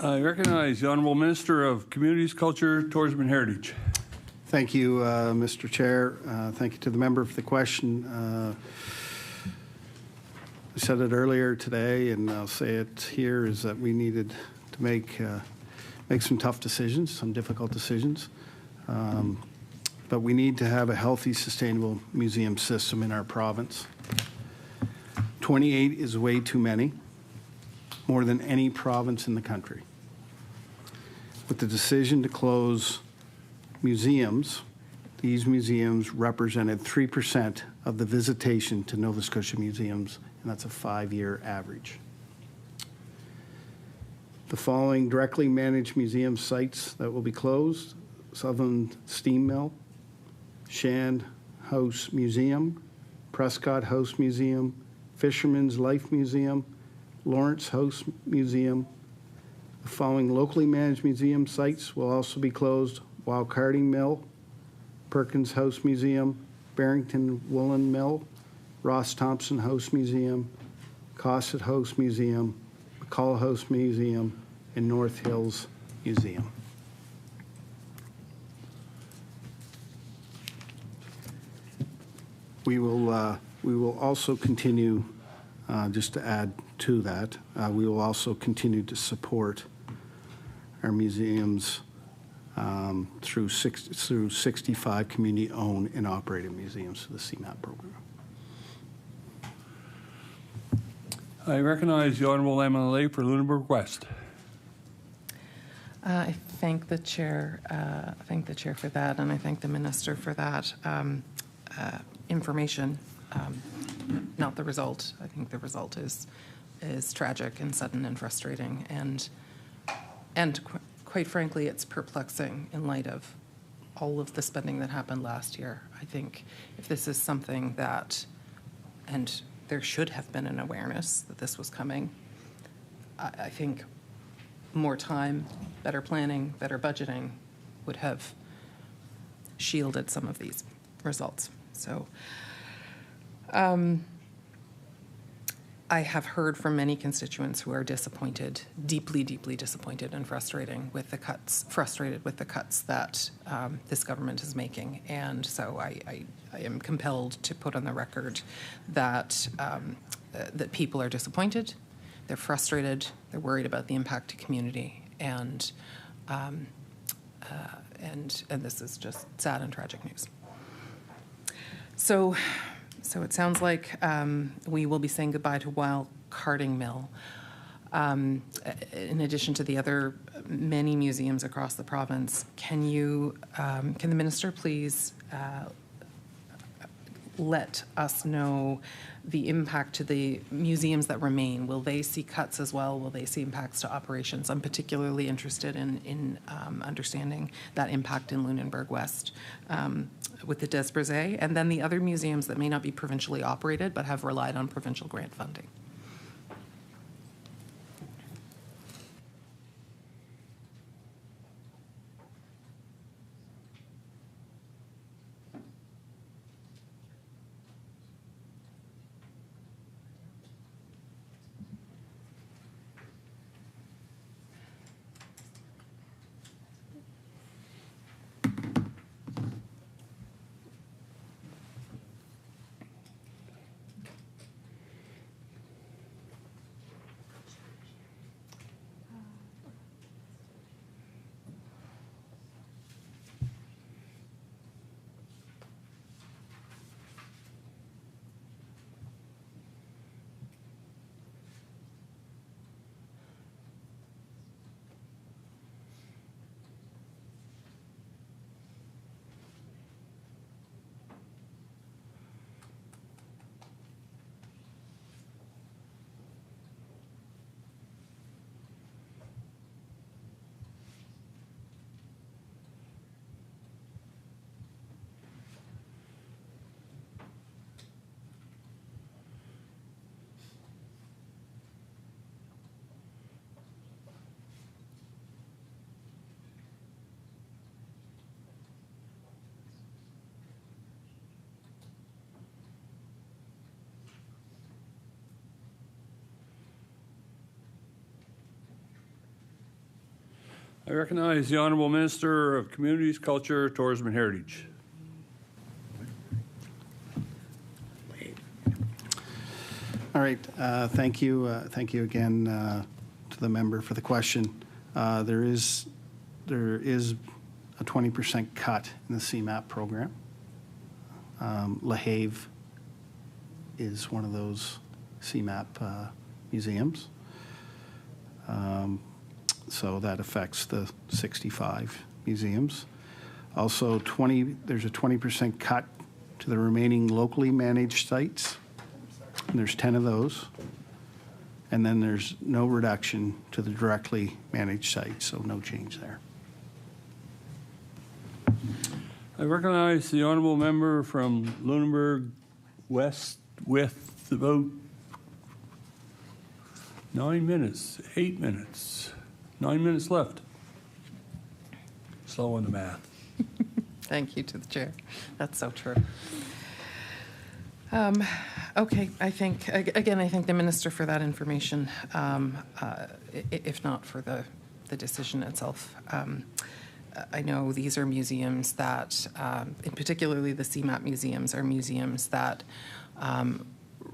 I recognize the Honourable Minister of Communities, Culture, Tourism and Heritage. Thank you, Mr. Chair. Thank you to the member for the question. I said it earlier today, and I'll say it here, is that we needed to make some tough decisions, some difficult decisions. But we need to have a healthy, sustainable museum system in our province. 28 is way too many, more than any province in the country. With the decision to close museums, these museums represented 3% of the visitation to Nova Scotia museums, and that's a 5-year average. The following directly managed museum sites that will be closed: Southern Steam Mill, Shand House Museum, Prescott House Museum, Fisherman's Life Museum, Lawrence House Museum. The following locally managed museum sites will also be closed: Wild Carding Mill, Perkins House Museum, Barrington Woolen Mill, Ross Thompson House Museum, Cosset House Museum, McCall House Museum, and North Hills Museum. We will also continue, just to add to that, we will also continue to support our museums through 65 community-owned and operated museums through the CMAP program. I recognize the Honourable MLA for Lunenburg West. I thank the chair. For that, and I thank the minister for that information. Not the result. I think the result is tragic and sudden and frustrating, and quite frankly, it's perplexing in light of all of the spending that happened last year. I think if this is something that, and there should have been an awareness that this was coming, I think more time, better planning, better budgeting would have shielded some of these results. So I have heard from many constituents who are disappointed, deeply, deeply disappointed and frustrated with the cuts that this government is making. And so I am compelled to put on the record that that people are disappointed, they're frustrated, they're worried about the impact to community, and this is just sad and tragic news. So it sounds like we will be saying goodbye to Wild Carding Mill. In addition to the other many museums across the province, can the minister please let us know the impact to the museums that remain? Will they see cuts as well? Will they see impacts to operations? I'm particularly interested in understanding that impact in Lunenburg West with the Des Brisets, and then the other museums that may not be provincially operated but have relied on provincial grant funding. I recognize the Honourable Minister of Communities, Culture, Tourism and Heritage. All right, thank you. Thank you again to the member for the question. There is a 20% cut in the CMAP program. La Have is one of those CMAP museums. So that affects the 65 museums. Also, there's a 20% cut to the remaining locally managed sites. And there's 10 of those. And then there's no reduction to the directly managed sites, so no change there. I recognize the Honourable Member from Lunenburg West with about 9 minutes, 8 minutes, 9 minutes left. Slow on the math. Thank you to the chair. That's so true. Okay, I think the minister for that information, if not for the decision itself. I know these are museums that, in particularly the CMAP museums, are museums that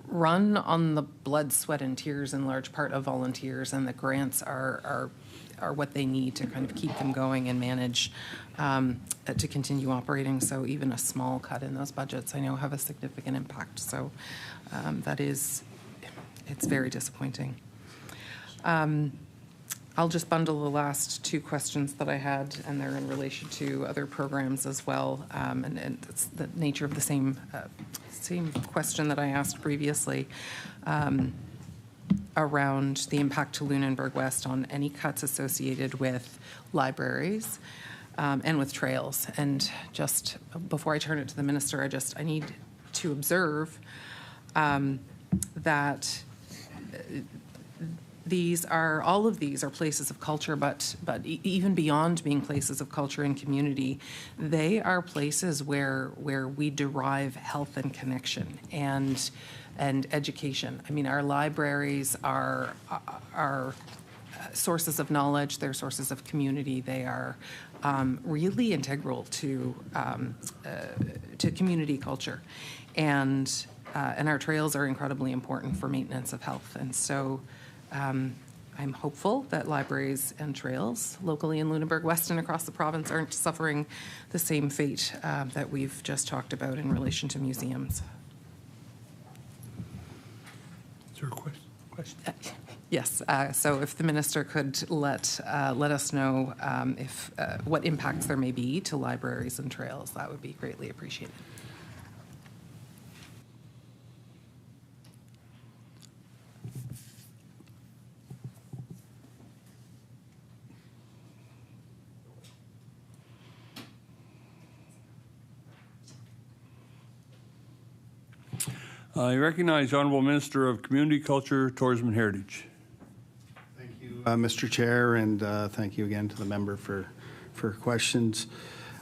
run on the blood, sweat, and tears in large part of volunteers, and the grants are what they need to kind of keep them going and manage to continue operating. So even a small cut in those budgets, I know, have a significant impact. So it's very disappointing. I'll just bundle the last two questions that I had, and they're in relation to other programs as well, and it's the nature of the same question that I asked previously. Around the impact to Lunenburg West on any cuts associated with libraries and with trails. And just before I turn it to the minister, I need to observe that all of these are places of culture, but even beyond being places of culture and community, they are places where we derive health and connection and education. I mean, our libraries are sources of knowledge, they're sources of community, they are really integral to community culture. And our trails are incredibly important for maintenance of health. And so I'm hopeful that libraries and trails locally in Lunenburg West and across the province aren't suffering the same fate that we've just talked about in relation to museums. Is there a question? Yes. So if the minister could let us know what impacts there may be to libraries and trails, that would be greatly appreciated. I recognize the Honourable Minister of Community, Culture, Tourism and Heritage. Thank you, Mr. Chair, and thank you again to the member for questions.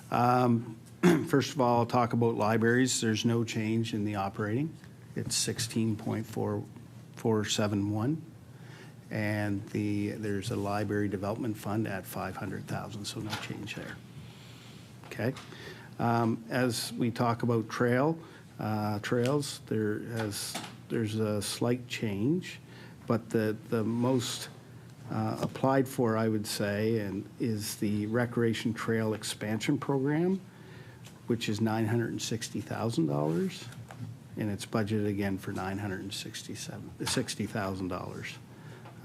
First of all, I'll talk about libraries. There's no change in the operating. It's 16.471, and there's a library development fund at 500,000, so no change there. Okay. As we talk about trails, there's a slight change, but the most applied for, I would say, is the Recreation Trail Expansion Program, which is $960,000, and it's budgeted again for $960,000.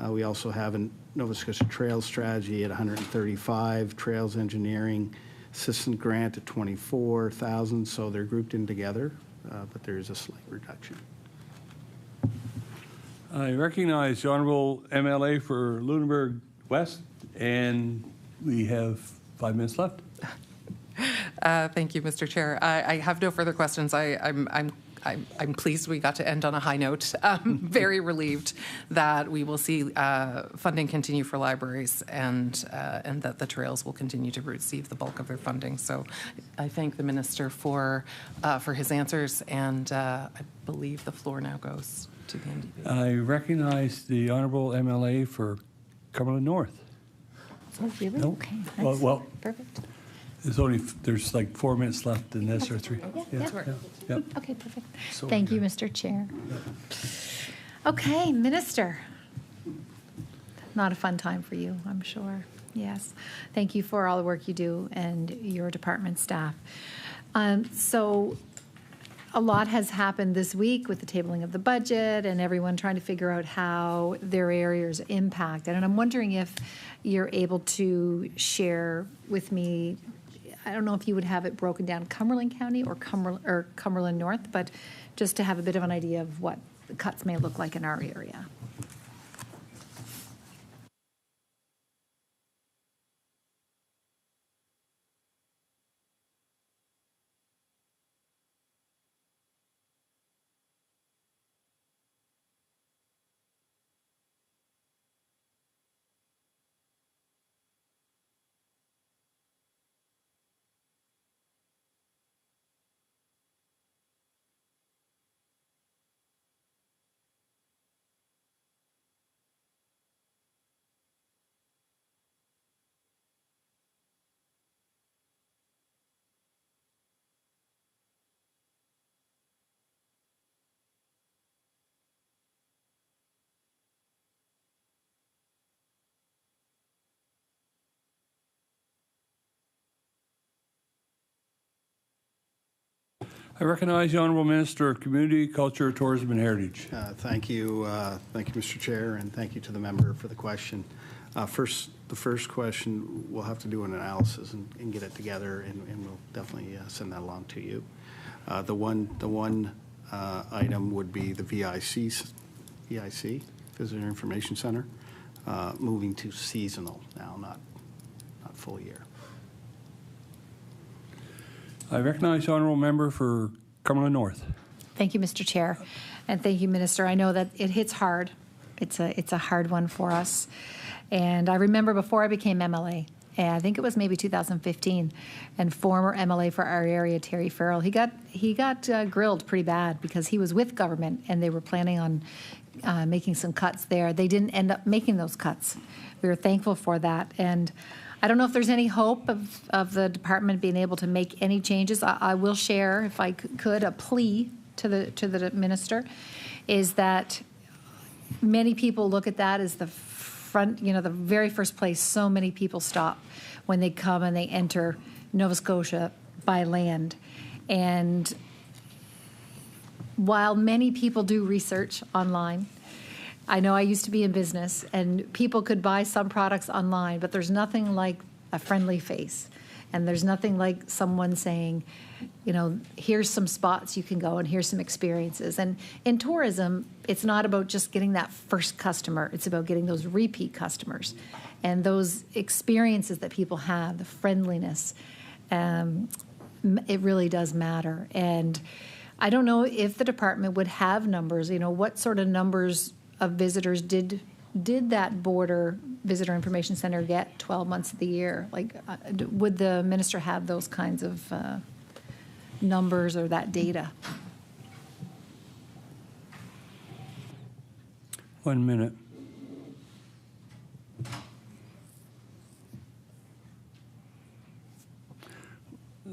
We also have a Nova Scotia Trails Strategy at $135,000, Trails Engineering Assistant Grant at $24,000, so they're grouped in together, but there is a slight reduction. I recognize the Honourable MLA for Lunenburg West, and we have 5 minutes left. Thank you, Mr. Chair. I have no further questions. I'm pleased we got to end on a high note. Very relieved that we will see funding continue for libraries and that the trails will continue to receive the bulk of their funding. So I thank the minister for his answers, and I believe the floor now goes to the NDP. I recognize the Honourable MLA for Cumberland North. Oh, really? No? Okay. Well, nice. well, Perfect. there's like 4 minutes left in this or 3. Yeah. Yeah. Okay, perfect. So Thank you, good. Mr. Chair. Okay, Minister. Not a fun time for you, I'm sure. Yes. Thank you for all the work you do and your department staff. So a lot has happened this week with the tabling of the budget and everyone trying to figure out how their areas are impacted. And I'm wondering if you're able to share with me, I don't know if you would have it broken down Cumberland County or Cumberland North, but just to have a bit of an idea of what the cuts may look like in our area. I recognize the Honourable Minister of Community, Culture, Tourism and Heritage. Thank you, Mr. Chair, and thank you to the member for the question. The first question, we'll have to do an analysis and get it together, and we'll definitely send that along to you. The one item would be the VIC, Visitor Information Center, moving to seasonal now, not full year. I recognize the Honourable Member for Cumberland North. Thank you, Mr. Chair, and thank you, Minister. I know that it hits hard. It's a hard one for us. And I remember before I became MLA, and I think it was maybe 2015, and former MLA for our area, Terry Farrell, he got grilled pretty bad because he was with government and they were planning on making some cuts there. They didn't end up making those cuts. We were thankful for that. And I don't know if there's any hope of the department being able to make any changes. I will share, if I could, a plea to the minister, is that many people look at that as the front, the very first place so many people stop when they come and they enter Nova Scotia by land. And while many people do research online, I know I used to be in business, and people could buy some products online, but there's nothing like a friendly face. And there's nothing like someone saying, here's some spots you can go and here's some experiences. And in tourism, it's not about just getting that first customer. It's about getting those repeat customers and those experiences that people have, the friendliness. It really does matter. And I don't know if the department would have numbers, what sort of numbers of visitors did that border visitor information center get 12 months of the year? Like, would the minister have those kinds of numbers or that data? 1 minute.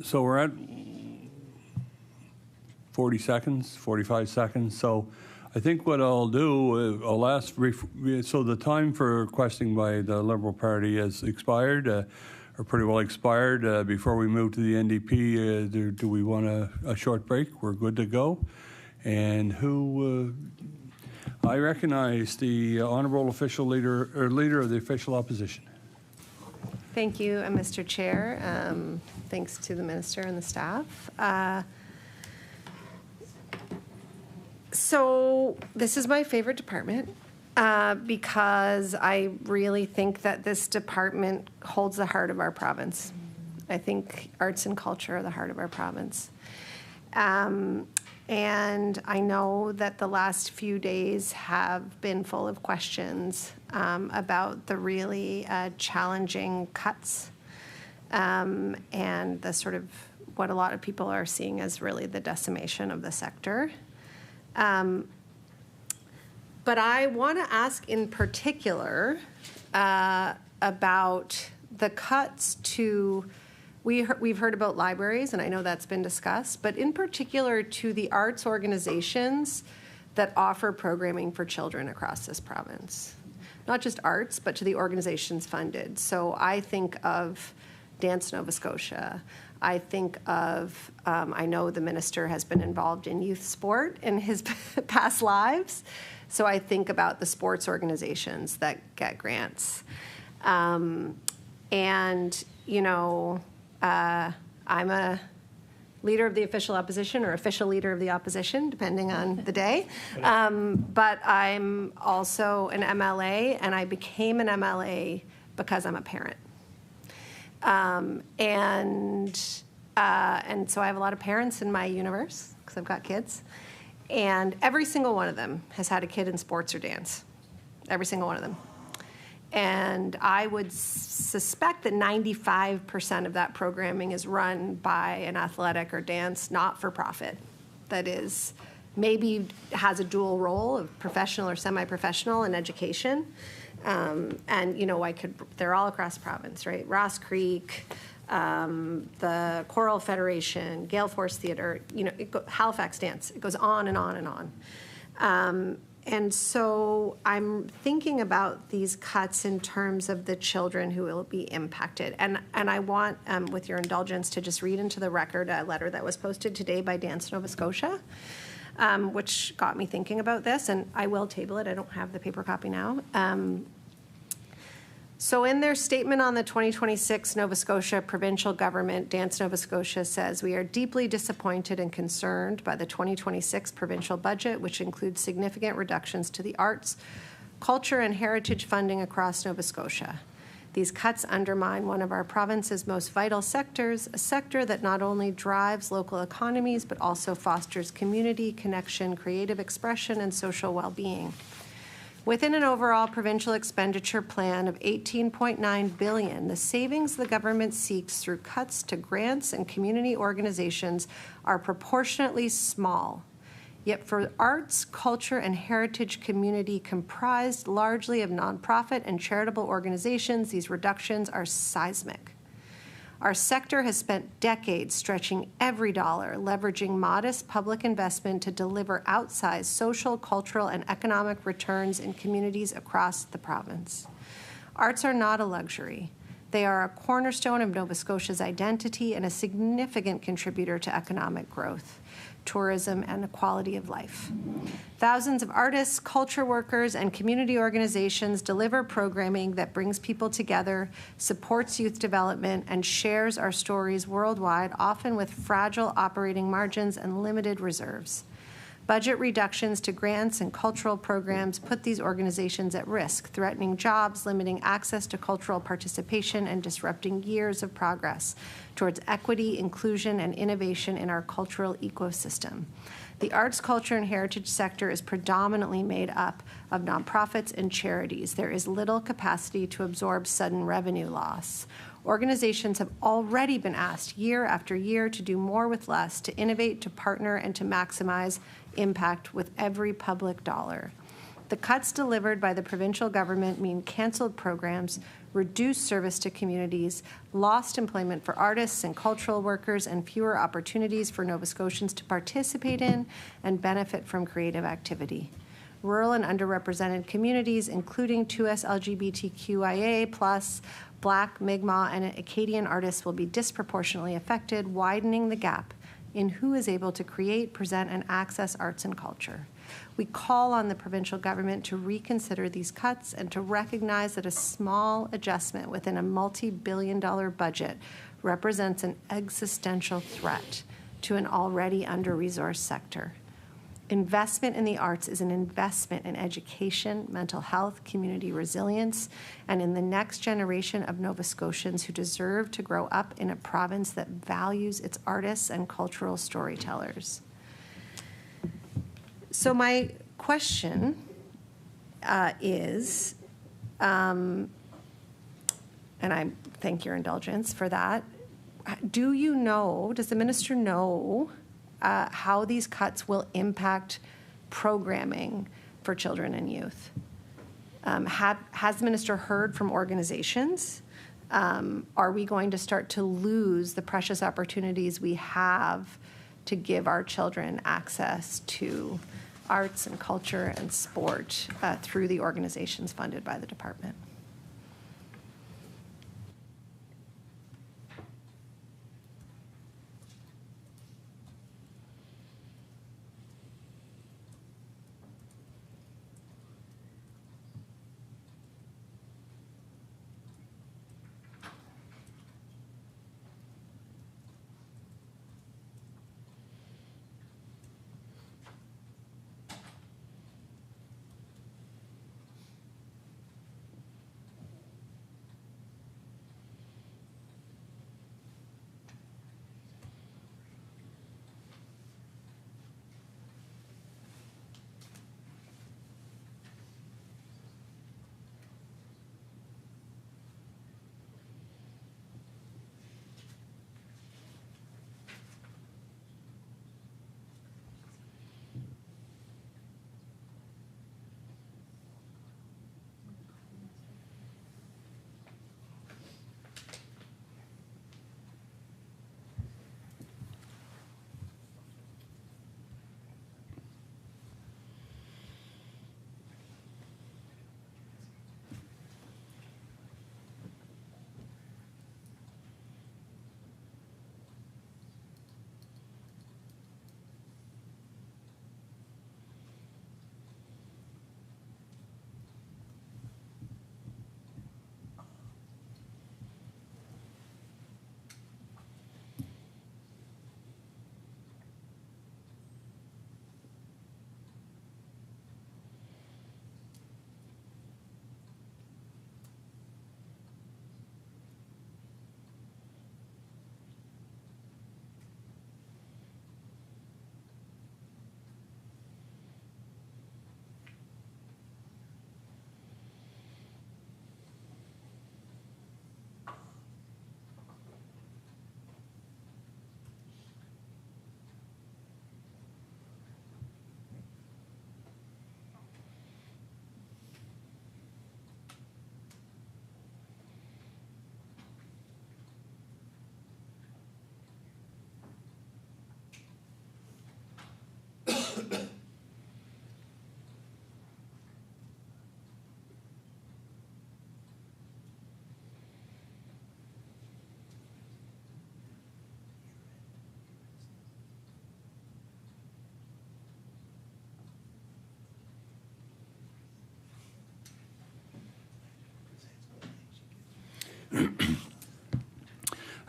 So we're at 40 seconds, 45 seconds. So I think what I'll do, I'll ask, so the time for requesting by the Liberal Party has expired, or pretty well expired. Before we move to the NDP, do we want a short break? We're good to go. And I recognize the Honourable Official Leader, or Leader of the Official Opposition. Thank you, Mr. Chair. Thanks to the Minister and the staff. So this is my favorite department because I really think that this department holds the heart of our province. I think arts and culture are the heart of our province. And I know that the last few days have been full of questions about the really challenging cuts and the sort of what a lot of people are seeing as really the decimation of the sector. But I want to ask in particular about the cuts to, we've heard about libraries, and I know that's been discussed, but in particular to the arts organizations that offer programming for children across this province. Not just arts, but to the organizations funded. So I think of Dance Nova Scotia. I think of, I know the minister has been involved in youth sport in his past lives. So I think about the sports organizations that get grants. And, you know, I'm a leader of the official opposition or official leader of the opposition, depending on the day. But I'm also an MLA, and I became an MLA because I'm a parent. And so I have a lot of parents in my universe because I've got kids. And every single one of them has had a kid in sports or dance. Every single one of them. And I would suspect that 95% of that programming is run by an athletic or dance not-for-profit that is maybe has a dual role of professional or semi-professional in education. And, you know, they're all across the province, right? Ross Creek, the Choral Federation, Gale Force Theatre, you know, Halifax Dance. It goes on and on and on. And so I'm thinking about these cuts in terms of the children who will be impacted. And I want, with your indulgence, to just read into the record a letter that was posted today by Dance Nova Scotia, which got me thinking about this. And I will table it. I don't have the paper copy now. So in their statement on the 2026 Nova Scotia provincial government, Dance Nova Scotia says, "We are deeply disappointed and concerned by the 2026 provincial budget, which includes significant reductions to the arts, culture, and heritage funding across Nova Scotia. These cuts undermine one of our province's most vital sectors, a sector that not only drives local economies, but also fosters community, connection, creative expression, and social well-being. Within an overall provincial expenditure plan of $18.9 billion, the savings the government seeks through cuts to grants and community organizations are proportionately small. Yet for arts, culture, and heritage community comprised largely of nonprofit and charitable organizations, these reductions are seismic. Our sector has spent decades stretching every dollar, leveraging modest public investment to deliver outsized social, cultural, and economic returns in communities across the province. Arts are not a luxury. They are a cornerstone of Nova Scotia's identity and a significant contributor to economic growth, tourism, and the quality of life. Thousands of artists, culture workers, and community organizations deliver programming that brings people together, supports youth development, and shares our stories worldwide, often with fragile operating margins and limited reserves. Budget reductions to grants and cultural programs put these organizations at risk, threatening jobs, limiting access to cultural participation, and disrupting years of progress towards equity, inclusion, and innovation in our cultural ecosystem. The arts, culture, and heritage sector is predominantly made up of nonprofits and charities. There is little capacity to absorb sudden revenue loss. Organizations have already been asked year after year to do more with less, to innovate, to partner, and to maximize impact with every public dollar. The cuts delivered by the provincial government mean canceled programs, reduced service to communities, lost employment for artists and cultural workers, and fewer opportunities for Nova Scotians to participate in and benefit from creative activity. Rural and underrepresented communities, including 2S LGBTQIA+, Black, Mi'kmaq, and Acadian artists will be disproportionately affected, widening the gap in who is able to create, present, and access arts and culture. We call on the provincial government to reconsider these cuts and to recognize that a small adjustment within a multi-billion-dollar budget represents an existential threat to an already under-resourced sector. Investment in the arts is an investment in education, mental health, community resilience, and in the next generation of Nova Scotians who deserve to grow up in a province that values its artists and cultural storytellers. So my question is, and I thank your indulgence for that, do you know, does the minister know how these cuts will impact programming for children and youth? Has the minister heard from organizations? Are we going to start to lose the precious opportunities we have to give our children access to arts and culture and sport through the organizations funded by the department?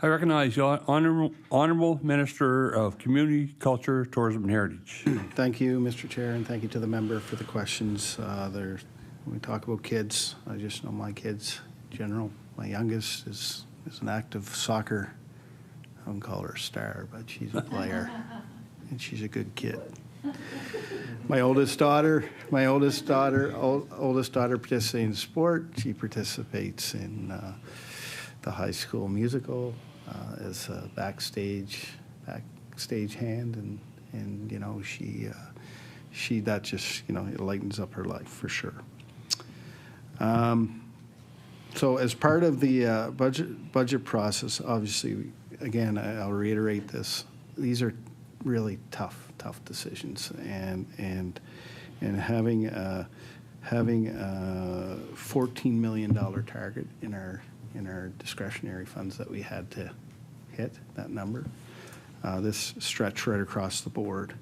I recognize the Honorable Minister of Community, Culture, Tourism, and Heritage. Thank you, Mr. Chair, and thank you to the member for the questions. When we talk about kids, I just know my kids in general. My youngest is an active soccer, I wouldn't call her a star, but she's a player, and she's a good kid. My oldest daughter participates in sport. She participates in the high school musical as a backstage hand, and you know, she that just, you know, it lightens up her life for sure. So as part of the budget process, obviously, again, I'll reiterate this, these are really tough decisions, and having a $14 million target in our discretionary funds that we had to hit that number. This stretched right across the board.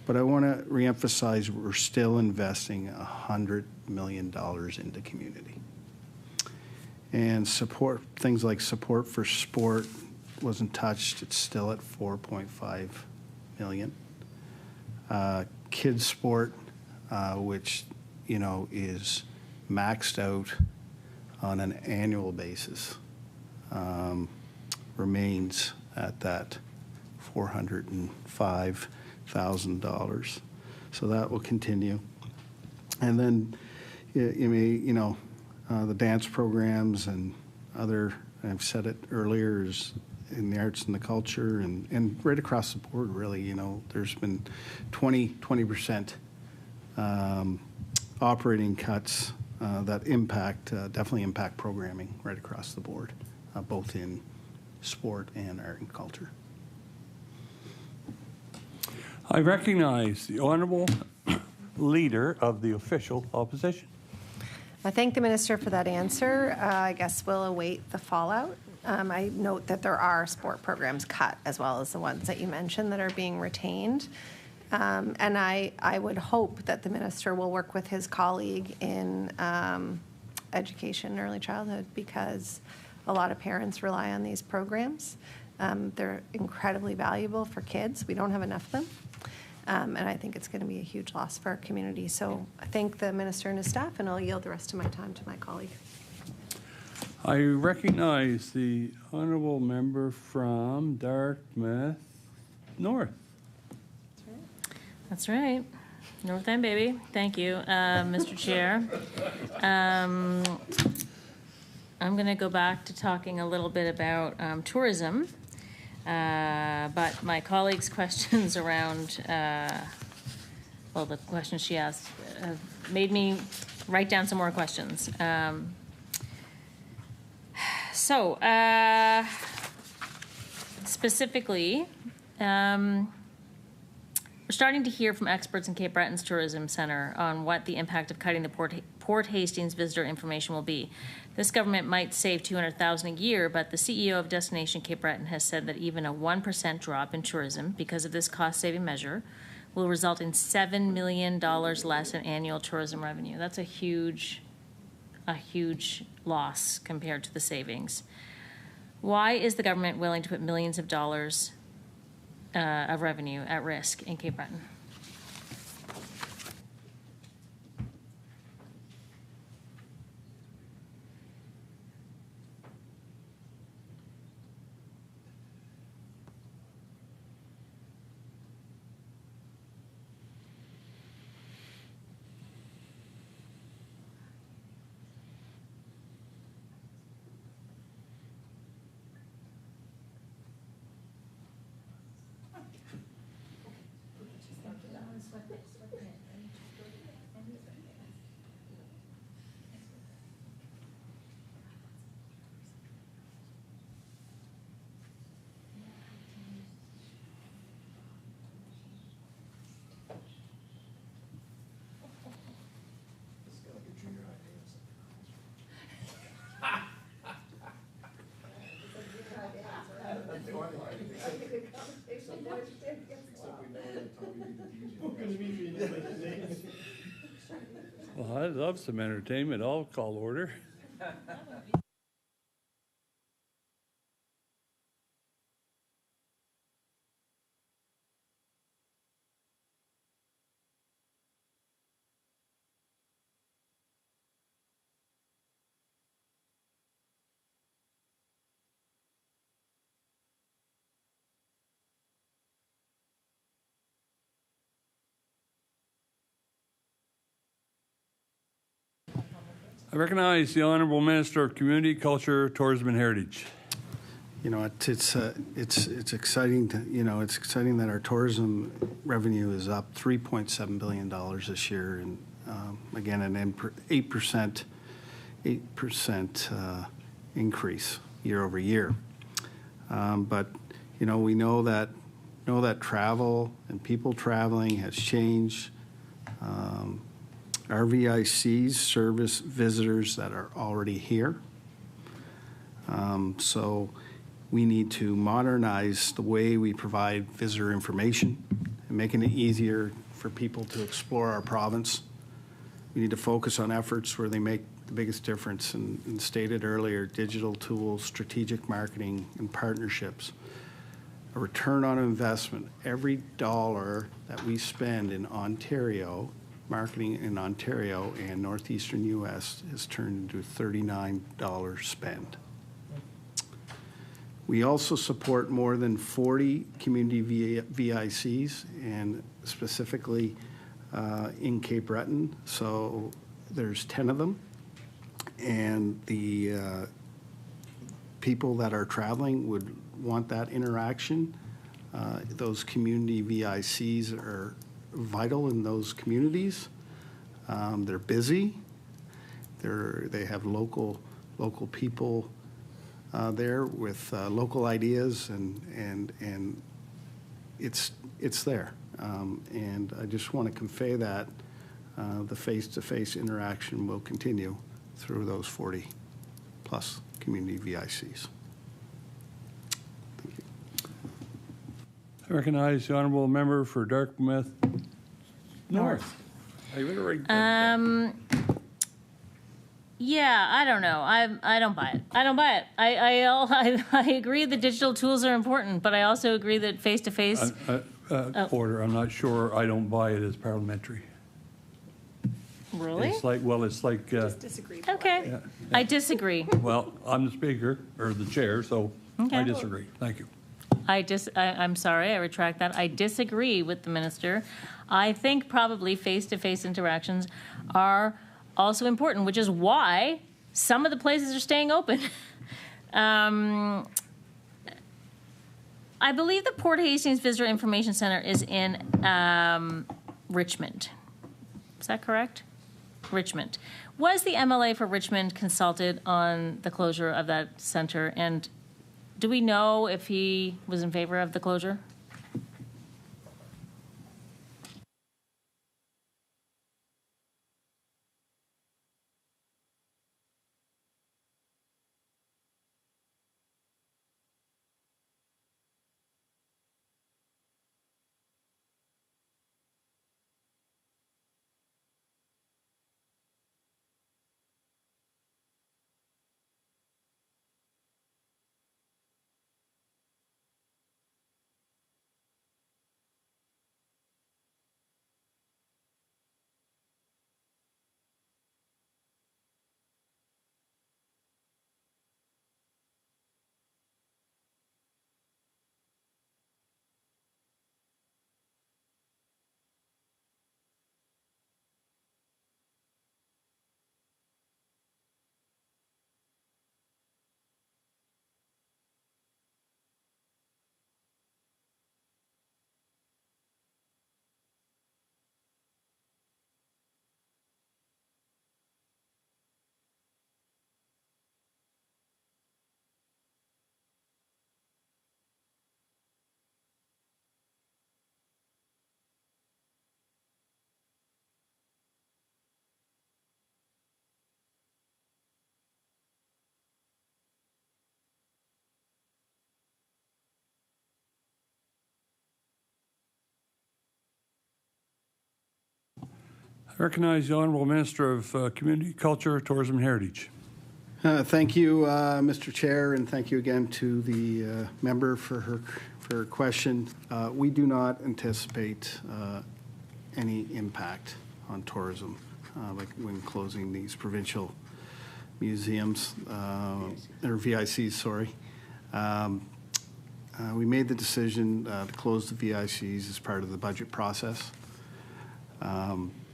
But I want to reemphasize we're still investing $100 million into community. And support, things like support for sport wasn't touched. It's still at $4.5 million. Kids sport, which, you know, is maxed out on an annual basis, remains at that $405,000. So that will continue. And then the dance programs and other, I've said it earlier, is in the arts and the culture, and right across the board, really, you know, there's been 20% operating cuts that definitely impact programming right across the board, both in sport and art and culture. I recognize the honourable leader of the official opposition. I thank the minister for that answer. I guess we'll await the fallout. I note that there are sport programs cut, as well as the ones that you mentioned that are being retained. And I would hope that the minister will work with his colleague in education and early childhood, because a lot of parents rely on these programs. They're incredibly valuable for kids. We don't have enough of them. And I think it's going to be a huge loss for our community. So I thank the minister and his staff, and I'll yield the rest of my time to my colleague. I recognize the honourable member from Dartmouth North. That's right. North End, baby. Thank you, Mr. Chair. I'm going to go back to talking a little bit about tourism. But my colleague's questions around, well, the questions she asked made me write down some more questions. Specifically, we're starting to hear from experts in Cape Breton's Tourism Centre on what the impact of cutting the Port Hastings visitor information will be. This government might save $200,000 a year, but the CEO of Destination Cape Breton has said that even a 1% drop in tourism because of this cost-saving measure will result in $7 million less in annual tourism revenue. That's a huge loss compared to the savings. Why is the government willing to put millions of dollars of revenue at risk in Cape Breton? Well, I'd love some entertainment. I'll call order. I recognize the Honourable Minister of Community, Culture, Tourism and Heritage. You know, it's exciting to, it's exciting that our tourism revenue is up $3.7 billion this year, and again, an 8% increase year over year. But we know that travel and people traveling has changed. RVICs service visitors that are already here. So we need to modernize the way we provide visitor information and making it easier for people to explore our province. We need to focus on efforts where they make the biggest difference, and stated earlier, digital tools, strategic marketing, and partnerships. A return on investment, every dollar that we spend in Ontario, marketing in Ontario and northeastern U.S. has turned into $39 spend. We also support more than 40 community VICs, and specifically in Cape Breton. So there's 10 of them, and the people that are traveling would want that interaction. Those community VICs are vital in those communities. They're busy. They have local people there with local ideas, and it's there. And I just want to convey that the face-to-face interaction will continue through those 40-plus community VICs. Thank you. I recognize the honourable member for Dartmouth North. I better write that down. Yeah, I don't know. I don't buy it. I don't buy it. I agree that digital tools are important, but I also agree that face-to-face. Order, I'm not sure, I don't buy it as parliamentary. Really? It's like, Okay. Yeah. I disagree. well, I'm the speaker, or the chair, so I Okay. disagree. Thank you. I'm sorry, I retract that. I disagree with the minister. I think probably face-to-face interactions are also important, which is why some of the places are staying open. I believe the Port Hastings Visitor Information Center is in Richmond. Is that correct? Richmond. Was the MLA for Richmond consulted on the closure of that center? And do we know if he was in favor of the closure? I recognize the Honourable Minister of Community, Culture, Tourism and Heritage. Thank you, Mr. Chair, and thank you again to the member for her question. We do not anticipate any impact on tourism, like when closing these provincial museums, or VICs, sorry. We made the decision to close the VICs as part of the budget process.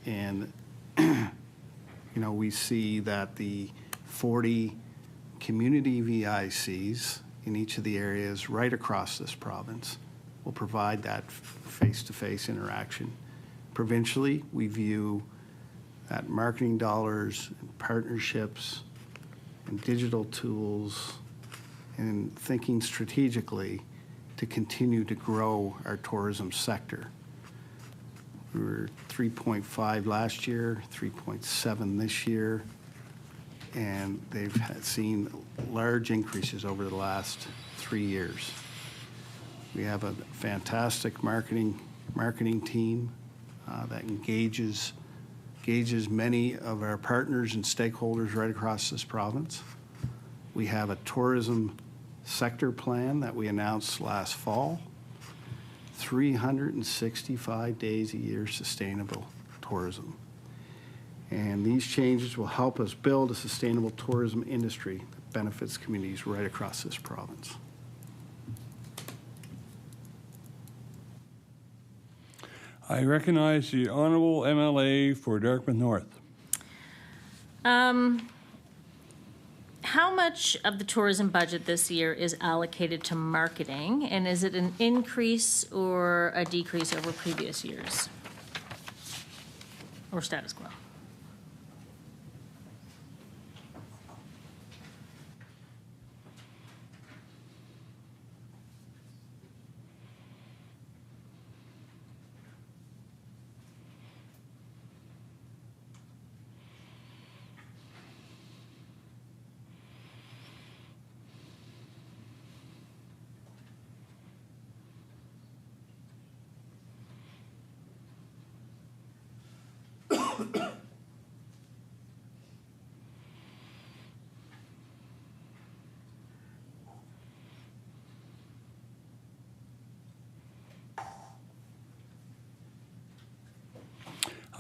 And, you know, we see that the 40 community VICs in each of the areas right across this province will provide that face-to-face interaction. Provincially, we view that marketing dollars and partnerships and digital tools and thinking strategically to continue to grow our tourism sector. We were 3.5 last year, 3.7 this year, and they've seen large increases over the last 3 years. We have a fantastic marketing team that engages many of our partners and stakeholders right across this province. We have a tourism sector plan that we announced last fall. 365 days a year sustainable tourism. And these changes will help us build a sustainable tourism industry that benefits communities right across this province. I recognize the Honourable MLA for Dartmouth North. How much of the tourism budget this year is allocated to marketing, and is it an increase or a decrease over previous years? Or status quo?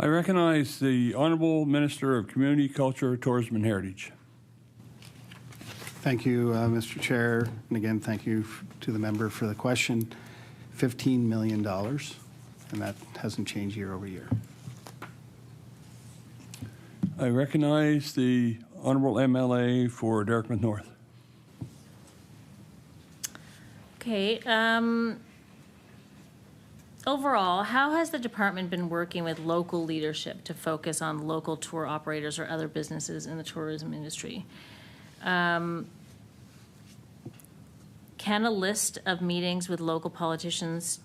I recognize the Honorable Minister of Community, Culture, Tourism, and Heritage. Thank you, Mr. Chair. And again, thank you to the member for the question. $15 million, and that hasn't changed year over year. I recognize the Honorable MLA for Dartmouth North. Okay. Overall, how has the department been working with local leadership to focus on local tour operators or other businesses in the tourism industry? Can a list of meetings with local politicians,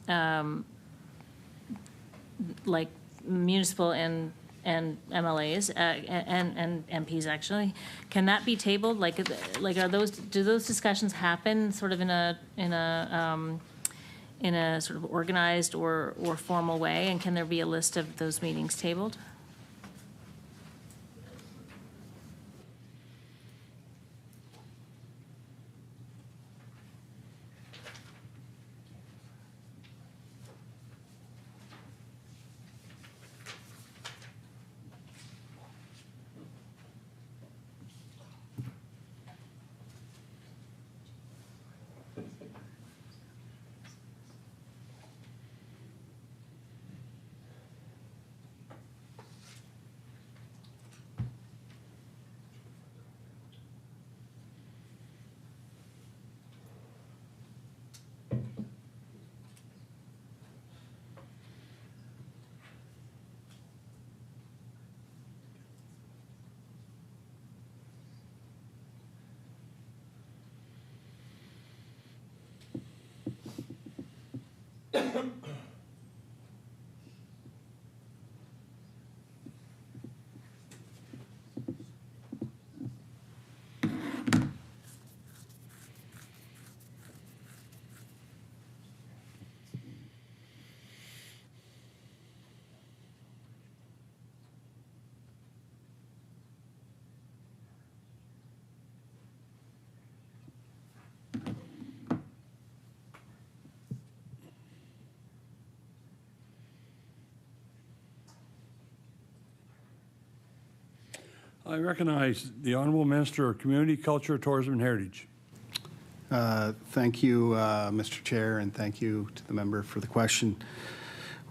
like municipal and MLAs and MPs actually, can that be tabled? Like do those discussions happen sort of in a sort of organized or formal way? And can there be a list of those meetings tabled? I recognize the Honorable Minister of Community, Culture, Tourism, and Heritage. Thank you, Mr. Chair, and thank you to the member for the question.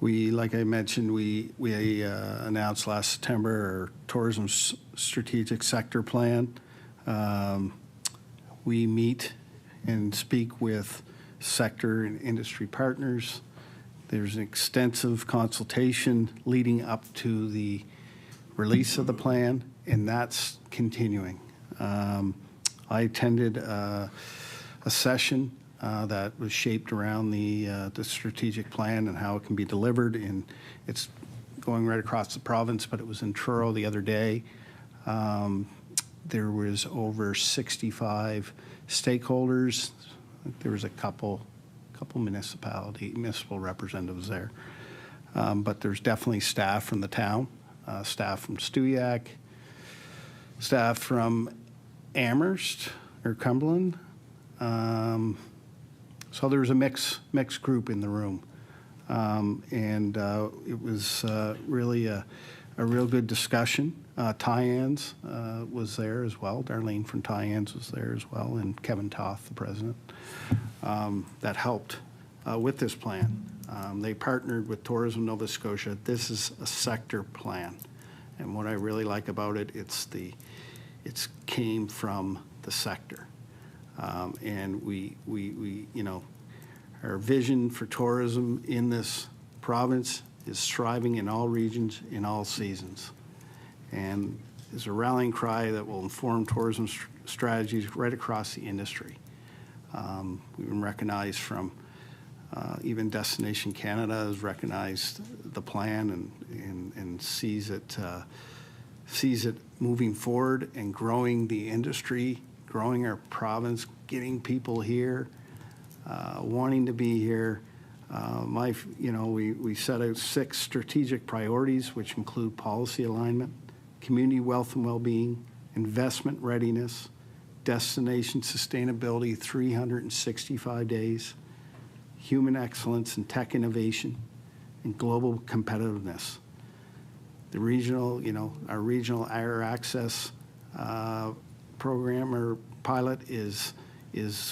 We, like I mentioned, we announced last September our tourism strategic sector plan. We meet and speak with sector and industry partners. There's an extensive consultation leading up to the release of the plan, and that's continuing. I attended a session that was shaped around the strategic plan and how it can be delivered, and it's going right across the province, but it was in Truro the other day. There was over 65 stakeholders. There was a couple municipal representatives there. But there's definitely staff from the town, staff from Stewiacke, staff from Amherst or Cumberland. So there was a mixed group in the room. It was really a real good discussion. Tyans was there as well. Darlene from Tyans was there as well, and Kevin Toth, the president, that helped with this plan. They partnered with Tourism Nova Scotia. This is a sector plan, and what I really like about it, it's came from the sector, and we our vision for tourism in this province is thriving in all regions, in all seasons, and is a rallying cry that will inform tourism strategies right across the industry. We've been recognized from even Destination Canada has recognized the plan and sees it moving forward and growing the industry, growing our province, getting people here, wanting to be here. We set out 6 strategic priorities, which include policy alignment, community wealth and well-being, investment readiness, destination sustainability 365 days, human excellence and tech innovation, and global competitiveness. the regional, our regional air access program or pilot is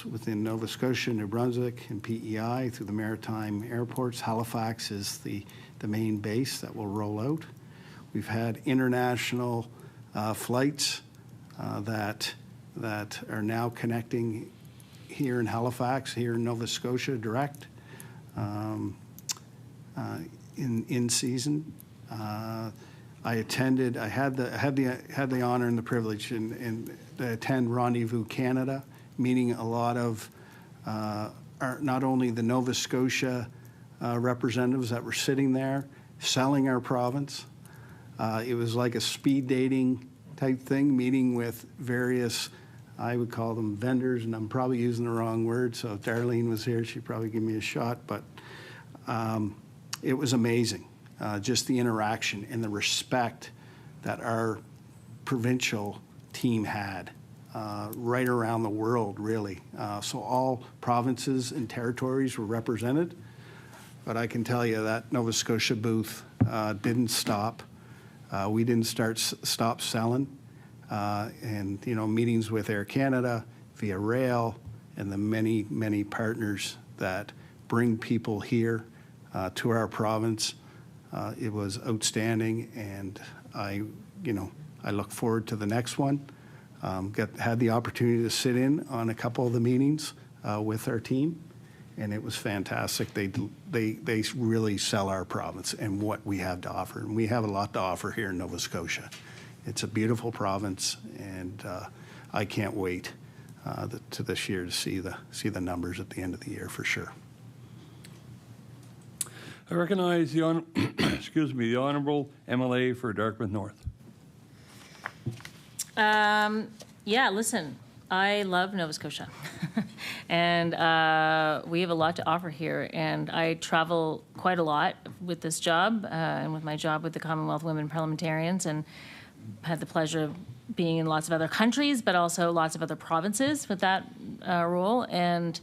within Nova Scotia, New Brunswick, and PEI through the maritime airports. Halifax is the main base that will roll out. We've had international flights that are now connecting here in Halifax, here in Nova Scotia direct in season. I had the honor and the privilege to attend Rendezvous Canada, meeting a lot of not only the Nova Scotia representatives that were sitting there selling our province. It was like a speed dating type thing, meeting with various, I would call them vendors, and I'm probably using the wrong word, so if Darlene was here, she'd probably give me a shot, but it was amazing, just the interaction and the respect that our provincial team had right around the world, really. So all provinces and territories were represented, but I can tell you that Nova Scotia booth didn't stop. We didn't stop selling, and meetings with Air Canada, via rail, and the many, many partners that bring people here to our province. It was outstanding, and I look forward to the next one. Had the opportunity to sit in on a couple of the meetings with our team, and it was fantastic. They really sell our province and what we have to offer, and we have a lot to offer here in Nova Scotia. It's a beautiful province, and I can't wait to this year to see the numbers at the end of the year for sure. I recognize the Honourable MLA for Dartmouth North. Yeah, listen, I love Nova Scotia. And we have a lot to offer here. And I travel quite a lot with this job and with my job with the Commonwealth Women Parliamentarians, and had the pleasure of being in lots of other countries, but also lots of other provinces with that role. And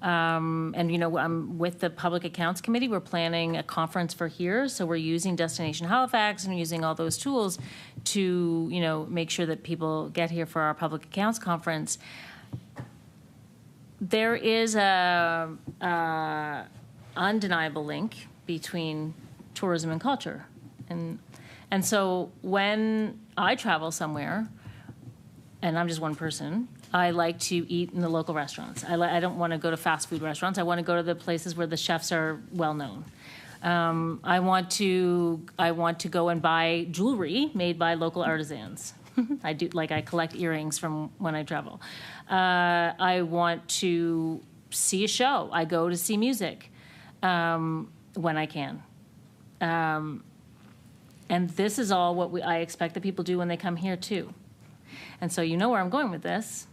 I'm with the Public Accounts Committee. We're planning a conference for here, so we're using Destination Halifax and using all those tools to, make sure that people get here for our Public Accounts Conference. There is a undeniable link between tourism and culture, and so when I travel somewhere, and I'm just one person, I like to eat in the local restaurants. I don't want to go to fast food restaurants. I want to go to the places where the chefs are well known. I want to go and buy jewelry made by local artisans. I collect earrings from when I travel. I want to see a show. I go to see music when I can. And this is all what I expect that people do when they come here too. And so you know where I'm going with this.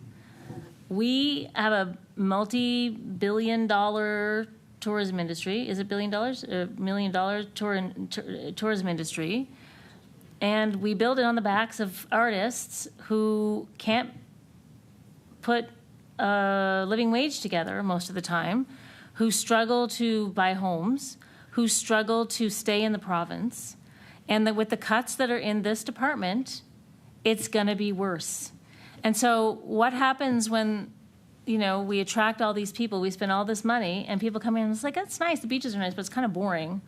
We have a multi-billion-dollar tourism industry. Is it $1 billion? $1 million tourism industry. And we build it on the backs of artists who can't put a living wage together most of the time, who struggle to buy homes, who struggle to stay in the province. And that with the cuts that are in this department, it's going to be worse. And so what happens when, we attract all these people, we spend all this money, and people come in and it's like, that's nice, the beaches are nice, but it's kind of boring.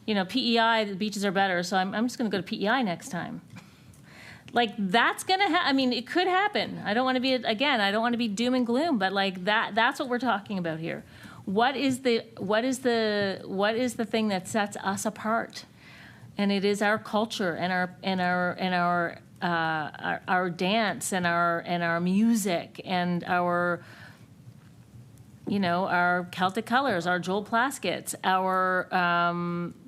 PEI, the beaches are better, so I'm just going to go to PEI next time. That's going to happen. It could happen. I don't want to be doom and gloom, but that's what we're talking about here. What is the thing that sets us apart? And it is our culture and our dance and our music and our Celtic colors, our Joel Plasketts, our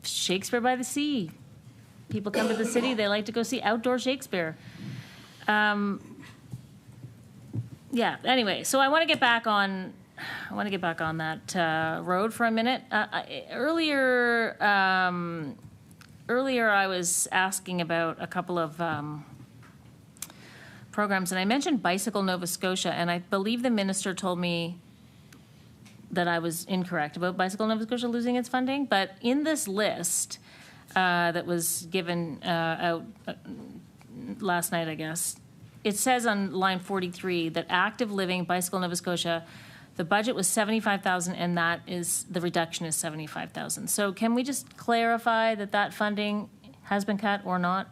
Shakespeare by the Sea. People come to the city; they like to go see outdoor Shakespeare. Anyway, so I want to get back on that road for a minute. Earlier, I was asking about a couple of programs, and I mentioned Bicycle Nova Scotia, and I believe the minister told me that I was incorrect about Bicycle Nova Scotia losing its funding. But in this list, that was given out last night, I guess. It says on line 43 that active living, Bicycle Nova Scotia, the budget was 75,000, and that is, the reduction is 75,000. So can we just clarify that that funding has been cut or not?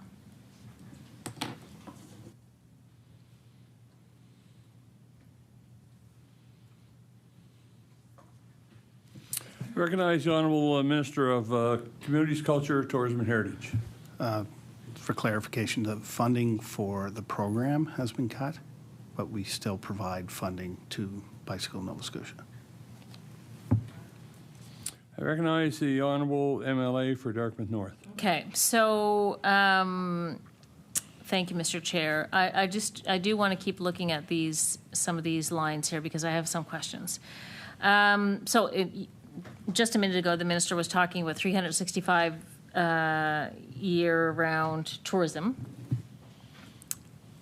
Recognize the Honourable Minister of Communities, Culture, Tourism and Heritage. For clarification, the funding for the program has been cut, but we still provide funding to Bicycle Nova Scotia. I recognize the Honourable MLA for Dartmouth North. Okay, so thank you, Mr. Chair. I do want to keep looking at some of these lines here because I have some questions. Just a minute ago, the minister was talking about 365 year-round tourism.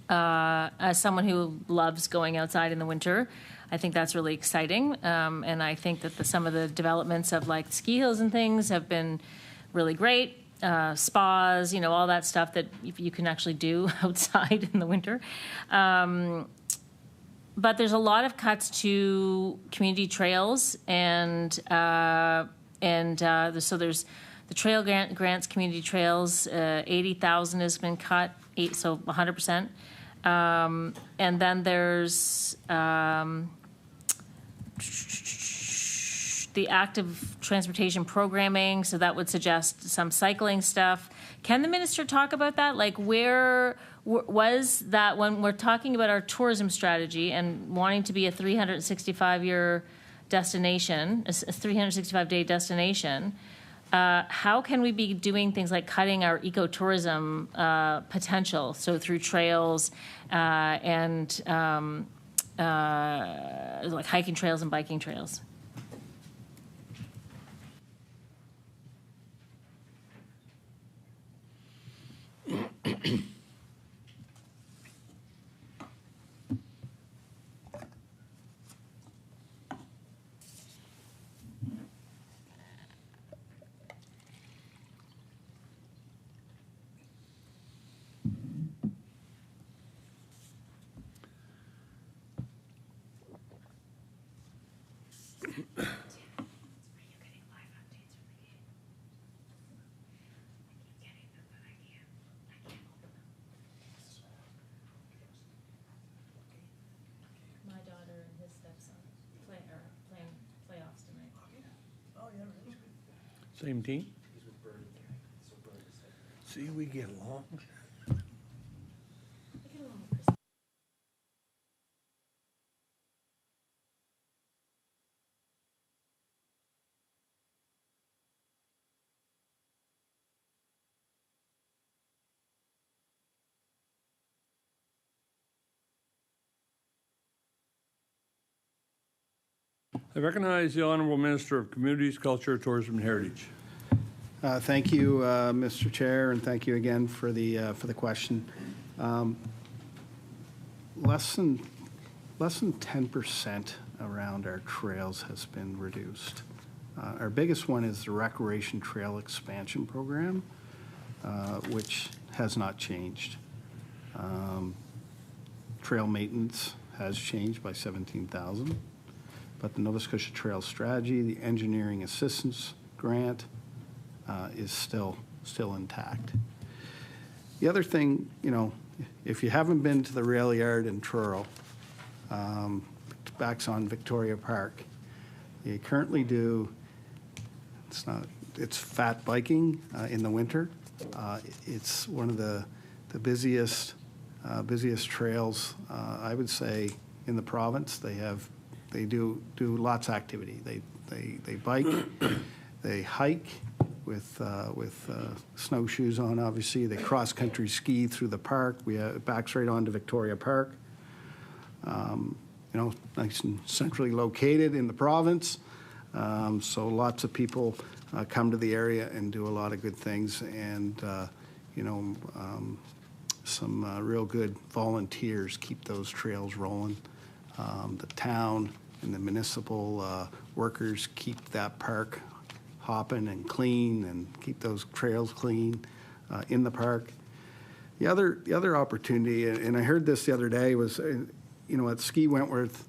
As someone who loves going outside in the winter, I think that's really exciting. And I think that some of the developments of like ski hills and things have been really great. Spas, all that stuff that you can actually do outside in the winter. But there's a lot of cuts to community trails, and so there's the trail grants, community trails, 80,000 has been cut, so 100%. And then there's the active transportation programming, so that would suggest some cycling stuff. Can the minister talk about that? Like, where was that when we're talking about our tourism strategy and wanting to be a 365-year destination, a 365-day destination? How can we be doing things like cutting our ecotourism potential, so through trails and like hiking trails and biking trails? My daughter and his stepson playing playoffs tonight. Same team? See, we get along. I recognize the Honourable Minister of Communities, Culture, Tourism and Heritage. Thank you, Mr. Chair, and thank you again for the question. Less than 10% around our trails has been reduced. Our biggest one is the Recreation Trail Expansion Program, which has not changed. Trail maintenance has changed by 17,000, but the Nova Scotia Trail Strategy, the Engineering Assistance Grant, is still intact. The other thing, if you haven't been to the rail yard in Truro, backs on Victoria Park, you currently do, it's fat biking in the winter. It's one of the busiest trails, I would say, in the province. They do lots of activity. They bike, they hike with snowshoes on, obviously. They cross-country ski through the park. It backs right onto Victoria Park. Nice and centrally located in the province. So lots of people come to the area and do a lot of good things, and some real good volunteers keep those trails rolling. The town and the municipal workers keep that park hopping and clean and keep those trails clean in the park. The other opportunity, and I heard this the other day, was, at Ski Wentworth,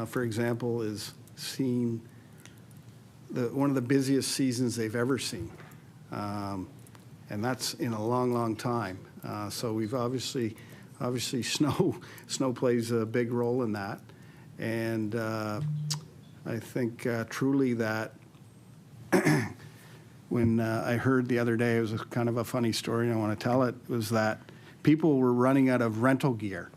for example, is seeing one of the busiest seasons they've ever seen. And that's in a long, long time. So we've obviously snow plays a big role in that. And I think truly that when I heard the other day, it was kind of a funny story, and I want to tell it, was that people were running out of rental gear.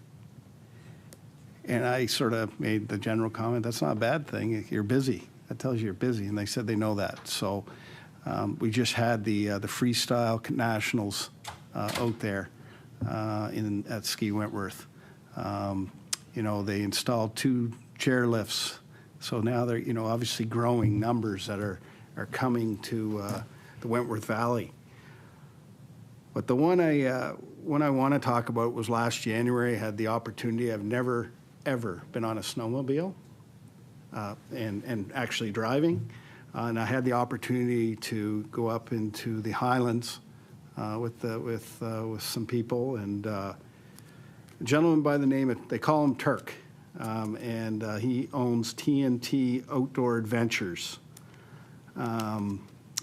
And I sort of made the general comment, that's not a bad thing. You're busy. That tells you you're busy. And they said they know that. So we just had the freestyle nationals out there at Ski Wentworth. They installed 2 chairlifts. So now they're, obviously growing numbers that are coming to the Wentworth Valley. But the one I want to talk about was last January. I had the opportunity. I've never, ever been on a snowmobile and actually driving. And I had the opportunity to go up into the Highlands with some people, and a gentleman by the name of, they call him Turk, and he owns TNT Outdoor Adventures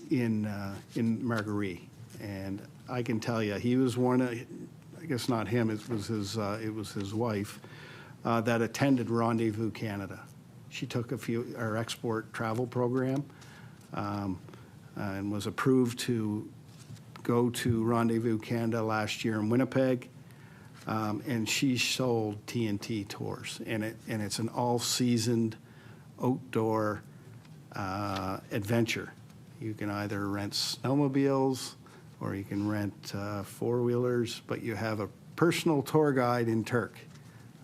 in Marguerite. And I can tell you, he was one of, I guess not him, it was his wife that attended Rendezvous Canada. She took our export travel program and was approved to go to Rendezvous Canada last year in Winnipeg, and she sold TNT tours, and it's an all-seasoned outdoor adventure. You can either rent snowmobiles or you can rent four-wheelers, but you have a personal tour guide in Turk.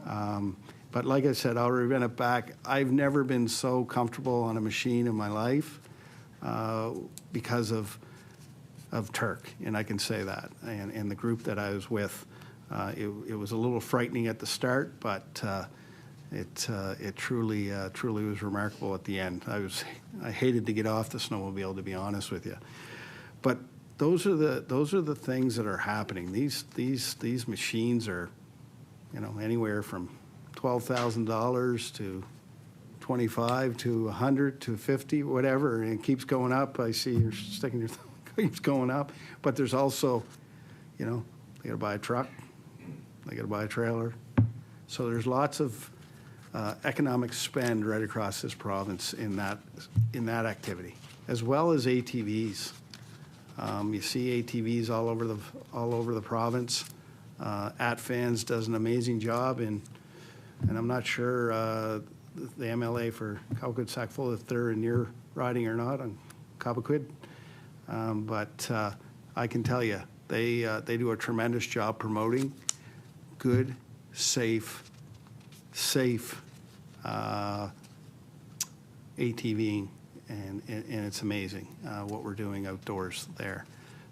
But like I said, I'll revent it back. I've never been so comfortable on a machine in my life because of Turk, and I can say that. And the group that I was with, it was a little frightening at the start, but it truly was remarkable at the end. I hated to get off the snowmobile, to be honest with you. But those are the things that are happening. These machines are, anywhere from $12,000 to 25 to 100 to 50, whatever, and it keeps going up. I see you're sticking your thumb, keeps going up. But there's also, they got to buy a truck, they got to buy a trailer. So there's lots of economic spend right across this province in that activity, as well as ATVs. You see ATVs all over the province. AtFans does an amazing job, and I'm not sure the MLA for Coquitlam, if they're in your riding or not on Cobequid, but I can tell you they do a tremendous job promoting good, safe ATVing, and it's amazing what we're doing outdoors there.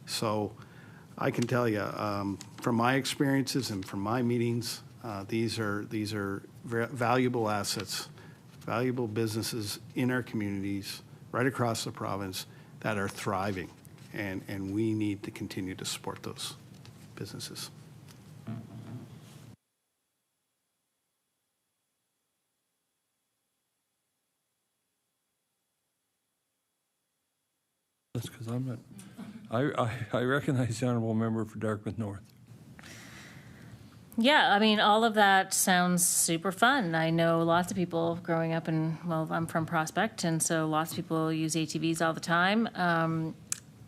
So I can tell you from my experiences and from my meetings, these are valuable assets, valuable businesses in our communities right across the province that are thriving, and we need to continue to support those businesses. That's because I'm not. I recognize the honourable member for Dartmouth North. Yeah, I mean, all of that sounds super fun. I know lots of people growing up I'm from Prospect, and so lots of people use ATVs all the time.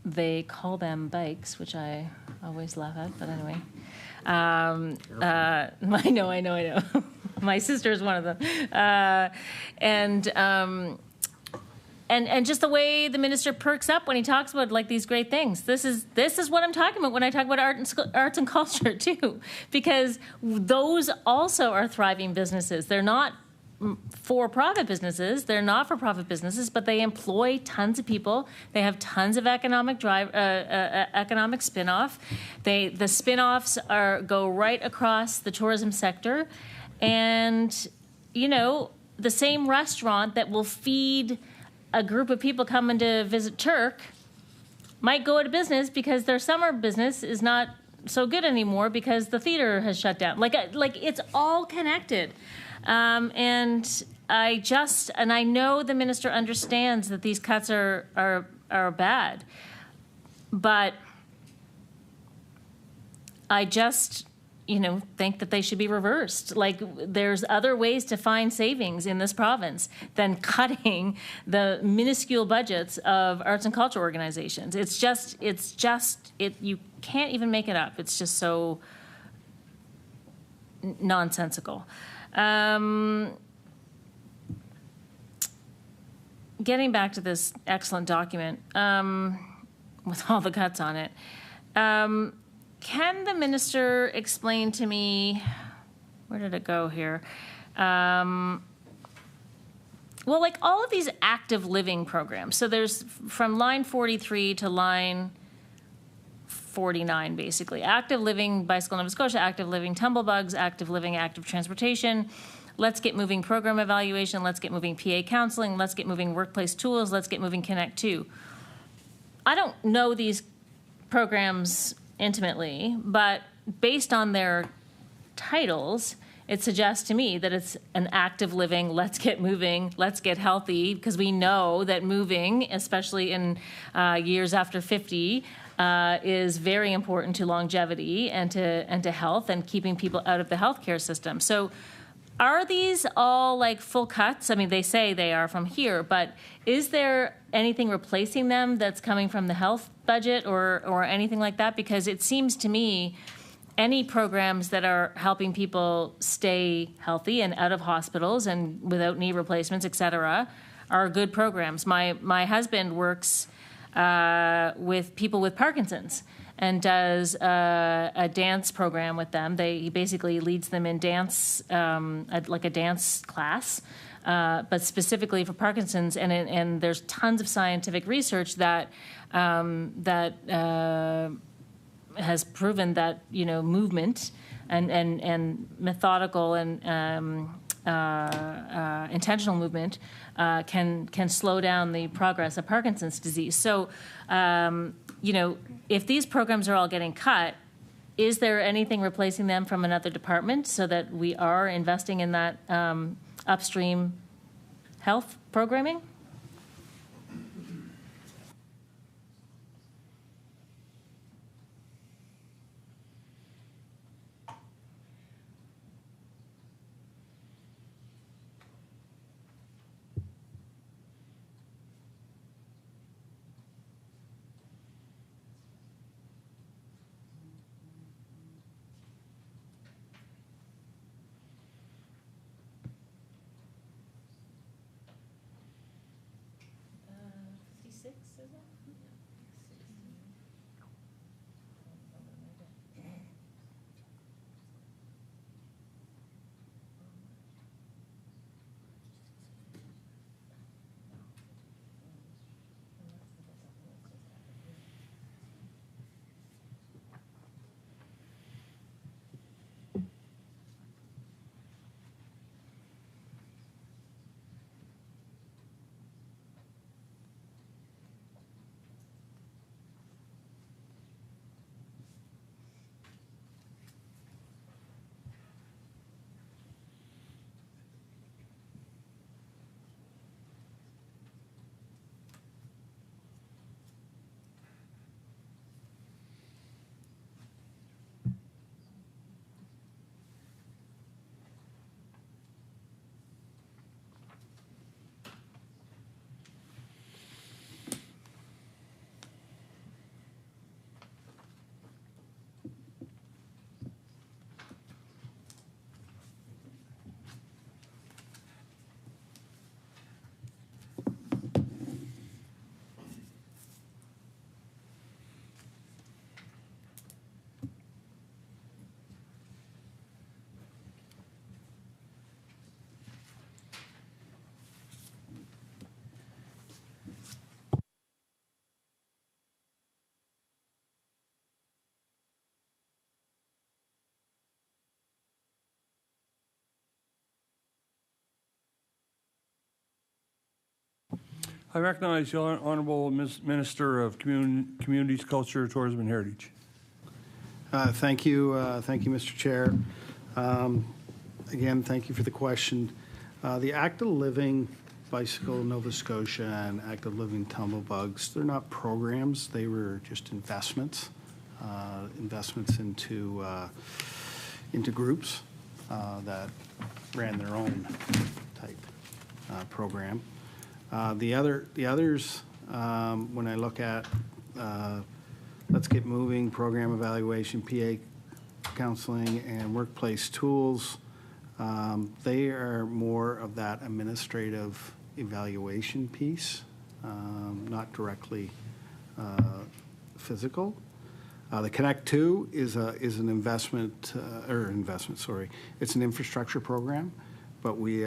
They call them bikes, which I always laugh at, but anyway. I know. My sister's one of them. And just the way the minister perks up when he talks about like these great things. This is what I'm talking about when I talk about arts and culture too, because those also are thriving businesses. They're not for-profit businesses. They're not for-profit businesses, but they employ tons of people. They have tons of economic spin-off. The spin-offs go right across the tourism sector, and the same restaurant that will feed a group of people coming to visit Turk might go out of business because their summer business is not so good anymore because the theater has shut down. Like it's all connected. And I know the minister understands that these cuts are bad, but I just, think that they should be reversed. Like, there's other ways to find savings in this province than cutting the minuscule budgets of arts and culture organizations. You can't even make it up. It's just so nonsensical. Getting back to this excellent document with all the cuts on it, can the minister explain to me, where did it go here? Well, like all of these active living programs. So there's from line 43 to line 49, basically. Active living, Bicycle Nova Scotia, active living tumblebugs, active living, active transportation. Let's get moving program evaluation. Let's get moving PA counseling. Let's get moving workplace tools. Let's get moving Connect 2. I don't know these programs intimately, but based on their titles, it suggests to me that it's an active living, let's get moving, let's get healthy, because we know that moving, especially in years after 50, is very important to longevity and to health and keeping people out of the healthcare system. So are these all like full cuts? I mean, they say they are from here, but is there anything replacing them that's coming from the health budget or anything like that? Because it seems to me any programs that are helping people stay healthy and out of hospitals and without knee replacements, et cetera, are good programs. My husband works with people with Parkinson's and does a dance program with them. He basically leads them in dance, like a dance class, but specifically for Parkinson's. And there's tons of scientific research that has proven that movement and methodical and intentional movement can slow down the progress of Parkinson's disease. So, if these programs are all getting cut, is there anything replacing them from another department so that we are investing in that upstream health programming? I recognize the Honorable Minister of Communities, Culture, Tourism, and Heritage. Thank you, Mr. Chair. Again, thank you for the question. The Active Living Bicycle Nova Scotia and Active Living Tumblebugs, they're not programs, they were just investments, into groups that ran their own type program. The others, when I look at Let's Get Moving, program evaluation, PA counseling, and workplace tools, they are more of that administrative evaluation piece, not directly physical. The Connect 2 is an investment, it's an infrastructure program, but we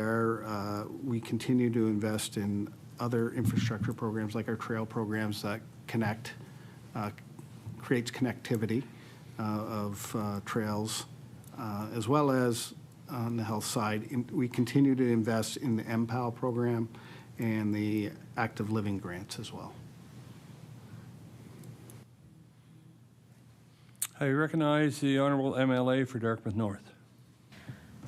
continue to invest in other infrastructure programs like our trail programs that creates connectivity of trails, as well as on the health side. We continue to invest in the MPAL program and the active living grants as well. I recognize the Honorable MLA for Dartmouth North.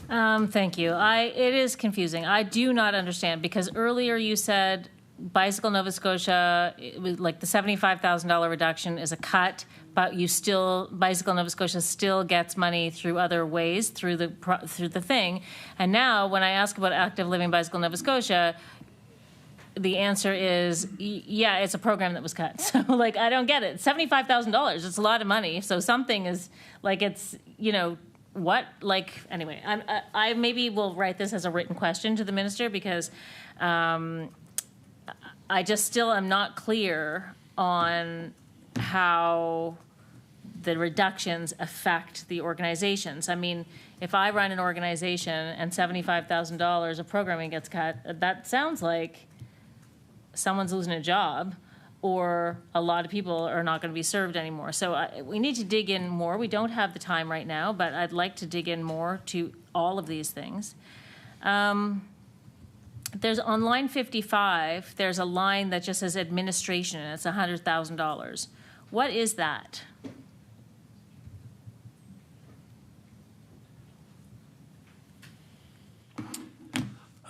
Thank you. It is confusing. I do not understand, because earlier you said Bicycle Nova Scotia, it was like the $75,000 reduction is a cut, but Bicycle Nova Scotia still gets money through other ways, through the thing. And now when I ask about Active Living Bicycle Nova Scotia, the answer is, yeah, it's a program that was cut. So, like, I don't get it. $75,000, it's a lot of money. So something is, like, it's, what? Like, anyway, I maybe will write this as a written question to the minister, because I just still am not clear on how the reductions affect the organizations. I mean, if I run an organization and $75,000 of programming gets cut, that sounds like someone's losing a job, or a lot of people are not going to be served anymore. So we need to dig in more. We don't have the time right now, but I'd like to dig in more to all of these things. There's on line 55, there's a line that just says administration, and it's $100,000. What is that?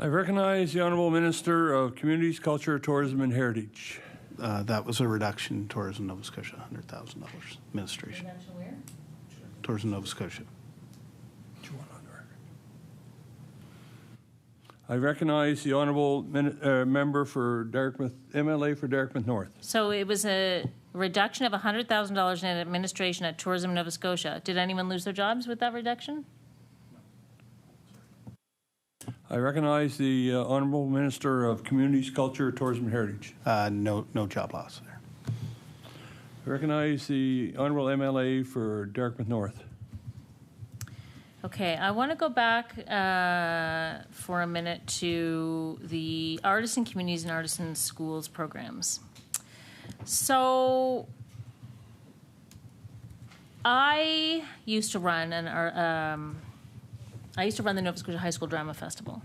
I recognize the Honorable Minister of Communities, Culture, Tourism, and Heritage. That was a reduction in Tourism Nova Scotia, $100,000 administration. Reduction where? Tourism Nova Scotia. I recognize the Honorable Member for Dartmouth, MLA for Dartmouth North. So it was a reduction of $100,000 in administration at Tourism Nova Scotia. Did anyone lose their jobs with that reduction? I recognize the Honorable Minister of Communities, Culture, Tourism, and Heritage. No job loss there. I recognize the Honorable MLA for Dartmouth North. Okay, I want to go back for a minute to the Artisan Communities and Artisan Schools programs. So I used to run the Nova Scotia High School Drama Festival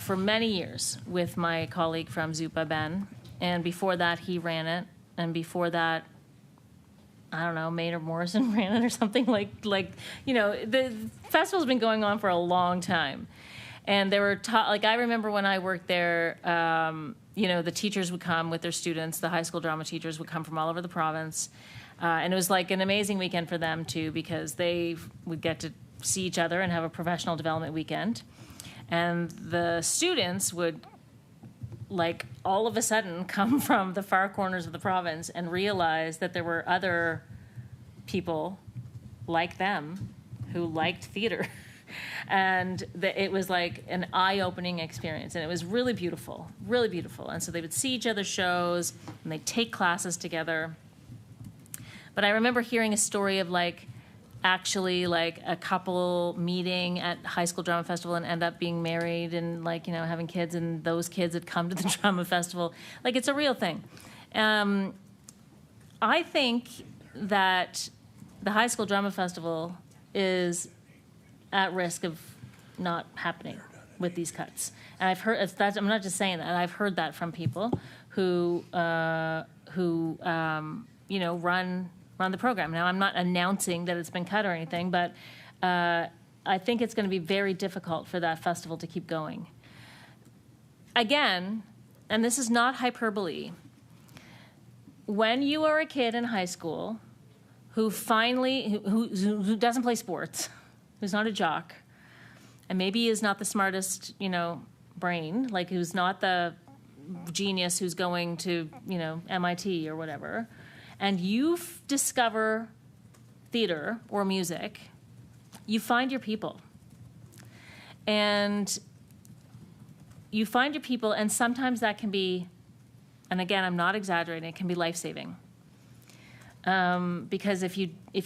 for many years with my colleague from Zupa, Ben, and before that he ran it, and before that, I don't know, Maynard Morrison ran it or something the festival's been going on for a long time. And there were, I remember when I worked there, the teachers would come with their students, the high school drama teachers would come from all over the province. And it was like an amazing weekend for them too, because they would get to see each other and have a professional development weekend. And the students would, all of a sudden come from the far corners of the province and realize that there were other people like them who liked theater. And it was like an eye-opening experience, and it was really beautiful, really beautiful. And so they would see each other's shows, and they'd take classes together. But I remember hearing a story of actually a couple meeting at High School Drama Festival and end up being married and having kids, and those kids had come to the drama festival. It's a real thing. I think that the High School Drama Festival is at risk of not happening with these cuts. And I've heard, I'm not just saying that, I've heard that from people who you know, run the program. Now, I'm not announcing that it's been cut or anything, but I think it's going to be very difficult for that festival to keep going. Again, and this is not hyperbole, when you are a kid in high school who who doesn't play sports, who's not a jock, and maybe is not the smartest, you know, brain, like who's not the genius who's going to, you know, MIT or whatever, and you discover theater or music, you find your people. And you find your people, and sometimes that can be, and again, I'm not exaggerating, it can be life-saving. Because if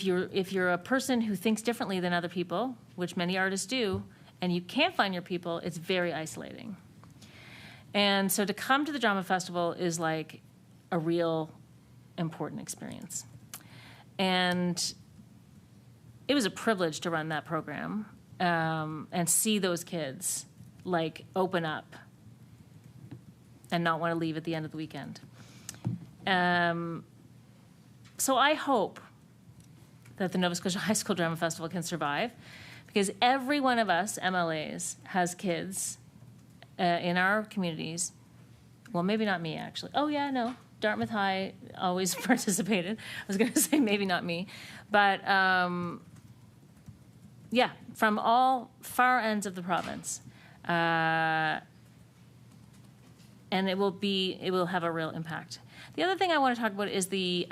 you're a person who thinks differently than other people, which many artists do, and you can't find your people, it's very isolating. And so to come to the Drama Festival is like a real important experience. And it was a privilege to run that program and see those kids like open up and not want to leave at the end of the weekend. So I hope that the Nova Scotia High School Drama Festival can survive, because every one of us MLAs has kids in our communities. Well, maybe not me, actually. Oh, yeah, no. Dartmouth High always participated. I was going to say maybe not me. But, yeah, from all far ends of the province. And it will have a real impact. The other thing I want to talk about is the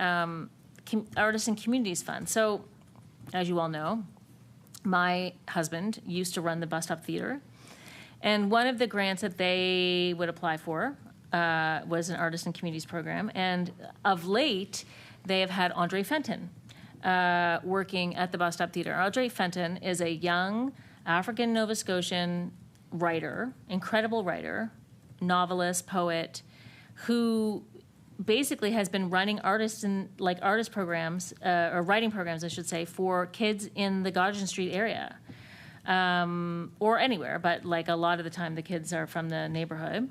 Artists and Communities Fund. So, as you all know, my husband used to run the Bus Stop Theatre. And one of the grants that they would apply for was an Artists and Communities program. And of late, they have had Andre Fenton working at the Bus Stop Theatre. Andre Fenton is a young African Nova Scotian writer, incredible writer, novelist, poet, who basically has been running artist programs, or writing programs, I should say, for kids in the Goderson Street area. Or anywhere, but like a lot of the time the kids are from the neighborhood.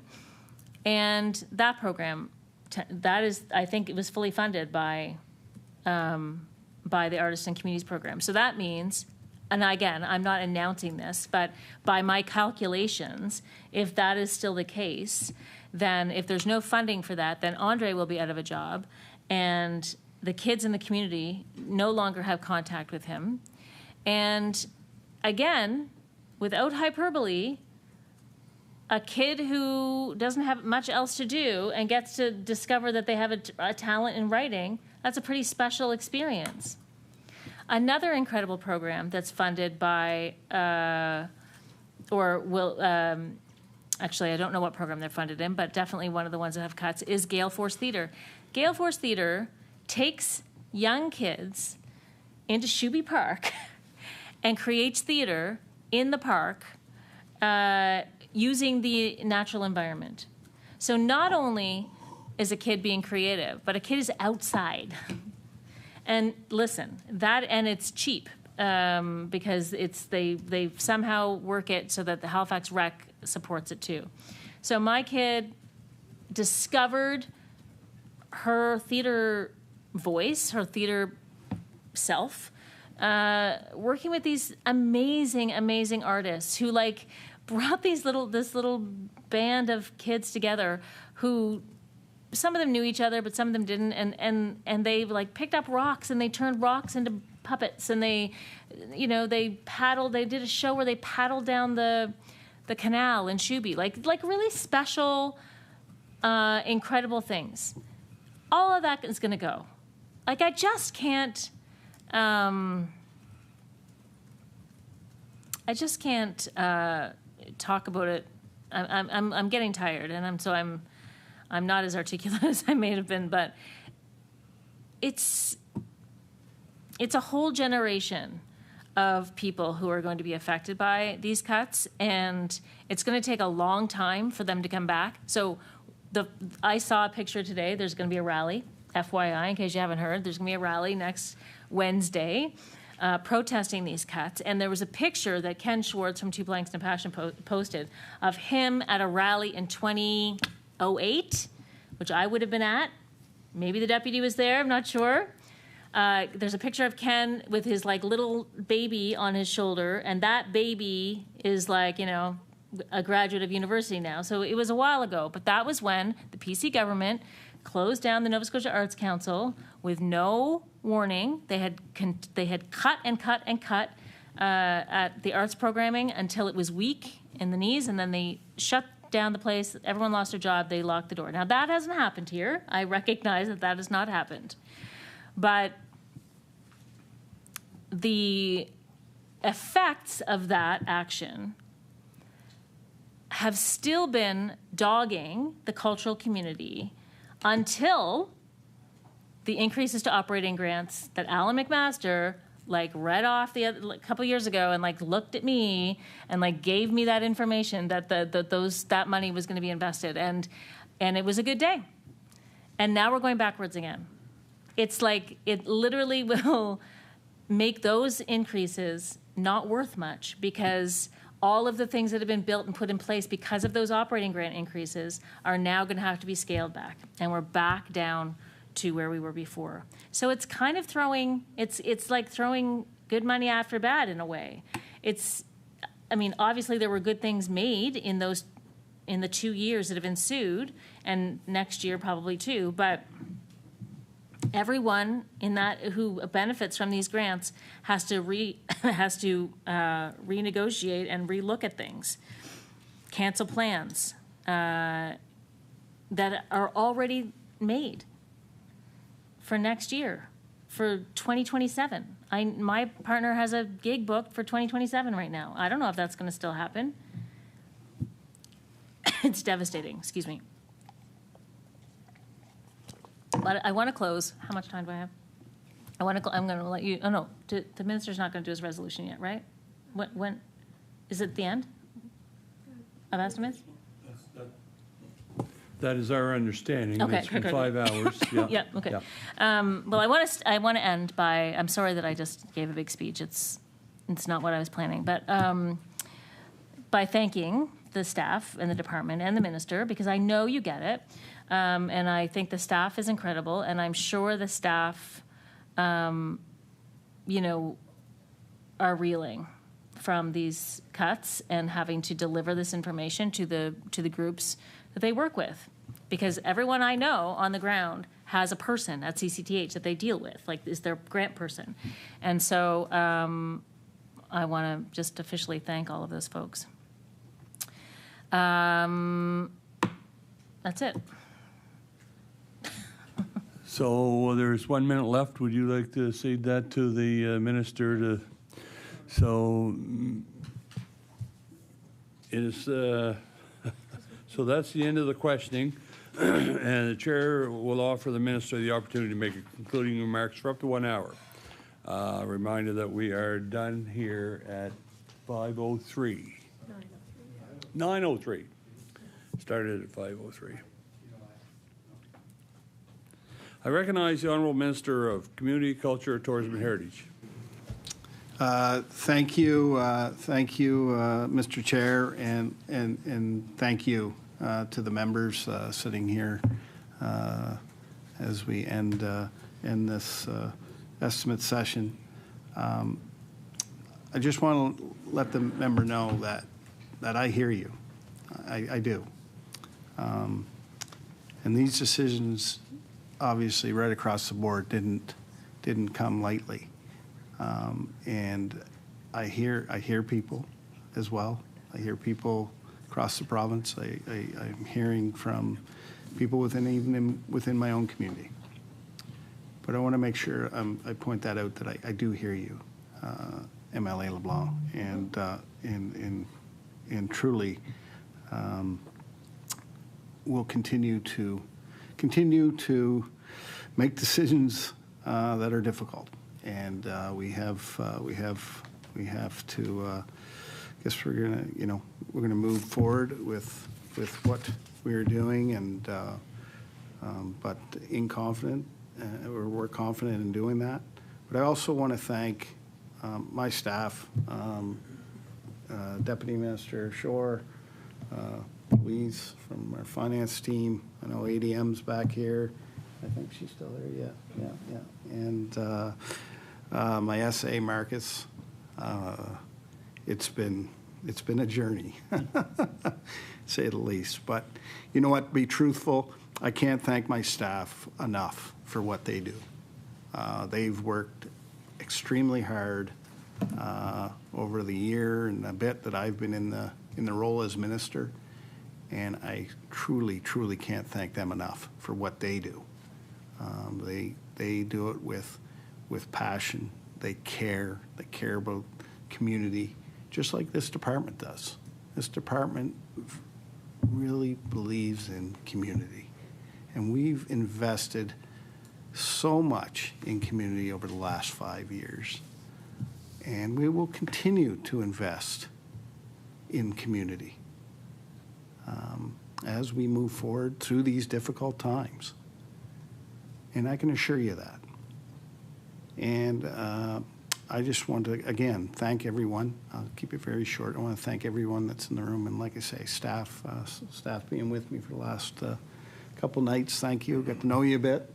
And that program, I think it was fully funded by the Artists and Communities program. So that means, and again, I'm not announcing this, but by my calculations, if that is still the case, then if there's no funding for that, then Andre will be out of a job, and the kids in the community no longer have contact with him. And again, without hyperbole, a kid who doesn't have much else to do and gets to discover that they have a talent in writing, that's a pretty special experience. Another incredible program that's funded by, actually, I don't know what program they're funded in, but definitely one of the ones that have cuts, is Gale Force Theatre. Gale Force Theatre takes young kids into Shuby Park and creates theater in the park using the natural environment. So not only is a kid being creative, but a kid is outside. And listen, and it's cheap because they somehow work it so that the Halifax Rec supports it too. So my kid discovered her theater voice, her theater self, working with these amazing, amazing artists who like brought this little band of kids together who, some of them knew each other, but some of them didn't, and they like picked up rocks and they turned rocks into puppets, and they paddled. They did a show where they paddled down the canal in Shuby, like really special, incredible things. All of that is going to go. Like I just can't. Talk about it. I'm getting tired, and I'm not as articulate as I may have been, but it's a whole generation of people who are going to be affected by these cuts, and it's going to take a long time for them to come back. So I saw a picture today. There's going to be a rally, FYI, in case you haven't heard. There's going to be a rally next Wednesday protesting these cuts. And there was a picture that Ken Schwartz from Two Blanks and a Passion posted of him at a rally in 2008 which I would have been at. Maybe the deputy was there, I'm not sure. There's a picture of Ken with his like little baby on his shoulder, and that baby is like, you know, a graduate of university now. So it was a while ago, but that was when the PC government closed down the Nova Scotia Arts Council with no warning. They had cut and cut and cut at the arts programming until it was weak in the knees, and then they shut down the place. Everyone lost their job. They locked the door. Now that hasn't happened here. I recognize that that has not happened, but the effects of that action have still been dogging the cultural community until the increases to operating grants that Alan McMaster like read off a couple years ago and like looked at me and like gave me that information that that money was going to be invested, and it was a good day. And now we're going backwards again. It's like it literally will make those increases not worth much, because all of the things that have been built and put in place because of those operating grant increases are now going to have to be scaled back, and we're back down to where we were before. So it's kind of it's like throwing good money after bad in a way. I mean, obviously there were good things made in the 2 years that have ensued, and next year probably too, but everyone in that who benefits from these grants has to renegotiate and relook at things, cancel plans that are already made for next year, for 2027. My partner has a gig booked for 2027 right now. I don't know if that's going to still happen. It's devastating. Excuse me. But I want to close. How much time do I have? I'm going to let you. Oh no, the minister's not going to do his resolution yet, right? When is it? The end of estimates? That is our understanding. Okay, It's been good. 5 hours. Yeah. Yeah. Okay. Yeah. Well, I want to end by. I'm sorry that I just gave a big speech. It's not what I was planning, but by thanking the staff and the department and the minister, because I know you get it, and I think the staff is incredible, and I'm sure the staff, are reeling from these cuts and having to deliver this information to the groups that they work with, because everyone I know on the ground has a person at CCTH that they deal with, like is their grant person. And so I want to just officially thank all of those folks. That's it. So there's 1 minute left. Would you like to cede that to the minister? So it is. So that's the end of the questioning, and the chair will offer the minister the opportunity to make concluding remarks for up to 1 hour. Reminder that we are done here at 5:03. 9:03. Started at 5:03. I recognize the Honourable Minister of Community, Culture, Tourism and Heritage. Thank you, Mr. Chair, and thank you to the members sitting here as we end this estimate session. I just want to let the member know that I hear you. I do. And these decisions, obviously, right across the board, didn't come lightly. And I hear people as well. I hear people across the province. I'm hearing from people within my own community. But I want to make sure I point that out, that I do hear you, MLA LeBlanc, and truly will continue to make decisions that are difficult. And we have to. I guess we're gonna move forward with what we are doing, and but we're confident in doing that. But I also want to thank my staff, Deputy Minister Shore, Louise from our finance team. I know ADM's back here. I think she's still there, yeah. And my SA, Marcus. It's been a journey, say the least. But you know what, be truthful, I can't thank my staff enough for what they do. They've worked extremely hard over the year and a bit that I've been in the role as minister, and I truly, truly can't thank them enough for what they do. They do it with passion. They care about community, just like this department does. This department really believes in community, and we've invested so much in community over the last 5 years, and we will continue to invest in community as we move forward through these difficult times. And I can assure you that. And I just want to, again, thank everyone. I'll keep it very short. I want to thank everyone that's in the room, and like I say, staff being with me for the last couple nights. Thank you. Got to know you a bit.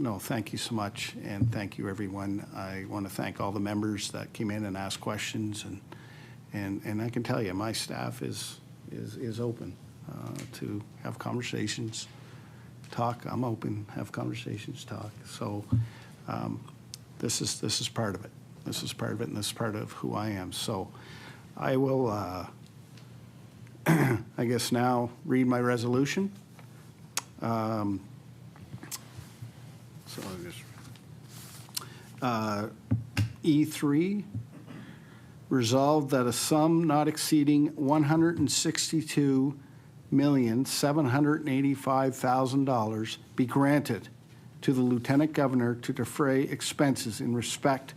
No, thank you so much, and thank you, everyone. I want to thank all the members that came in and asked questions, and I can tell you, my staff is open to have conversations, talk. I'm open, have conversations, talk. So this is part of it. This is part of it, and this is part of who I am. So I will, I guess now, read my resolution. So I just, E3, resolved that a sum not exceeding $162,785,000 be granted to the Lieutenant Governor to defray expenses in respect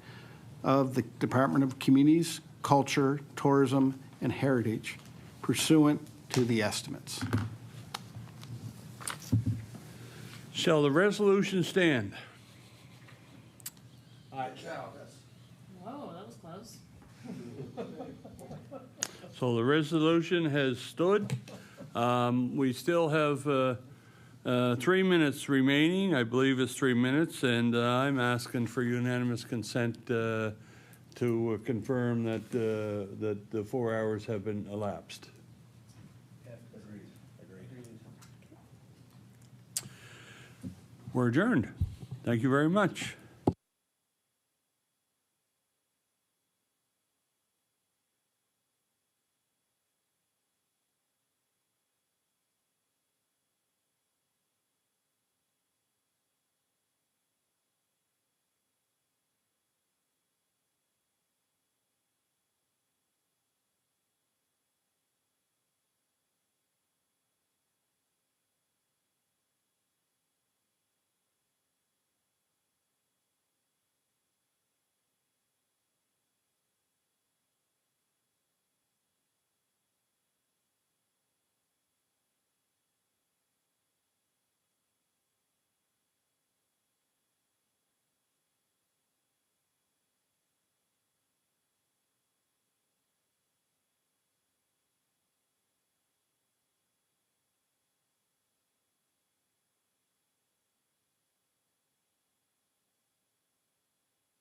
of the Department of Communities, Culture, Tourism, and Heritage pursuant to the estimates. Shall the resolution stand? Whoa, that was close. So the resolution has stood. We still have 3 minutes remaining. I believe it's 3 minutes, and I'm asking for unanimous consent to confirm that the 4 hours have been elapsed. We're adjourned. Thank you very much.